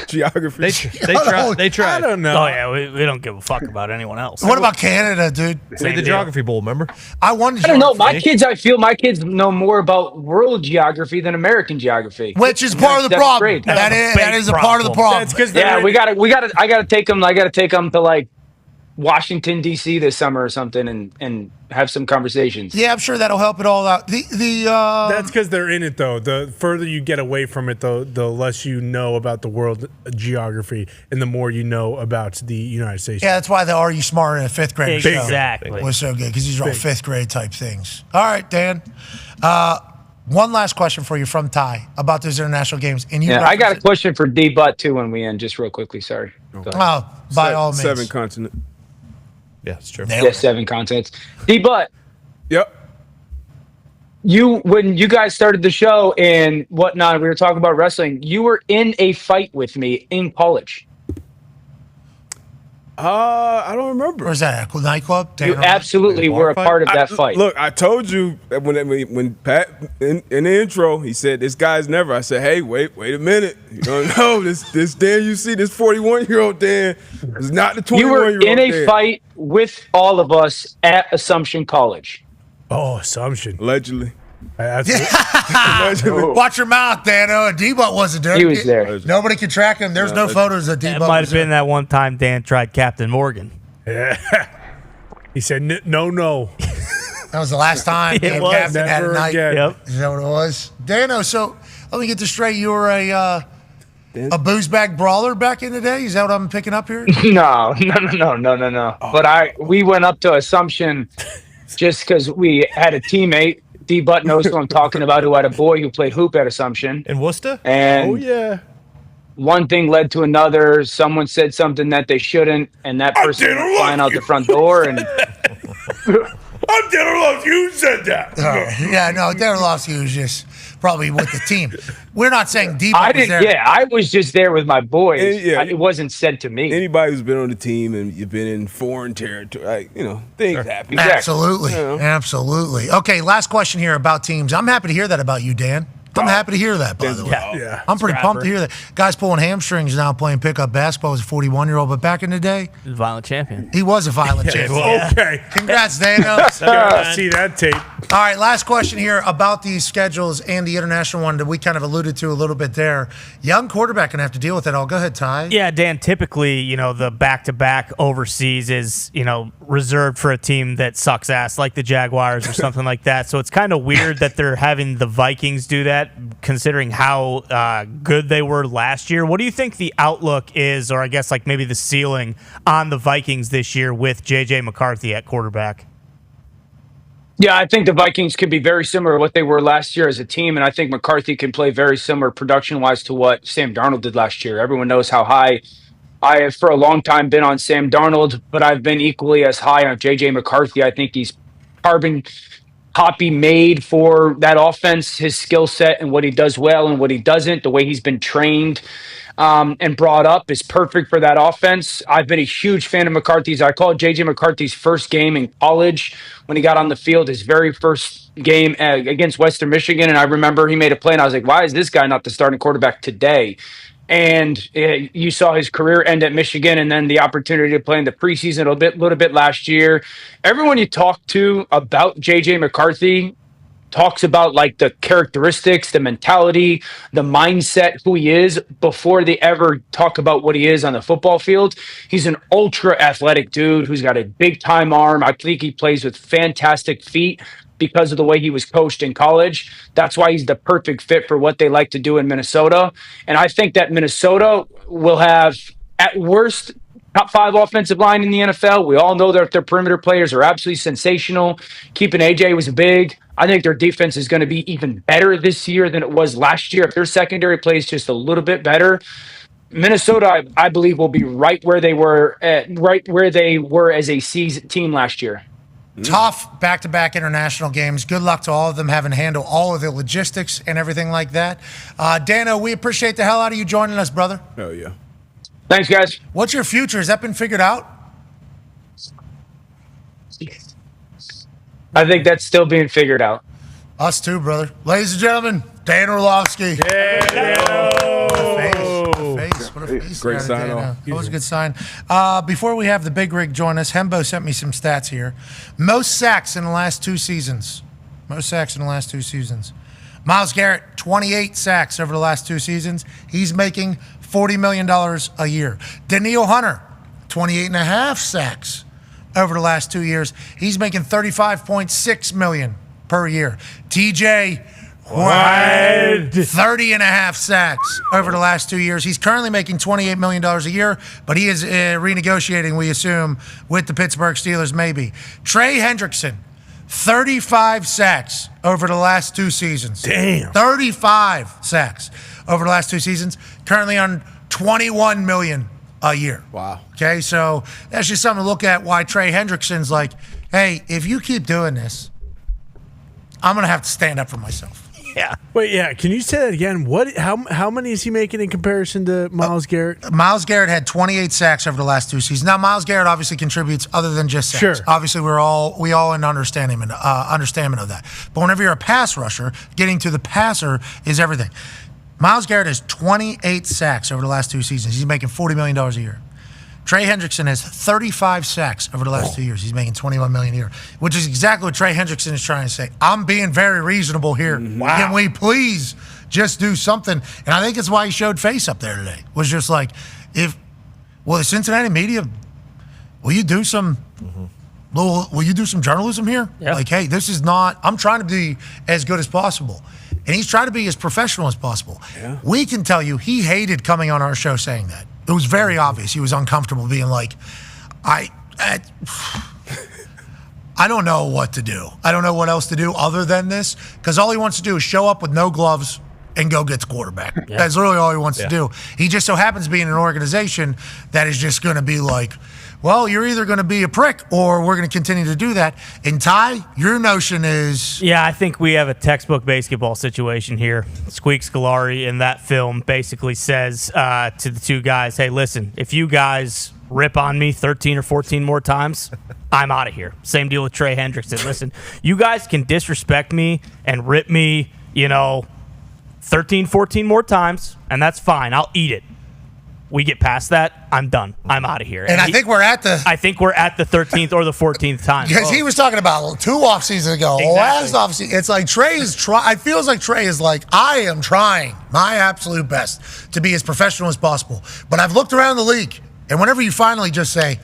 geography. They try. I don't know. Oh yeah, we don't give a fuck about anyone else. What about Canada, dude? Say the geography bowl, remember? I won. I don't know. I feel my kids know more about world geography than American geography, which is part of the problem. That is a part of the problem. I gotta take them. I gotta take them to like Washington D.C. this summer or something, and have some conversations. Yeah, I'm sure that'll help it all out. That's because they're in it, though. The further you get away from it, though, the less you know about the world geography, and the more you know about the United States. Yeah, that's why the Are You Smart in a fifth grade show Exactly. was so good, because these are all fifth grade type things. All right, Dan. One last question for you from Ty about those international games. And I got a question for D Butt too when we end, just real quickly. Sorry. Oh, by all means. 7 continents. Yeah, it's true. Yeah, 7 continents. D Butt. Yep. When you guys started the show and whatnot, we were talking about wrestling. You were in a fight with me in college. I don't remember. Where's that at? Nightclub? You absolutely were a part of that fight. Look, I told you that when Pat in the intro, he said this guy's never. I said, hey, wait a minute. You don't know this Dan. You see this 41-year-old Dan is not the 21-year-old. You were in a Dan. fight with all of us at Assumption College. Oh, Assumption. Allegedly. Watch your mouth, Dano. D-Butt wasn't there. He was there. Nobody can track him. There's no photos of D-Butt. It might have been that one time Dan tried Captain Morgan. Yeah. He said, no. That was the last time It was. Captain had a Never night. again. Yep. Is that what it was? Dano, so let me get this straight. You were a booze bag brawler back in the day? Is that what I'm picking up here? No. But we went up to Assumption just because we had a teammate. D-Butt knows who I'm talking about, who had a boy who played hoop at Assumption. In Worcester? And one thing led to another. Someone said something that they shouldn't, and that person went flying out the front door. And I'm Dan Orlovsky. You said that. Yeah, no, Dan Orlovsky was just probably with the team. We're not saying D-Butt was there. Yeah, I was just there with my boys. And, It wasn't said to me. Anybody who's been on the team and you've been in foreign territory, things happen. Absolutely. Absolutely. Okay, last question here about teams. I'm happy to hear that about you, Dan. I'm happy to hear that, by the way. Yeah. I'm pretty pumped to hear that. Guy's pulling hamstrings now playing pickup basketball as a 41-year-old, but back in the day, He was a violent champion. he was a violent champion. Okay. Congrats, Dano. Gotta see that tape. All right, last question here about these schedules and the international one that we kind of alluded to a little bit there. Young quarterback going to have to deal with it all. Go ahead, Ty. Yeah, Dan, typically, the back-to-back overseas is, reserved for a team that sucks ass like the Jaguars or something like that. So it's kind of weird that they're having the Vikings do that, considering how good they were last year. What do you think the outlook is, or I guess like maybe the ceiling on the Vikings this year with J.J. McCarthy at quarterback? Yeah, I think the Vikings could be very similar to what they were last year as a team, and I think McCarthy can play very similar production-wise to what Sam Darnold did last year. Everyone knows how high I have for a long time been on Sam Darnold, but I've been equally as high on J.J. McCarthy. I think he's carbon copy made for that offense, his skill set and what he does well and what he doesn't, the way he's been trained and brought up is perfect for that offense. I've been a huge fan of McCarthy's. I call it J.J. McCarthy's first game in college when he got on the field, his very first game against Western Michigan. And I remember he made a play and I was like, why is this guy not the starting quarterback today? And you saw his career end at Michigan and then the opportunity to play in the preseason a little bit last year. Everyone you talk to about J.J. McCarthy talks about like the characteristics, the mentality, the mindset, who he is before they ever talk about what he is on the football field. He's an ultra athletic dude who's got a big time arm. I think he plays with fantastic feet because of the way he was coached in college. That's why he's the perfect fit for what they like to do in Minnesota. And I think that Minnesota will have, at worst, top 5 offensive line in the NFL. We all know that their perimeter players are absolutely sensational. Keeping AJ was big. I think their defense is going to be even better this year than it was last year. If their secondary plays just a little bit better, Minnesota, I believe, will be right where they were as a season team last year. Tough back-to-back international games. Good luck to all of them having to handle all of the logistics and everything like that. Dano, we appreciate the hell out of you joining us, brother. Oh, yeah. Thanks, guys. What's your future? Has that been figured out? I think that's still being figured out. Us too, brother. Ladies and gentlemen, Dan Orlovsky. Yeah. Great sign off. That was a good sign. Before we have the big rig join us, Hembo sent me some stats here. Most sacks in the last 2 seasons. Myles Garrett, 28 sacks over the last 2 seasons. He's making $40 million a year. Danielle Hunter, 28.5 sacks over the last 2 years. He's making $35.6 million per year. TJ White, 30.5 sacks over the last 2 years. He's currently making $28 million a year, but he is renegotiating, we assume, with the Pittsburgh Steelers, maybe. Trey Hendrickson, 35 sacks over the last 2 seasons. Damn. 35 sacks over the last 2 seasons. Currently on $21 million a year. Wow. Okay, so that's just something to look at why Trey Hendrickson's like, hey, if you keep doing this, I'm going to have to stand up for myself. Yeah. Wait, yeah. Can you say that again? How many is he making in comparison to Myles Garrett? Myles Garrett had 28 sacks over the last 2 seasons. Now, Myles Garrett obviously contributes other than just sacks. Sure. Obviously, we all in understanding of that. But whenever you're a pass rusher, getting to the passer is everything. Myles Garrett has 28 sacks over the last 2 seasons. He's making $40 million a year. Trey Hendrickson has 35 sacks over the last 2 years. He's making $21 million a year, which is exactly what Trey Hendrickson is trying to say. I'm being very reasonable here. Wow. Can we please just do something? And I think it's why he showed face up there today. Was just like, the Cincinnati media, will you do some journalism here? Yeah. Like, hey, this is not. I'm trying to be as good as possible. And he's trying to be as professional as possible. Yeah. We can tell you he hated coming on our show saying that. It was very obvious. He was uncomfortable being like, I don't know what to do. I don't know what else to do other than this, because all he wants to do is show up with no gloves and go get the quarterback. Yeah. That's really all he wants to do. He just so happens to be in an organization that is just going to be like, well, you're either going to be a prick or we're going to continue to do that. And Ty, your notion is... Yeah, I think we have a textbook basketball situation here. Squeak Scolari in that film basically says to the 2 guys, hey, listen, if you guys rip on me 13 or 14 more times, I'm out of here. Same deal with Trey Hendrickson. Listen, you guys can disrespect me and rip me, 13, 14 more times, and that's fine. I'll eat it. We get past that, I'm done. I'm out of here. And I think we're at the 13th or the 14th time. Because he was talking about 2 off seasons ago. Exactly. Last off season, it's like Trey is trying. It feels like Trey is like, I am trying my absolute best to be as professional as possible. But I've looked around the league, and whenever you finally just say,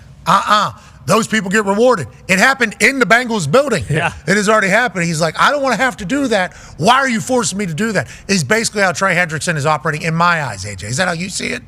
those people get rewarded. It happened in the Bengals building. Yeah. It has already happened. He's like, I don't want to have to do that. Why are you forcing me to do that? Is basically how Trey Hendrickson is operating in my eyes, AJ. Is that how you see it?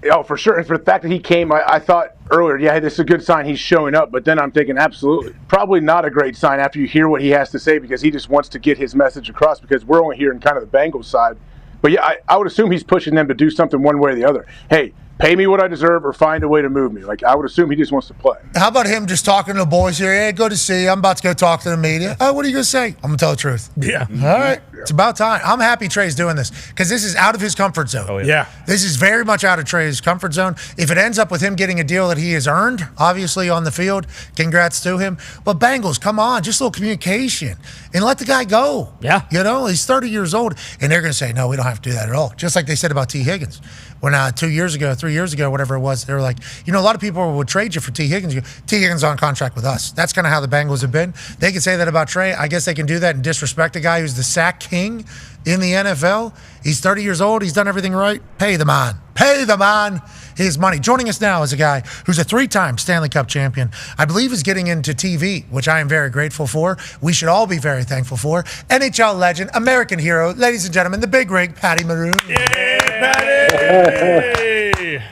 Oh, for sure. And for the fact that he came, I thought earlier, yeah, this is a good sign he's showing up. But then I'm thinking, absolutely, probably not a great sign after you hear what he has to say, because he just wants to get his message across, because we're only hearing kind of the Bengals side. But yeah, I would assume he's pushing them to do something one way or the other. Hey, pay me what I deserve or find a way to move me. Like, I would assume he just wants to play. How about him just talking to the boys here? Hey, good to see you. I'm about to go talk to the media. Oh, what are you going to say? I'm going to tell the truth. Yeah. All right. It's about time. I'm happy Trey's doing this, because this is out of his comfort zone. Oh, yeah. This is very much out of Trey's comfort zone. If it ends up with him getting a deal that he has earned, obviously on the field, congrats to him. But Bengals, come on, just a little communication and let the guy go. Yeah. He's 30 years old, and they're going to say, no, we don't have to do that at all. Just like they said about T. Higgins. When 3 years ago, whatever it was, they were like, a lot of people would trade you for T. Higgins. T. Higgins on contract with us. That's kind of how the Bengals have been. They can say that about Trey. I guess they can do that and disrespect a guy who's the sack king in the NFL. He's 30 years old. He's done everything right. Pay the man. Pay the man his money. Joining us now is a guy who's a 3-time Stanley Cup champion. I believe is getting into TV, which I am very grateful for. We should all be very thankful for. NHL legend, American hero, ladies and gentlemen, the big rig, Patty Maroon. Hey.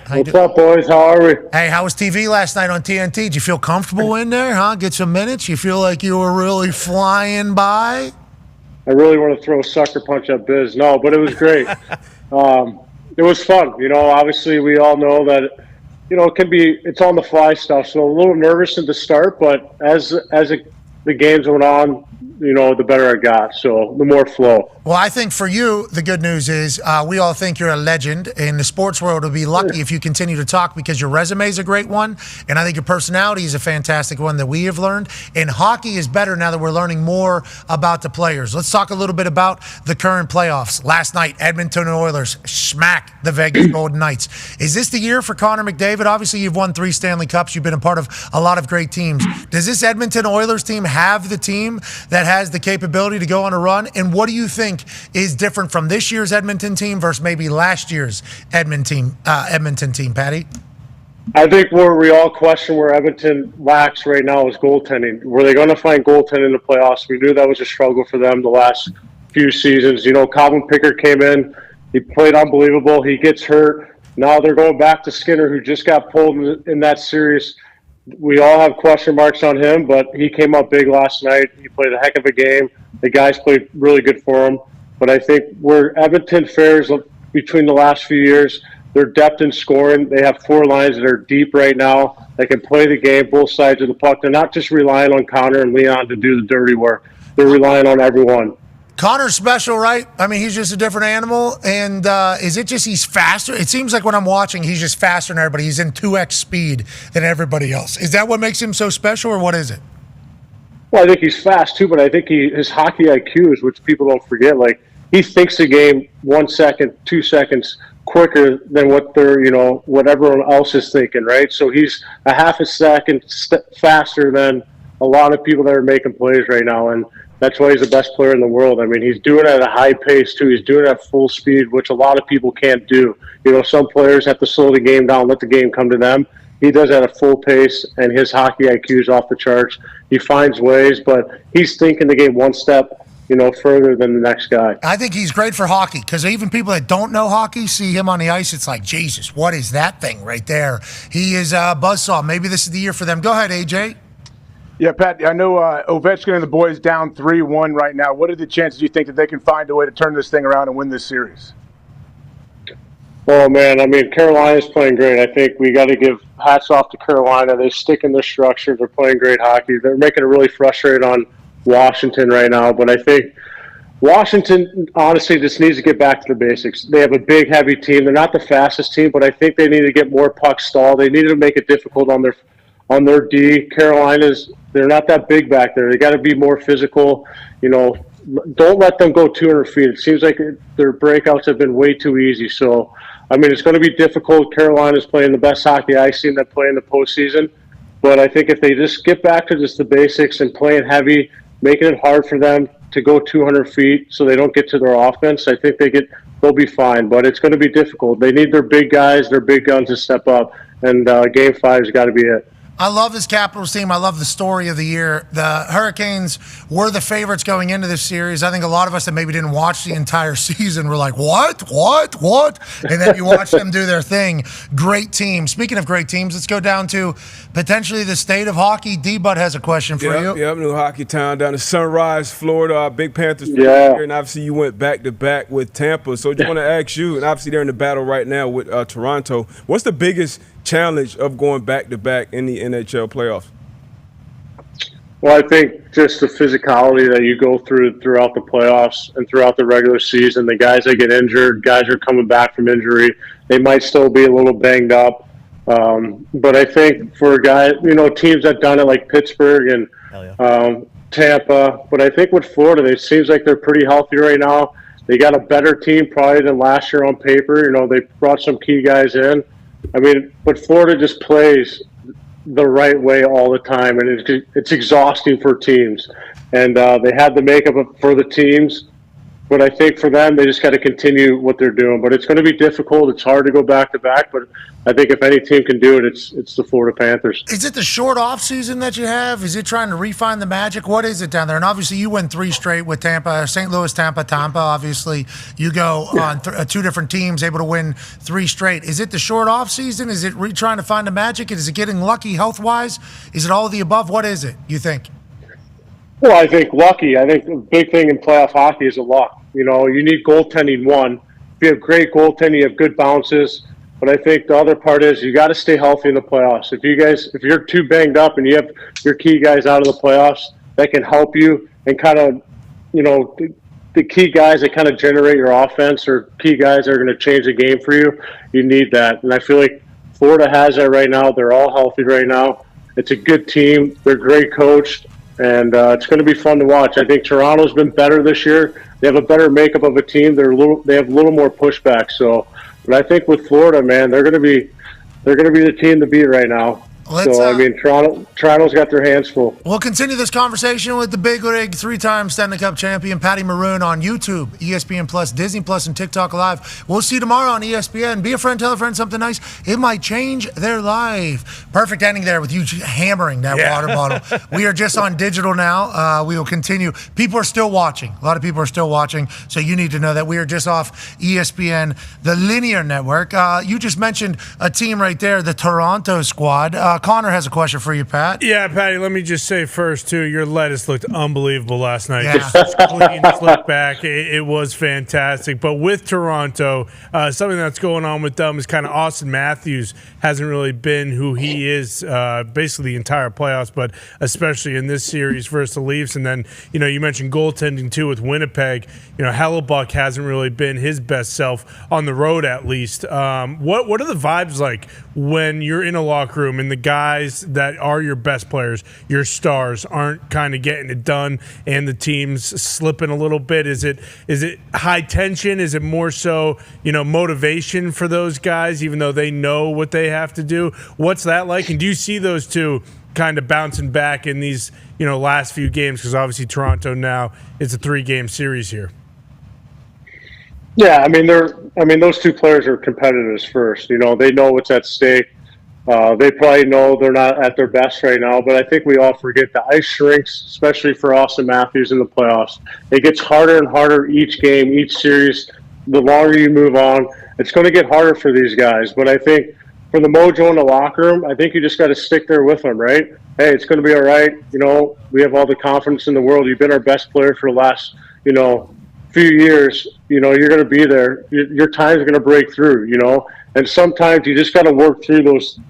What's up, boys? How are we? Hey, how was TV last night on TNT? Did you feel comfortable in there, huh? Get some minutes? You feel like you were really flying by? I really want to throw a sucker punch at Biz. No, but it was great. It was fun. Obviously we all know that, it's on the fly stuff. So a little nervous at the start, but as the games went on, the better I got. So the more flow. Well, I think for you, the good news is we all think you're a legend. In the sports world, will be lucky if you continue to talk because your resume is a great one. And I think your personality is a fantastic one that we have learned. And hockey is better now that we're learning more about the players. Let's talk a little bit about the current playoffs. Last night, Edmonton Oilers smack the Vegas Golden Knights. Is this the year for Connor McDavid? Obviously, you've won 3 Stanley Cups. You've been a part of a lot of great teams. Does this Edmonton Oilers team have the team that has the capability to go on a run? And what do you think is different from this year's Edmonton team versus maybe last year's Edmonton team, Patty? I think where we all question where Edmonton lacks right now is goaltending. Were they going to find goaltending in the playoffs? We knew that was a struggle for them the last few seasons. Calvin Pickard came in. He played unbelievable. He gets hurt. Now they're going back to Skinner, who just got pulled in that series. We all have question marks on him, but he came up big last night. He played a heck of a game. The guys played really good for him. But I think where Edmonton fares between the last few years, their depth in scoring. They have 4 lines that are deep right now. They can play the game, both sides of the puck. They're not just relying on Connor and Leon to do the dirty work. They're relying on everyone. Connor's special, right? I mean, he's just a different animal. And is it just he's faster? It seems like when I'm watching, he's just faster than everybody. He's in 2x speed than everybody else. Is that what makes him so special, or what is it? Well, I think he's fast, too, but I think his hockey IQ is, which people don't forget. Like, he thinks the game 1 second, 2 seconds quicker than what what everyone else is thinking, right? So he's a half a second faster than a lot of people that are making plays right now. And that's why he's the best player in the world. I mean, he's doing it at a high pace, too. He's doing it at full speed, which a lot of people can't do. Some players have to slow the game down, let the game come to them. He does it at a full pace, and his hockey IQ is off the charts. He finds ways, but he's thinking the game one step further than the next guy. I think he's great for hockey because even people that don't know hockey see him on the ice. It's like, Jesus, what is that thing right there? He is a buzzsaw. Maybe this is the year for them. Go ahead, AJ. Yeah, Pat, I know Ovechkin and the boys down 3-1 right now. What are the chances you think that they can find a way to turn this thing around and win this series? Oh, man, I mean, Carolina's playing great. I think we got to give hats off to Carolina. They stick in their structure. They're playing great hockey. They're making it really frustrating on Washington right now, but I think Washington honestly just needs to get back to the basics. They have a big, heavy team. They're not the fastest team, but I think they need to get more pucks stalled. They need to make it difficult on their D. Carolina's, they're not that big back there. They got to be more physical. Don't let them go 200 feet. It seems like their breakouts have been way too easy. So, I mean, it's going to be difficult. Carolina's playing the best hockey I've seen them play in the postseason. But I think if they just get back to just the basics and playing heavy, making it hard for them to go 200 feet so they don't get to their offense, I think they'll be fine. But it's going to be difficult. They need their big guys, their big guns to step up. And Game 5's got to be it. I love this Capitals team. I love the story of the year. The Hurricanes were the favorites going into this series. I think a lot of us that maybe didn't watch the entire season were like, what? And then you watch them do their thing. Great team. Speaking of great teams, let's go down to potentially the state of hockey. D-Bud has a question for you. Yeah, new hockey town down in Sunrise, Florida. Big Panthers yeah. Here, and obviously you went back-to-back with Tampa. So I just want to ask you, and obviously they're in the battle right now with Toronto. What's the biggest challenge of going back-to-back in the NHL playoffs? Well, I think just the physicality that you go throughout the playoffs and throughout the regular season. The guys that get injured, guys are coming back from injury. They might still be a little banged up. But I think for guys, teams that done it like Pittsburgh and Tampa. But I think with Florida, it seems like they're pretty healthy right now. They got a better team probably than last year on paper. They brought some key guys in. I mean, but Florida just plays the right way all the time, and it's exhausting for teams. And they had the makeup for the teams, but I think for them, they just got to continue what they're doing. But it's going to be difficult. It's hard to go back-to-back, but I think if any team can do it, it's the Florida Panthers. Is it the short off season that you have? Is it trying to refine the magic? What is it down there? And obviously you win 3 straight with Tampa, St. Louis, Tampa. Obviously you go on 2 different teams, able to win 3 straight. Is it the short off season? Is it trying to find the magic? Is it getting lucky health-wise? Is it all of the above? What is it, you think? Well, I think lucky. I think the big thing in playoff hockey is a luck. You need goaltending one. If you have great goaltending, you have good bounces. But I think the other part is you got to stay healthy in the playoffs. If you're too banged up and you have your key guys out of the playoffs, that can help you and kind of, the key guys that kind of generate your offense or key guys that are going to change the game for you, you need that. And I feel like Florida has that right now. They're all healthy right now. It's a good team. They're great coached, and it's going to be fun to watch. I think Toronto's been better this year. They have a better makeup of a team. They have a little more pushback. So, but I think with Florida, man, they're going to be the team to beat right now. Toronto's got their hands full. We'll continue this conversation with the big rig, 3-time Stanley Cup champion, Patty Maroon on YouTube, ESPN Plus, Disney Plus, and TikTok Live. We'll see you tomorrow on ESPN. Be a friend, tell a friend something nice. It might change their life. Perfect ending there with you hammering that water bottle. We are just on digital now. We will continue. People are still watching. A lot of people are still watching, so you need to know that we are just off ESPN, the linear network. You just mentioned a team right there, the Toronto squad. Connor has a question for you, Pat. Yeah, Patty, let me just say first, too, your lettuce looked unbelievable last night. Yeah. Just clean, slick back. It was fantastic. But with Toronto, something that's going on with them is kind of Austin Matthews hasn't really been who he is basically the entire playoffs, but especially in this series versus the Leafs. And then, you mentioned goaltending, too, with Winnipeg. Hellebuck hasn't really been his best self on the road, at least. What are the vibes like when you're in a locker room and the guys that are your best players, your stars, aren't kind of getting it done and the team's slipping a little bit? Is it high tension? Is it more so, motivation for those guys, even though they know what they have to do? What's that like? And do you see those two kind of bouncing back in these, last few games? Because obviously Toronto now is a 3-game series here. Yeah, those two players are competitors first. They know what's at stake. They probably know they're not at their best right now, but I think we all forget the ice shrinks, especially for Austin Matthews in the playoffs. It gets harder and harder each game, each series. The longer you move on, it's going to get harder for these guys. But I think for the mojo in the locker room, I think you just got to stick there with them, right? Hey, it's going to be all right. We have all the confidence in the world. You've been our best player for the last, few years. You're going to be there. Your time's going to break through, And sometimes you just got to work through those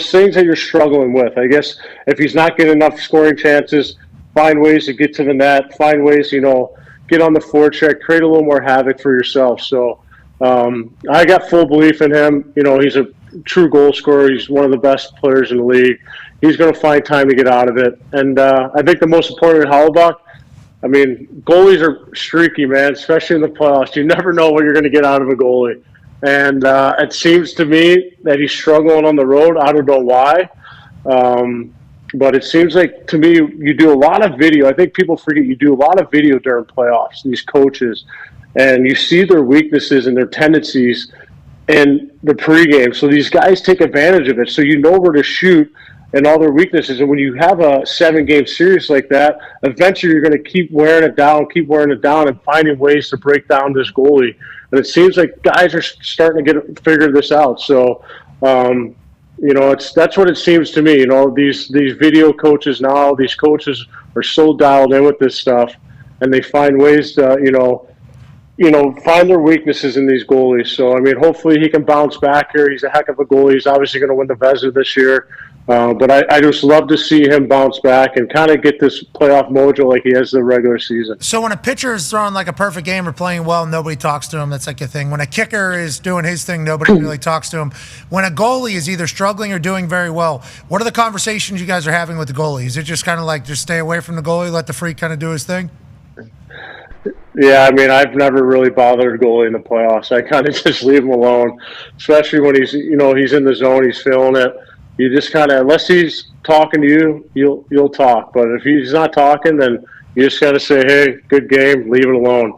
things that you're struggling with. I guess if he's not getting enough scoring chances, find ways to get to the net, find ways, get on the forecheck, create a little more havoc for yourself. So I got full belief in him. He's a true goal scorer. He's one of the best players in the league. He's going to find time to get out of it. And I think the most important in Hallenbach, goalies are streaky, man, especially in the playoffs. You never know what you're going to get out of a goalie. And it seems to me that he's struggling on the road. I don't know why. But it seems like, to me, you do a lot of video. I think people forget you do a lot of video during playoffs, these coaches. And you see their weaknesses and their tendencies in the pregame. So these guys take advantage of it. So you know where to shoot and all their weaknesses. And when you have a 7-game series like that, eventually you're going to keep wearing it down and finding ways to break down this goalie. And it seems like guys are starting to figure this out. So, that's what it seems to me. These video coaches now, these coaches are so dialed in with this stuff, and they find ways to, find their weaknesses in these goalies. So, hopefully he can bounce back here. He's a heck of a goalie. He's obviously going to win the Vezina this year. But I just love to see him bounce back and kind of get this playoff mojo like he has the regular season. So when a pitcher is throwing like a perfect game or playing well, nobody talks to him. That's like a thing. When a kicker is doing his thing, nobody really talks to him. When a goalie is either struggling or doing very well, what are the conversations you guys are having with the goalie? Is it just kind of like just stay away from the goalie, let the freak kind of do his thing? Yeah, I've never really bothered a goalie in the playoffs. I kind of just leave him alone, especially when he's in the zone, he's feeling it. You just kind of, unless he's talking to you, you'll talk. But if he's not talking, then you just got to say, hey, good game, leave it alone.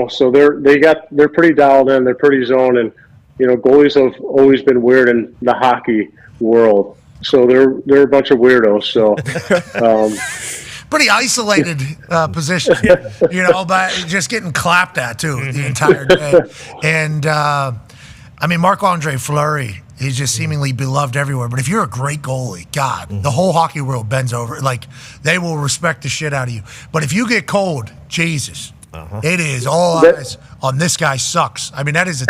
So they're pretty dialed in, they're pretty zoned, and goalies have always been weird in the hockey world. So they're a bunch of weirdos. So pretty isolated position, but just getting clapped at too the entire day. And Marc-Andre Fleury, he's just seemingly beloved everywhere. But if you're a great goalie, God, the whole hockey world bends over. Like, they will respect the shit out of you. But if you get cold, Jesus, it is all eyes on this guy sucks. That is a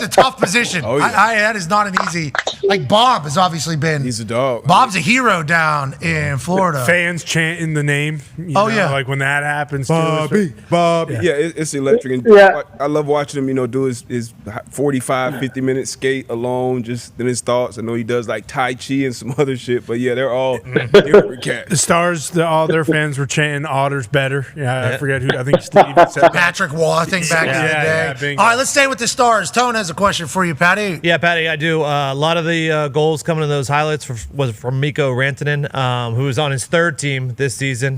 tough position. Oh, yeah. That is not an easy Like Bob has obviously been. He's a dog. Bob's a hero down in Florida. Fans chanting the name. Yeah. Like when that happens. Bobby. Yeah, it's electric. And I love watching him, do his 45, 50-minute skate alone, just in his thoughts. I know he does like Tai Chi and some other shit, but yeah, they're all different cats. The Stars, all their fans were chanting Otter's better. Yeah, I forget who. I think Steve said that. Patrick Wall, I think, back in the day. All right, let's stay with the Stars. Tone has a question for you, Patty. Yeah, Patty, I do. A lot of the goals coming in those highlights was from Mikko Rantanen, who is on his third team this season,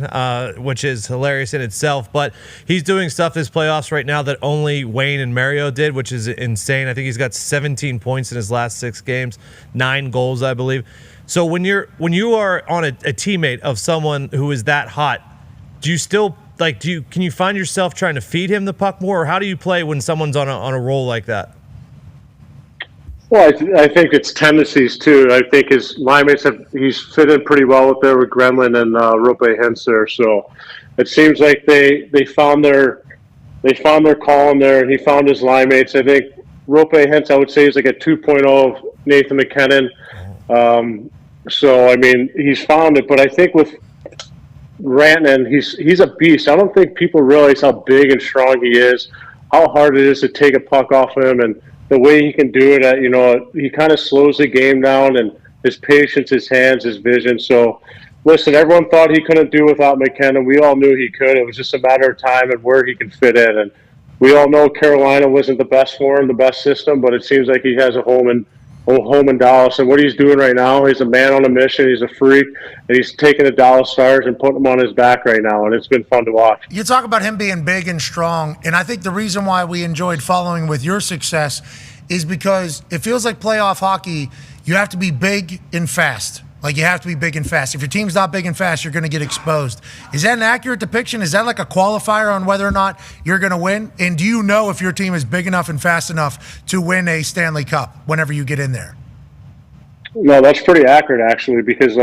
which is hilarious in itself. But he's doing stuff this playoffs right now that only Wayne and Mario did, which is insane. I think he's got 17 points in his last 6 games, 9 goals, I believe. So when you are on a teammate of someone who is that hot, do you still can you find yourself trying to feed him the puck more, or how do you play when someone's on a roll like that? Well, I think it's tendencies too. I think his line mates he's fit in pretty well with Gremlin and Rope Hintz there. So it seems like they found their call in there, and he found his line mates. I think Rope Hintz, I would say, is like a 2.0 of Nathan McKinnon. So I mean, he's found it, but I think with Rantanen, he's a beast. I don't think people realize how big and strong he is, how hard it is to take a puck off him, and the way he can do it. He kind of slows the game down, and his patience, his hands, his vision. So, listen, everyone thought he couldn't do without McKinnon. We all knew he could. It was just a matter of time and where he can fit in. And we all know Carolina wasn't the best for him, the best system, but it seems like he has a home in Dallas. And what he's doing right now, he's a man on a mission. He's a freak, and he's taking the Dallas Stars and putting them on his back right now, and it's been fun to watch. You talk about him being big and strong, and I think the reason why we enjoyed following with your success is because it feels like playoff hockey, you have to be big and fast. Like, you have to be big and fast. If your team's not big and fast, you're going to get exposed. Is that an accurate depiction? Is that like a qualifier on whether or not you're going to win? And do you know if your team is big enough and fast enough to win a Stanley Cup whenever you get in there? No, that's pretty accurate, actually, because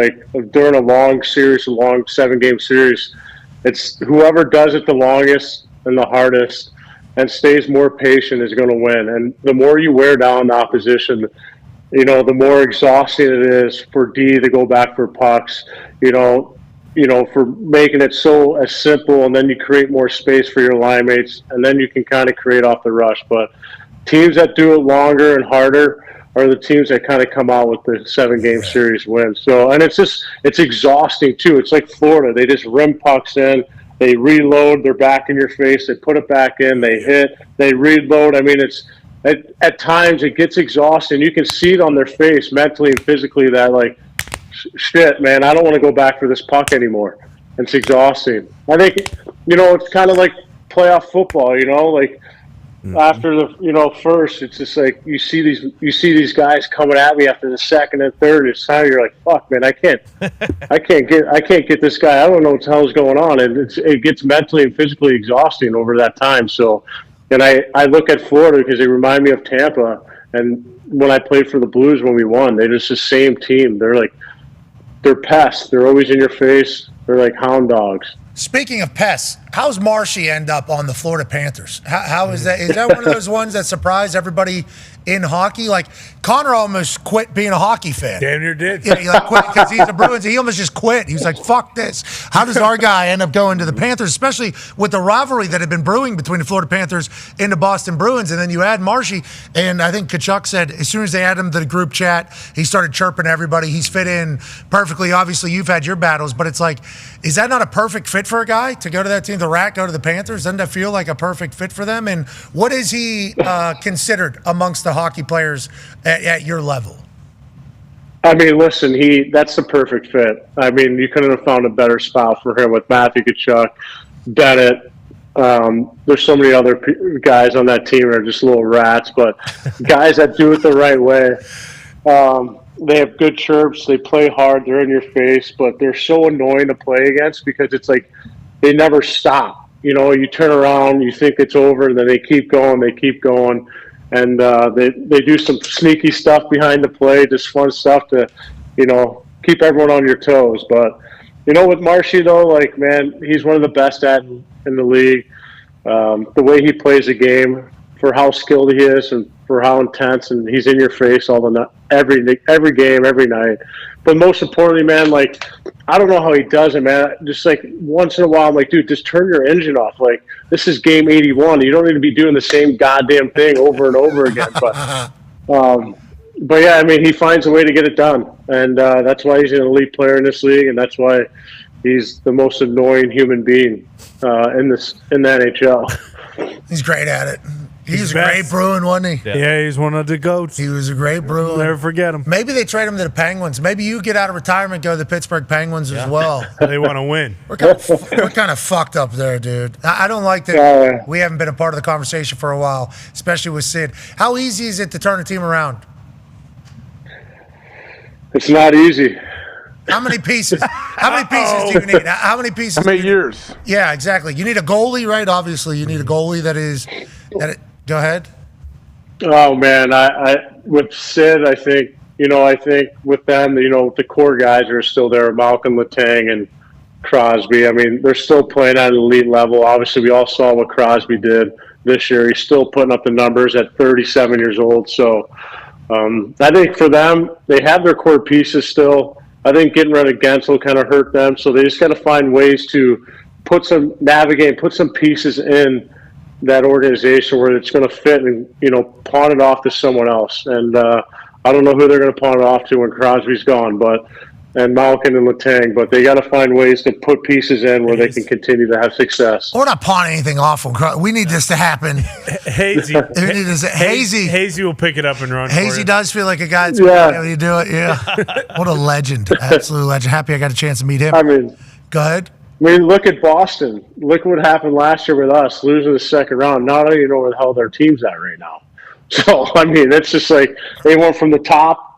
during a long 7-game series, it's whoever does it the longest and the hardest and stays more patient is going to win. And the more you wear down the opposition, the more exhausting it is for D to go back for pucks, for making it so as simple, and then you create more space for your line mates, and then you can kind of create off the rush. But teams that do it longer and harder are the teams that kind of come out with the 7-game series win. So, and it's exhausting too. It's like Florida. They just rim pucks in, they reload, they're back in your face, they put it back in, they hit, they reload. I mean, at times it gets exhausting. You can see it on their face mentally and physically that shit, man, I don't want to go back for this puck anymore. It's exhausting. I think, it's kind of like playoff football, after the, first, it's just like you see these guys coming at me after the second and third. It's time you're like, fuck, man, I can't get this guy. I don't know what the hell's going on. And it gets mentally and physically exhausting over that time. So, and I look at Florida because they remind me of Tampa. And when I played for the Blues when we won, they're just the same team. They're pests. They're always in your face. They're like hound dogs. Speaking of pests, how's Marshy end up on the Florida Panthers? How is that? Is that one of those ones that surprised everybody in hockey? Like, Connor almost quit being a hockey fan. Damn near did. Yeah, he quit because he's a Bruins. He almost just quit. He was like, fuck this. How does our guy end up going to the Panthers, especially with the rivalry that had been brewing between the Florida Panthers and the Boston Bruins? And then you add Marshy, and I think Kachuk said as soon as they add him to the group chat, he started chirping everybody. He's fit in perfectly. Obviously, you've had your battles, but it's like, is that not a perfect fit for a guy to go to that team? The Rat go to the Panthers? Doesn't that feel like a perfect fit for them? And what is he considered amongst the hockey players at your level? I mean, listen, that's the perfect fit. I mean, you couldn't have found a better spot for him with Matthew Tkachuk, Bennett. There's so many other guys on that team that are just little rats, but guys that do it the right way. They have good chirps. They play hard. They're in your face, but they're so annoying to play against because it's like they never stop. You turn around, you think it's over, and then they keep going. And they do some sneaky stuff behind the play, just fun stuff to, keep everyone on your toes. But, with Marshy, though, man, he's one of the best in the league. The way he plays the game, for how skilled he is and for how intense, and he's in your face every game, every night. But most importantly, man, like, I don't know how he does it, man. Just like once in a while, I'm like, dude, just turn your engine off. Like, this is game 81. You don't need to be doing the same goddamn thing over and over again. But yeah, I mean, he finds a way to get it done, and that's why he's an elite player in this league, and that's why he's the most annoying human being in the NHL. He's great at it. He was a great Bruin, wasn't he? Yeah, he's one of the GOATs. He was a great Bruin. Never forget him. Maybe they trade him to the Penguins. Maybe you get out of retirement, go to the Pittsburgh Penguins as well. They want to win. We're kind of fucked up there, dude. I don't like that we haven't been a part of the conversation for a while, especially with Sid. How easy is it to turn a team around? It's not easy. How many pieces? How many pieces do you need? How many pieces? How many years? Yeah, exactly. You need a goalie, right? Obviously, you need a goalie go ahead. Oh man, I with Sid, I think with them, the core guys are still there. Malcolm, Letang, and Crosby. I mean, they're still playing at an elite level. Obviously, we all saw what Crosby did this year. He's still putting up the numbers at 37 years old. So I think for them, they have their core pieces still. I think getting rid of Gensel kind of hurt them. So they just got to find ways to put some pieces in that organization where it's going to fit and, pawn it off to someone else. And I don't know who they're going to pawn it off to when Crosby's gone, and Malkin and Letang, but they got to find ways to put pieces in where they can continue to have success. We're not pawning anything off on Crosby. We need this to happen. Hazy. Hazy will pick it up and run. Hazy does feel like a guy that's when you do it. Yeah. What a legend. Absolute legend. Happy I got a chance to meet him. I mean, go ahead. I mean, look at Boston. Look what happened last year with us, losing the second round. Now I don't even know where the hell their team's at right now. So, I mean, it's just like they went from the top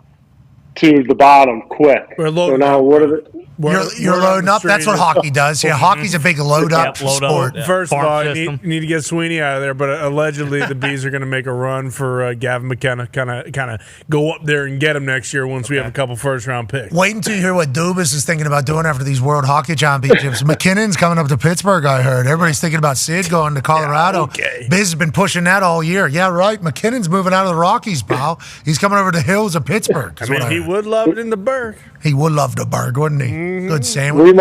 to the bottom quick. So now what are the... You're loading up. That's what hockey does. Yeah, hock's a big load up sport. First of all, you need to get Sweeney out of there. But allegedly, the Bees are going to make a run for Gavin McKenna. Kind of go up there and get him next year once we have a couple first round picks. Wait until you hear what Dubas is thinking about doing after these World Hockey Championships. McKinnon's coming up to Pittsburgh. I heard everybody's thinking about Sid going to Colorado. Biz has been pushing that all year. Yeah, right. McKinnon's moving out of the Rockies, pal. He's coming over to the hills of Pittsburgh. I mean, he would love it in the Berg. He would love the Berg, wouldn't he? Good sandwich. We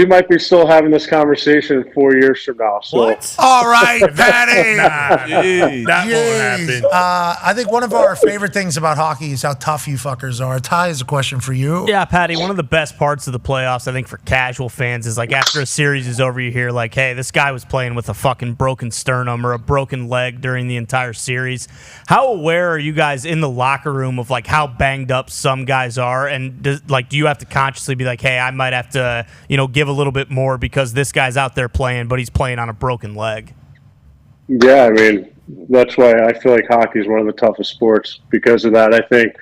might be still having this conversation 4 years from now. So. What? All right, Patty. That won't happen. I think one of our favorite things about hockey is how tough you fuckers are. Ty has a question for you. Yeah, Patty, one of the best parts of the playoffs, I think, for casual fans is like after a series is over, you hear like, hey, this guy was playing with a fucking broken sternum or a broken leg during the entire series. How aware are you guys in the locker room of like how banged up some guys are? And do you have to consciously be like, hey, I might have to give a little bit more because this guy's out there playing, but he's playing on a broken leg? Yeah, I mean, that's why I feel like hockey is one of the toughest sports because of that. I think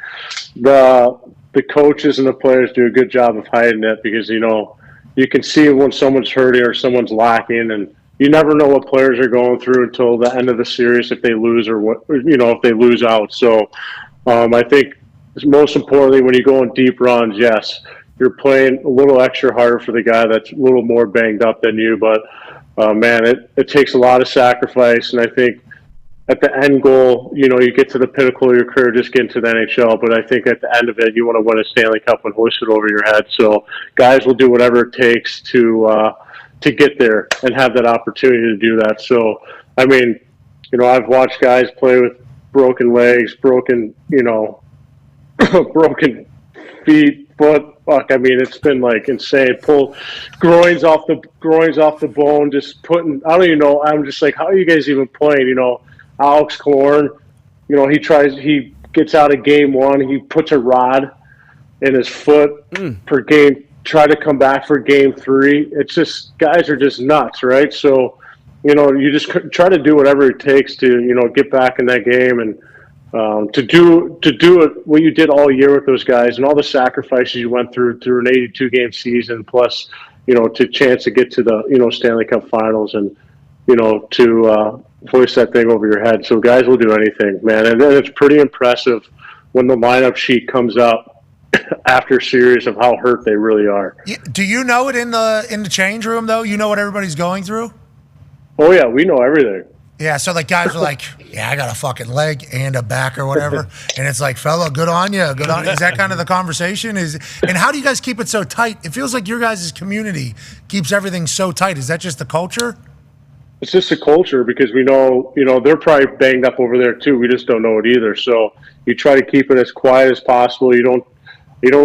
the coaches and the players do a good job of hiding it because, you can see when someone's hurting or someone's lacking, and you never know what players are going through until the end of the series if they lose or what, if they lose out. So I think most importantly, when you go on deep runs, yes, you're playing a little extra harder for the guy that's a little more banged up than you. But, man, it takes a lot of sacrifice. And I think at the end goal, you get to the pinnacle of your career just getting to the NHL. But I think at the end of it, you want to win a Stanley Cup and hoist it over your head. So guys will do whatever it takes to get there and have that opportunity to do that. So, I mean, I've watched guys play with broken legs, broken feet, foot. Fuck, I mean, it's been like insane. Pull groins off the bone, just putting. I don't even know. I'm just like, how are you guys even playing? Alex Killorn, he gets out of game one, he puts a rod in his foot per game, try to come back for game three. It's just guys are just nuts, right? So, you just try to do whatever it takes to get back in that game and. To do it what you did all year with those guys and all the sacrifices you went through an 82-game season, plus to chance to get to the Stanley Cup Finals and to hoist that thing over your head. So guys will do anything, man, and then it's pretty impressive when the lineup sheet comes up after series of how hurt they really are. Do you know it in the change room though? You know what everybody's going through? Oh yeah, we know everything. Yeah, so like guys are like, yeah, I got a fucking leg and a back or whatever, and it's like, fella, good on you, good on. Is that kind of the conversation? And how do you guys keep it so tight? It feels like your guys' community keeps everything so tight. Is that just the culture? It's just a culture because we know, they're probably banged up over there too. We just don't know it either. So you try to keep it as quiet as possible. You don't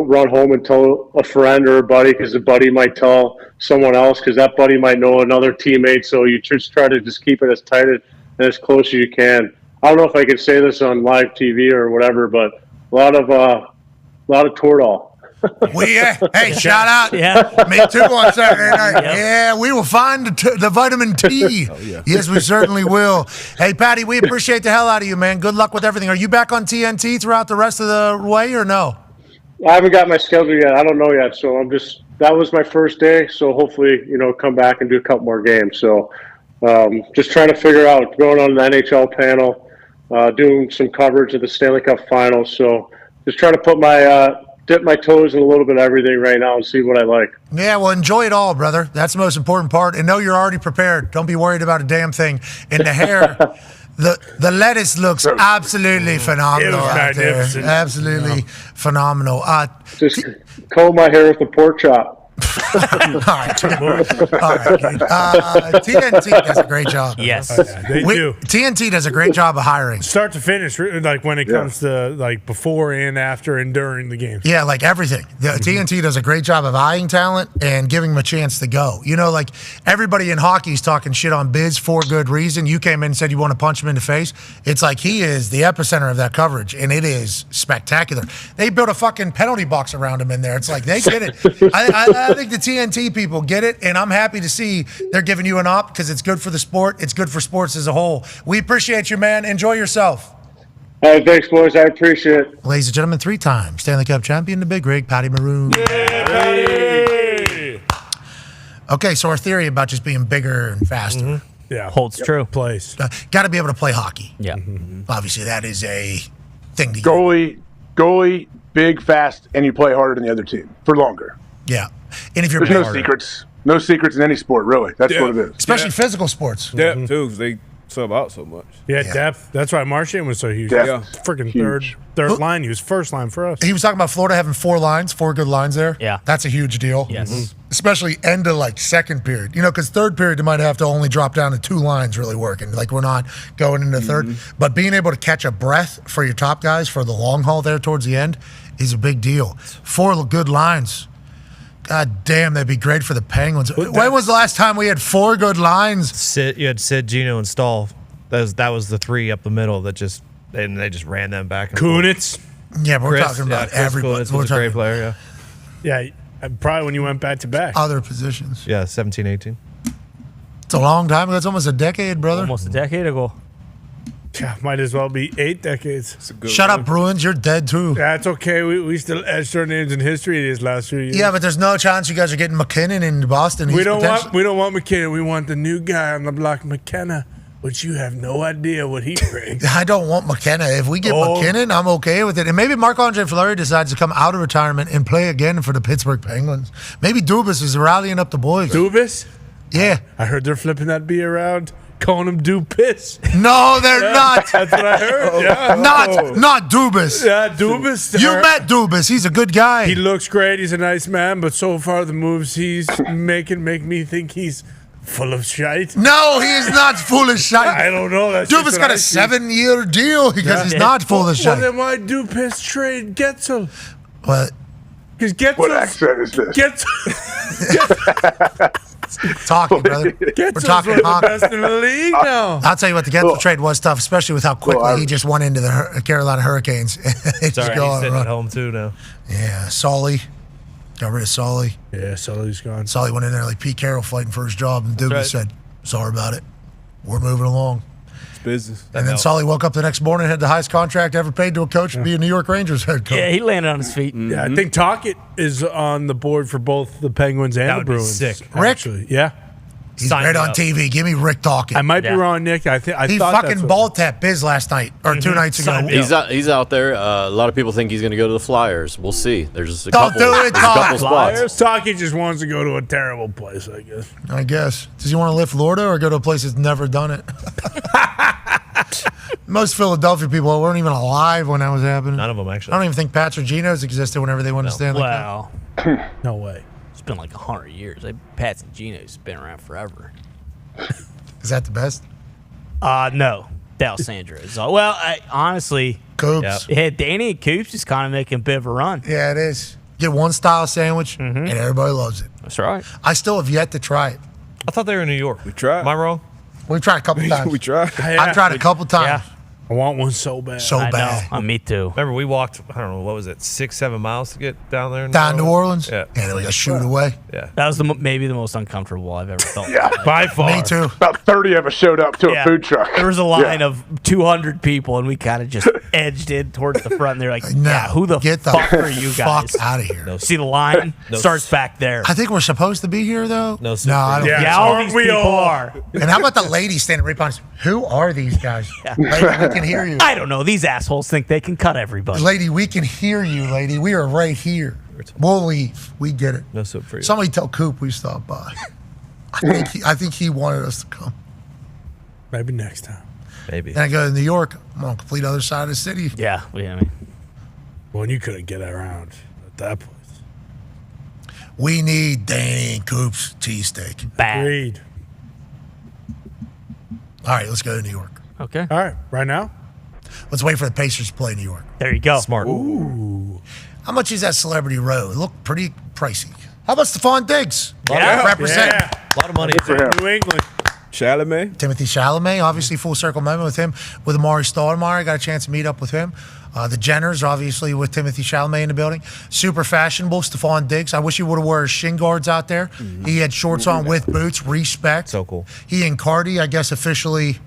run home and tell a friend or a buddy because the buddy might tell someone else because that buddy might know another teammate. So you just try to just keep it as tight and as close as you can. I don't know if I could say this on live TV or whatever, but a lot of Toradol. Hey, shout out. Yeah. Me too on Saturday night. Yep. Yeah, we will find the vitamin T. Oh, yeah. Yes, we certainly will. Hey, Patty, we appreciate the hell out of you, man. Good luck with everything. Are you back on TNT throughout the rest of the way or no? I haven't got my schedule yet. I don't know yet. So that was my first day. So hopefully, come back and do a couple more games. So just trying to figure out going on the NHL panel, doing some coverage of the Stanley Cup Finals. So just trying to put dip my toes in a little bit of everything right now and see what I like. Yeah, well, enjoy it all, brother. That's the most important part. And know you're already prepared. Don't be worried about a damn thing. And the hair, the lettuce looks absolutely phenomenal out there. Absolutely phenomenal. Just comb my hair with a pork chop. All right, TNT does a great job. Yes, they do. TNT does a great job of hiring, start to finish. Like when it comes to like before and after and during the games. Yeah, like everything. TNT does a great job of eyeing talent and giving them a chance to go. Like everybody in hockey is talking shit on Biz for good reason. You came in and said you want to punch him in the face. It's like he is the epicenter of that coverage, and it is spectacular. They built a fucking penalty box around him in there. It's like they get it. I think the TNT people get it, and I'm happy to see they're giving you an op because it's good for the sport. It's good for sports as a whole. We appreciate you, man. Enjoy yourself. Hey, thanks, boys. I appreciate it. Ladies and gentlemen, 3-time Stanley Cup champion, the Big Rig, Patty Maroon. Yay! Okay, so our theory about just being bigger and faster. Mm-hmm. Yeah, holds true. Place. Got to be able to play hockey. Yeah. Mm-hmm. Obviously, that is a thing to Goalie, big, fast, and you play harder than the other team for longer. Yeah. And if you're There's no secrets in any sport, really. That's what it is. Especially physical sports. Depth, too, because they sub out so much. Yeah, depth. That's why Marchand was so huge. Yeah. Freaking third line. He was first line for us. He was talking about Florida having 4 good lines there. Yeah. That's a huge deal. Yes. Mm-hmm. Especially end of second period. Because third period, they might have to only drop down to 2 lines really working. Like we're not going into third. But being able to catch a breath for your top guys for the long haul there towards the end is a big deal. 4 good lines. God damn, that'd be great for the Penguins. When was the last time we had 4 good lines? You had Sid, Gino, and Stahl. That was the 3 up the middle they just ran them back. And Kunitz. Yeah, but we're talking about everybody. Kunitz was a great player, yeah. Probably when you went back to back. Other positions. Yeah, 17, 18. It's a long time ago. It's almost a decade, brother. Almost a decade ago. Yeah, might as well be 8 decades. Shut up, Bruins. You're dead, too. That's okay. We still etched our names in history these last few years. Yeah, but there's no chance you guys are getting McKinnon in Boston. We don't want McKinnon. We want the new guy on the block, McKenna, which you have no idea what he brings. I don't want McKenna. If we get McKinnon, I'm okay with it. And maybe Marc-Andre Fleury decides to come out of retirement and play again for the Pittsburgh Penguins. Maybe Dubas is rallying up the boys. Dubas? Yeah. I heard they're flipping that B around. Calling him Dupiss. No, they're not. That's what I heard. Yeah. Not Dubas. Yeah, Dubas. You met Dubas. He's a good guy. He looks great. He's a nice man. But so far, the moves he's making make me think he's full of shite. No, he is not full of shite. I don't know. That's Dubas got a 7-year deal because he's not full of shite. Well, then why Dupiss trade Getzel? What? Because Getzel. What accent is this? Talking, brother. We're talking one of the best in the league now. I'll tell you what, the Getzel trade was tough, especially with how quickly he just went into the Carolina Hurricanes. He's sitting at home too now. Yeah, Sully. Got rid of Sully. Yeah, Sully's gone. Sully went in there like Pete Carroll fighting for his job, and Dubas said, sorry about it. We're moving along. It's business. And then Sully woke up the next morning and had the highest contract ever paid to a coach to be a New York Rangers head coach. Yeah, he landed on his feet. Mm-hmm. Yeah, I think Tocchet is on the board for both the Penguins and the Bruins. Sick. Rick? Yeah. He's right on TV. Give me Rick talking. I might be wrong, Nick. I he thought fucking ball tapped Biz last night or 2 nights ago. He's out there. A lot of people think he's going to go to the Flyers. We'll see. There's a Don't couple. do it, there's a couple Flyers. spots. Tocchet just wants to go to a terrible place, I guess. I guess. Does he want to live Florida or go to a place that's never done it? Most Philadelphia people weren't even alive when that was happening. None of them, actually. I don't even think Pats or Genos existed whenever they won the Stanley Cup. Wow. No way. It's been like 100 years. Pats and Geno's been around forever. Is that the best? No. D'Alessandro is all. Well, honestly, Coops. Yeah, Danny and Coops is kind of making a bit of a run. Yeah, it is. Get one style sandwich, and everybody loves it. That's right. I still have yet to try it. I thought they were in New York. We tried. Am I wrong? We've tried a couple times. We tried. I've tried a couple times. I want one so bad. So bad. Me too. Remember, we walked, I don't know, what was it, 6-7 miles to get down there? Down New Orleans? Yeah. And we got shoot away. Yeah. That was maybe the most uncomfortable I've ever felt. Yeah. By far. Me too. About 30 of us showed up to a food truck. There was a line of 200 people, and we kind of just edged in towards the front. And they're like, who the fuck are you guys? Fuck out of here. See the line? Starts back there. I think we're supposed to be here, though. No, I don't think so. all these people are. And how about the lady standing right behind us? Who are these guys? Lady, we can hear you. I don't know. These assholes think they can cut everybody. Lady, we can hear you, lady. We are right here. We'll leave. We get it. No soup for you. Somebody tell Coop we stopped by. I think he wanted us to come. Maybe next time. Maybe. And I go to New York. I'm on the complete other side of the city. Yeah. I mean, Well, you couldn't get around at that place. We need Danny and Coop's cheesesteak. Agreed. All right, let's go to New York. Okay. All right. Right now? Let's wait for the Pacers to play New York. There you go. Smart. Ooh. How much is that Celebrity Row? It looked pretty pricey. How about Stephon Diggs? Yeah. Represent. Yeah. A lot of money. New England. Chalamet. Timothy Chalamet, obviously full circle moment with him. With Amari Stoudemire, got a chance to meet up with him. The Jenners, obviously, with Timothy Chalamet in the building. Super fashionable, Stephon Diggs. I wish he would have wore his shin guards out there. He had shorts on with boots. Respect. So cool. He and Cardi, I guess, officially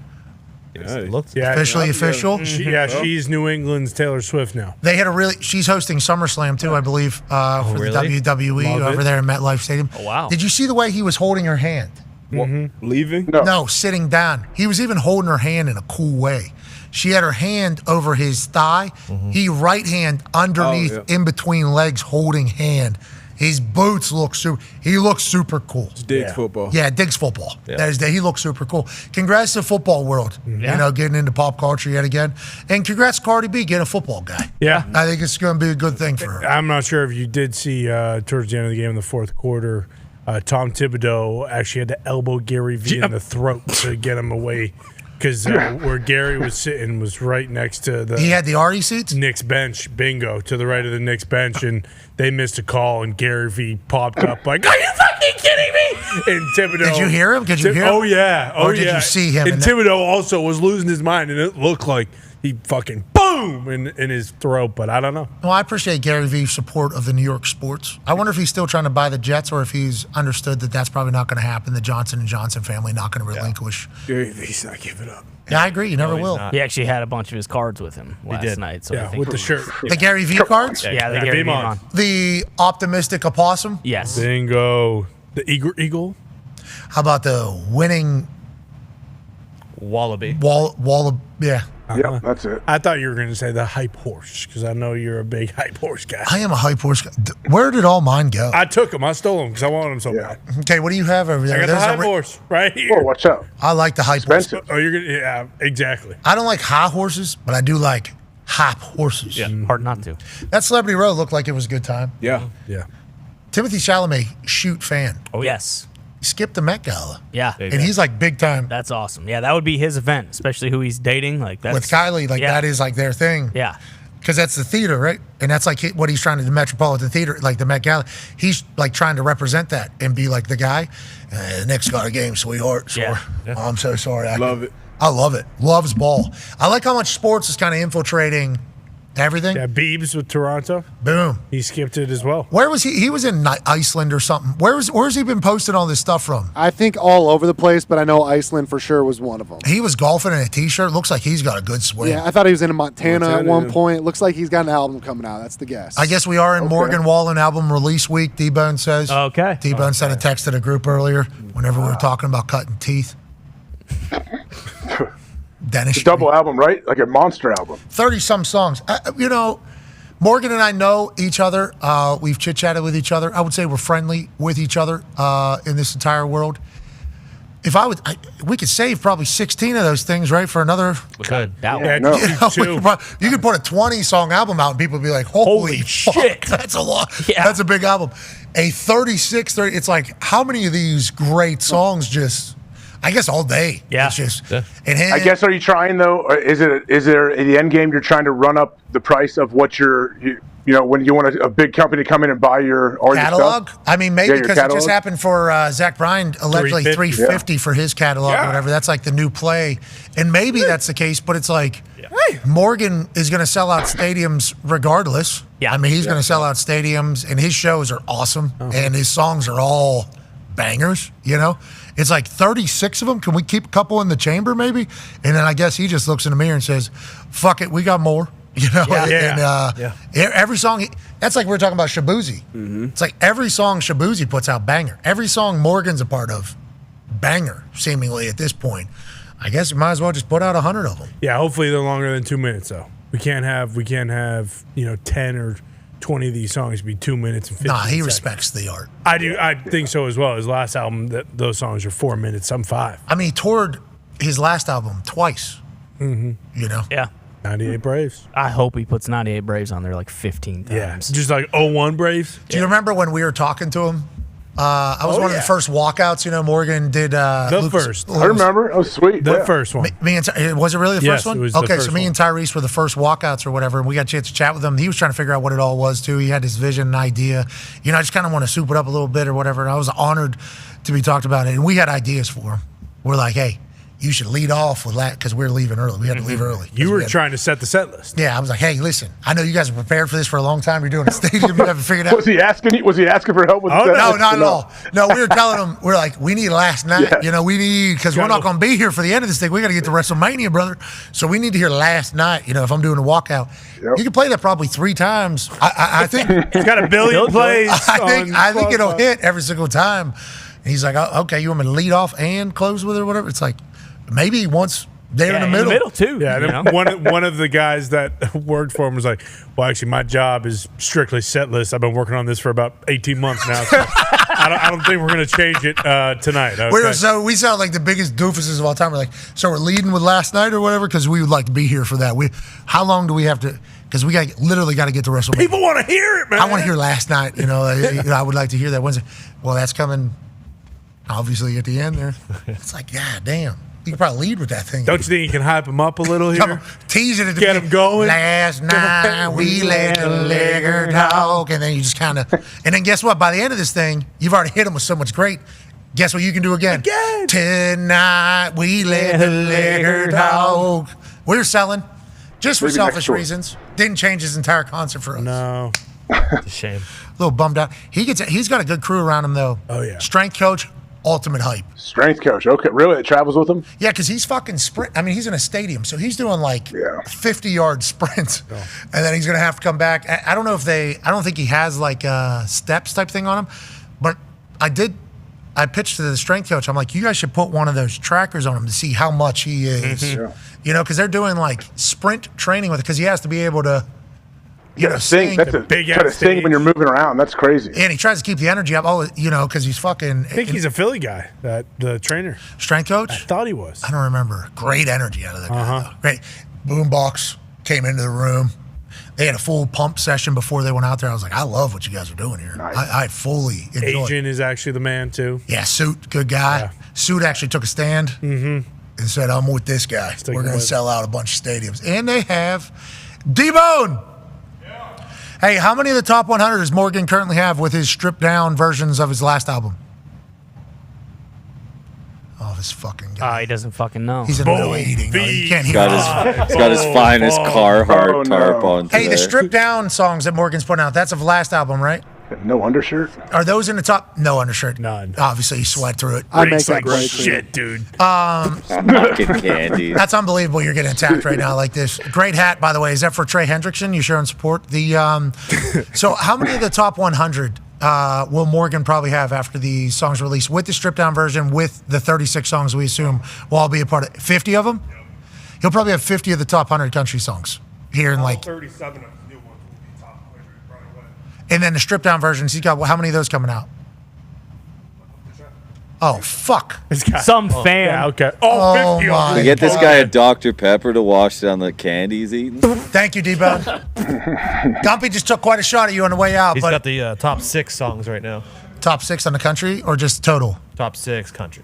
official. She's New England's Taylor Swift now. They had she's hosting SummerSlam too, I believe, for really? the WWE Love over it. there in MetLife Stadium. Oh, wow. Did you see the way he was holding her hand? Leaving? No, sitting down. He was even holding her hand in a cool way. She had her hand over his thigh. He right hand underneath, in between legs, holding hand. His boots look he looks super cool. It's Diggs football. Yeah, Diggs football. Yeah. He looks super cool. Congrats to the football world. Yeah. You know, getting into pop culture yet again. And congrats Cardi B getting a football guy. Yeah. I think it's going to be a good thing for her. I'm not sure if you did see towards the end of the game in the fourth quarter, Tom Thibodeau actually had to elbow Gary Vee in the throat to get him away. Because where Gary was sitting was right next to the... He had the Artie seats? Knicks bench, bingo, to the right of the Knicks bench, and they missed a call, and Gary Vee popped up like, are you fucking kidding me? And Thibodeau... Did you hear him? Oh, yeah. Or did you see him? And Thibodeau also was losing his mind, and it looked like he fucking boom in his throat, but I don't know. Well, I appreciate Gary Vee's support of the New York sports. I wonder if he's still trying to buy the Jets or if he's understood that that's probably not going to happen. The Johnson & Johnson family not going to relinquish. Gary Vee's not giving up. Yeah, I agree. You never will. He actually had a bunch of his cards with him last night. So I think with the shirt. The Gary Vee cards? Yeah, the Gary Vee on. The optimistic opossum? Yes. Bingo. The eagle? How about the winning Wallaby? Yeah. Yep, that's it. I thought you were going to say the hype horse because I know you're a big hype horse guy. I am a hype horse guy. Where did all mine go? I took them. I stole them because I wanted them so bad. Okay, what do you have over there? I got the hype horse right here. Oh, watch out. I like the hype horse. Oh, you're going to, yeah, exactly. I don't like high horses, but I do like hype horses. Yeah, hard not to. That Celebrity Row looked like it was a good time. Yeah. Yeah. Timothy Chalamet, shoot fan. Oh, yes. He skipped the Met Gala. Yeah. And he's like big time. That's awesome. Yeah, that would be his event, especially who he's dating. Like that's, With Kylie, that is like their thing. Yeah. Because that's the theater, right? And that's like what he's trying to do, the Metropolitan Theater, like the Met Gala. He's like trying to represent that and be like the guy. The Knicks got a game, sweetheart. So I'm so sorry. I love it. Loves ball. I like how much sports is kind of infiltrating everything. Yeah, Biebs with Toronto. Boom. He skipped it as well. Where was he? He was in Iceland or something. Where's he been posting all this stuff from? I think all over the place, but I know Iceland for sure was one of them. He was golfing in a T-shirt. Looks like he's got a good swing. Yeah, I thought he was in Montana at one point. Looks like he's got an album coming out. That's the guess. I guess we are in Morgan Wallen album release week, D-Bone says. Okay. D-Bone sent a text to the group earlier whenever we were talking about cutting teeth. It's a double album, right? Like a monster album. 30-some songs. Morgan and I know each other. We've chit-chatted with each other. I would say we're friendly with each other in this entire world. we could save probably 16 of those things, right, for another. We could. That Yeah, one. You could put a 20-song album out and people would be like, holy shit, that's a lot. Yeah. That's a big album. A 36, 30, it's like, how many of these great songs just, I guess all day. Yeah. It's just, I guess, are you trying, though, or is there in the end game you're trying to run up the price of what when you want a big company to come in and buy all your catalog? stuff? I mean, maybe your because it catalog? just happened for Zach Bryan, allegedly $350 for his catalog or whatever. That's like the new play. And maybe that's the case, but it's like Morgan is going to sell out stadiums regardless. Yeah. I mean, he's going to sell out stadiums, and his shows are awesome, and his songs are all bangers, It's like 36 of them. Can we keep a couple in the chamber maybe? And then I guess he just looks in the mirror and says, fuck it, we got more. Every song, that's like we were talking about Shabuzi. It's like every song Shabuzi puts out, banger. Every song Morgan's a part of, banger, seemingly at this point. I guess we might as well just put out 100 of them. Yeah, hopefully they're longer than 2 minutes, though. We can't have 10 or 20 of these songs be 2 minutes and 15 Nah, he seconds. respects the art. I do. I think so as well. His last album, those songs are 4 minutes, some 5. I mean, he toured his last album twice. Yeah. 98 Braves. I hope he puts 98 Braves on there like 15 times. Yeah, just like 01 Braves. Do you remember when we were talking to him? I was one of the first walkouts. Morgan did the first. I remember. Oh, sweet. The first one. Me and was it really the first one? It was the first so me and Tyrese were the first walkouts or whatever, and we got a chance to chat with him. He was trying to figure out what it all was too. He had his vision and idea. I just kind of want to soup it up a little bit or whatever. And I was honored to be talked about it, and we had ideas for him. We're like, hey, you should lead off with that because we're leaving early. We had to leave early. You were trying to set the set list. Yeah, I was like, hey, listen, I know you guys are prepared for this for a long time. You're doing a stadium. You haven't figured out. Was he asking for help with the set No, list? not at all. No, we were telling him, we're like, we need last night. We need, because we're not going to be here for the end of this thing. We got to get to WrestleMania, brother. So we need to hear last night, if I'm doing a walkout. Yep. You can play that probably 3 times. I think. It's got 1 billion plays. I think it'll hit every single time. And he's like, oh, okay, you want me to lead off and close with it or whatever? It's like, maybe once they're in the middle. In the middle, too. Yeah, and then one of the guys that worked for him was like, well, actually, my job is strictly set list. I've been working on this for about 18 months now. So I don't think we're going to change it tonight. Okay? We sound like the biggest doofuses of all time. We're like, so we're leading with last night or whatever because we would like to be here for that. How long do we have to? Because we literally got to get to WrestleMania. People want to hear it, man. I want to hear last night. I would like to hear that Wednesday. Well, that's coming obviously at the end there. It's like, God damn. You can probably lead with that thing. Don't you think you can hype him up a little here? Tease it at the Get him going. Last night we let the liquor talk, and then you just kind of, and then guess what? By the end of this thing, you've already hit him with so much great. Guess what you can do again? Tonight we let the liquor talk. We're selling just for selfish reasons. Didn't change his entire concert for us. No, it's a shame. A little bummed out. He's got a good crew around him though. Oh yeah, strength coach. Ultimate hype. Strength coach. Okay, really? It travels with him? Yeah, because he's fucking sprint. I mean, he's in a stadium, so he's doing like 50-yard sprints, and then he's gonna have to come back. I don't know if I don't think he has like a steps type thing on him, but I pitched to the strength coach. I'm like, you guys should put one of those trackers on him to see how much he is. Mm-hmm. Because they're doing like sprint training with it because he has to be able to. Sing. That's a big ass sing when you're moving around. That's crazy. And he tries to keep the energy up. Because he's fucking. I think he's a Philly guy. The trainer, strength coach. I thought he was. I don't remember. Great energy out of that guy. Though. Great. Boombox came into the room. They had a full pump session before they went out there. I was like, I love what you guys are doing here. Nice. I fully enjoy. Agent is actually the man too. Yeah, Suit, good guy. Yeah. Suit actually took a stand and said, "I'm with this guy. We're going to sell out a bunch of stadiums," and they have. D-Bone. Hey, how many of the top 100 does Morgan currently have with his stripped down versions of his last album? Oh, this fucking guy. He doesn't fucking know. He's in the middle of eating. No, you can't hear He's got his finest Carhartt tarp on today. Hey, the stripped down songs that Morgan's putting out, that's of last album, right? No undershirt? Are those in the top? No undershirt. None. Obviously, he sweat through it. I make that like great shit, dude. Candy. That's unbelievable. You're getting attacked right now like this. Great hat, by the way. Is that for Trey Hendrickson? You showing support? So how many of the top 100 will Morgan probably have after the songs released with the stripped down version, with the 36 songs we assume will all be a part of it? 50 of them? He'll probably have 50 of the top 100 country songs here in like 37 of the new ones will be top. And then the stripped down versions, he's got how many of those coming out? Oh, fuck. Some fan. Yeah, okay. Oh, 50 my. We get this guy a Dr. Pepper to wash down the candy he's eating. Thank you, D-Bone. Gumpy just took quite a shot at you on the way out. He's but got the top 6 songs right now. top 6 on the country or just total? Top 6 country.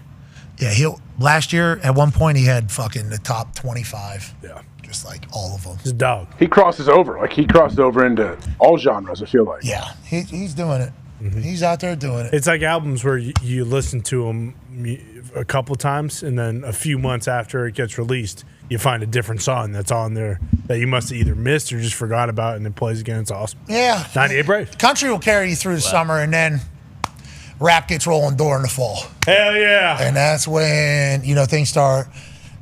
Yeah, last year at one point he had fucking the top 25. Yeah. Just like all of them. His dog. He crosses over. Like, he crosses over into all genres, I feel like. Yeah, he's doing it. Mm-hmm. He's out there doing it. It's like albums where you listen to them a couple times, and then a few months after it gets released, you find a different song that's on there that you must have either missed or just forgot about, and it plays again. It's awesome. Yeah. 98 Brave. Country will carry you through the summer, and then rap gets rolling during the fall. Hell yeah. And that's when,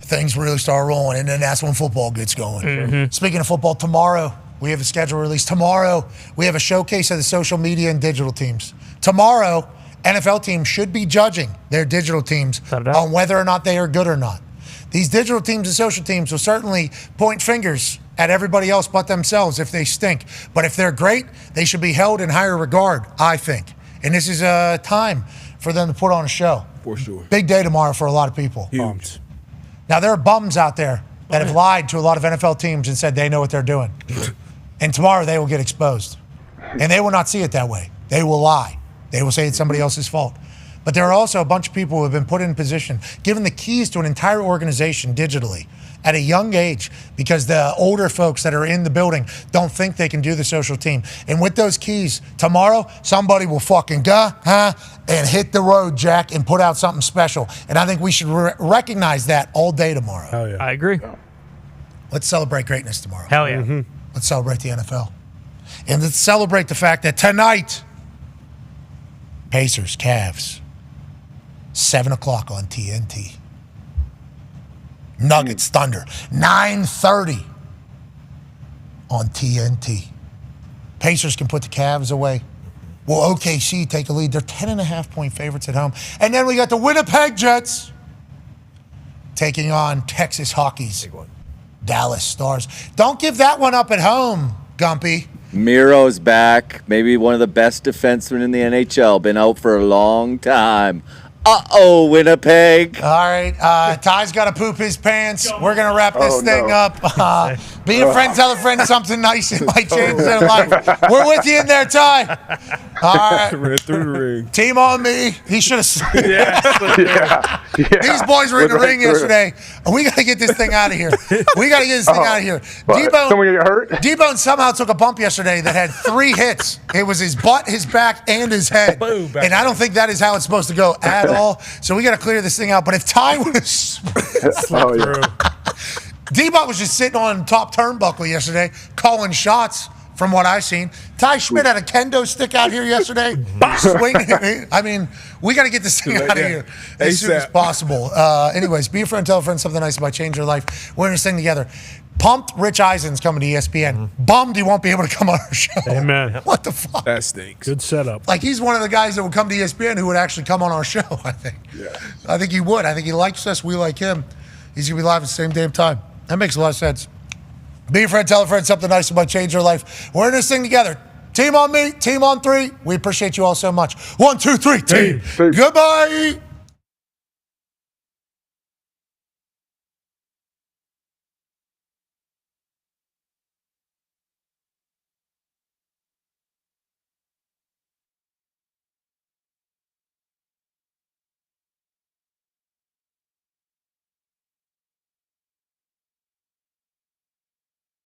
things really start rolling, and then that's when football gets going. Mm-hmm. Speaking of football, tomorrow we have a schedule release. Tomorrow we have a showcase of the social media and digital teams. Tomorrow, NFL teams should be judging their digital teams on whether or not they are good or not. These digital teams and social teams will certainly point fingers at everybody else but themselves if they stink. But if they're great, they should be held in higher regard, I think. And this is a time for them to put on a show. For sure. Big day tomorrow for a lot of people. Huge. Now, there are bums out there that have lied to a lot of NFL teams and said they know what they're doing. And tomorrow they will get exposed. And they will not see it that way. They will lie. They will say it's somebody else's fault. But there are also a bunch of people who have been put in position, given the keys to an entire organization digitally at a young age, because the older folks that are in the building don't think they can do the social team. And with those keys, tomorrow, somebody will fucking go, and hit the road, Jack, and put out something special. And I think we should recognize that all day tomorrow. Hell yeah. I agree. Let's celebrate greatness tomorrow. Hell yeah. Mm-hmm. Let's celebrate the NFL. And let's celebrate the fact that tonight, Pacers, Cavs, 7 o'clock on TNT. Nuggets, Thunder, 9:30 on TNT. Pacers can put the Cavs away. Will OKC take a lead? They're 10.5-point favorites at home. And then we got the Winnipeg Jets taking on Texas Hockey's Dallas Stars. Don't give that one up at home, Gumpy. Miro's back. Maybe one of the best defensemen in the NHL. Been out for a long time. Uh-oh, Winnipeg. All right, Ty's got to poop his pants. We're going to wrap this thing up. Be a friend, tell a friend something nice. It might change their life. We're with you in there, Ty. All right. Ran through the ring. Team on me. He should have. These boys were in the ring yesterday. We got to get this thing out of here. Out of here. Someone get hurt? D-Bone somehow took a bump yesterday that had 3 hits. It was his butt, his back, and his head. And I don't think that is how it's supposed to go at all. So we got to clear this thing out. But if Ty was D-Bot was just sitting on top turnbuckle yesterday, calling shots from what I've seen. Ty Schmidt had a kendo stick out here yesterday, swinging. I mean, we got to get this thing out of here as soon as possible. Anyways, be a friend, tell a friend something nice about change your life. We're in this thing together. Pumped Rich Eisen's coming to ESPN. Bummed he won't be able to come on our show. Amen. What the fuck? That stinks. Good setup. Like, he's one of the guys that would come to ESPN who would actually come on our show, I think. Yeah. I think he would. I think he likes us. We like him. He's going to be live at the same damn time. That makes a lot of sense. Be a friend, tell a friend something nice about change your life. We're in this thing together. Team on me, team on 3. We appreciate you all so much. 1, 2, 3, team. Goodbye.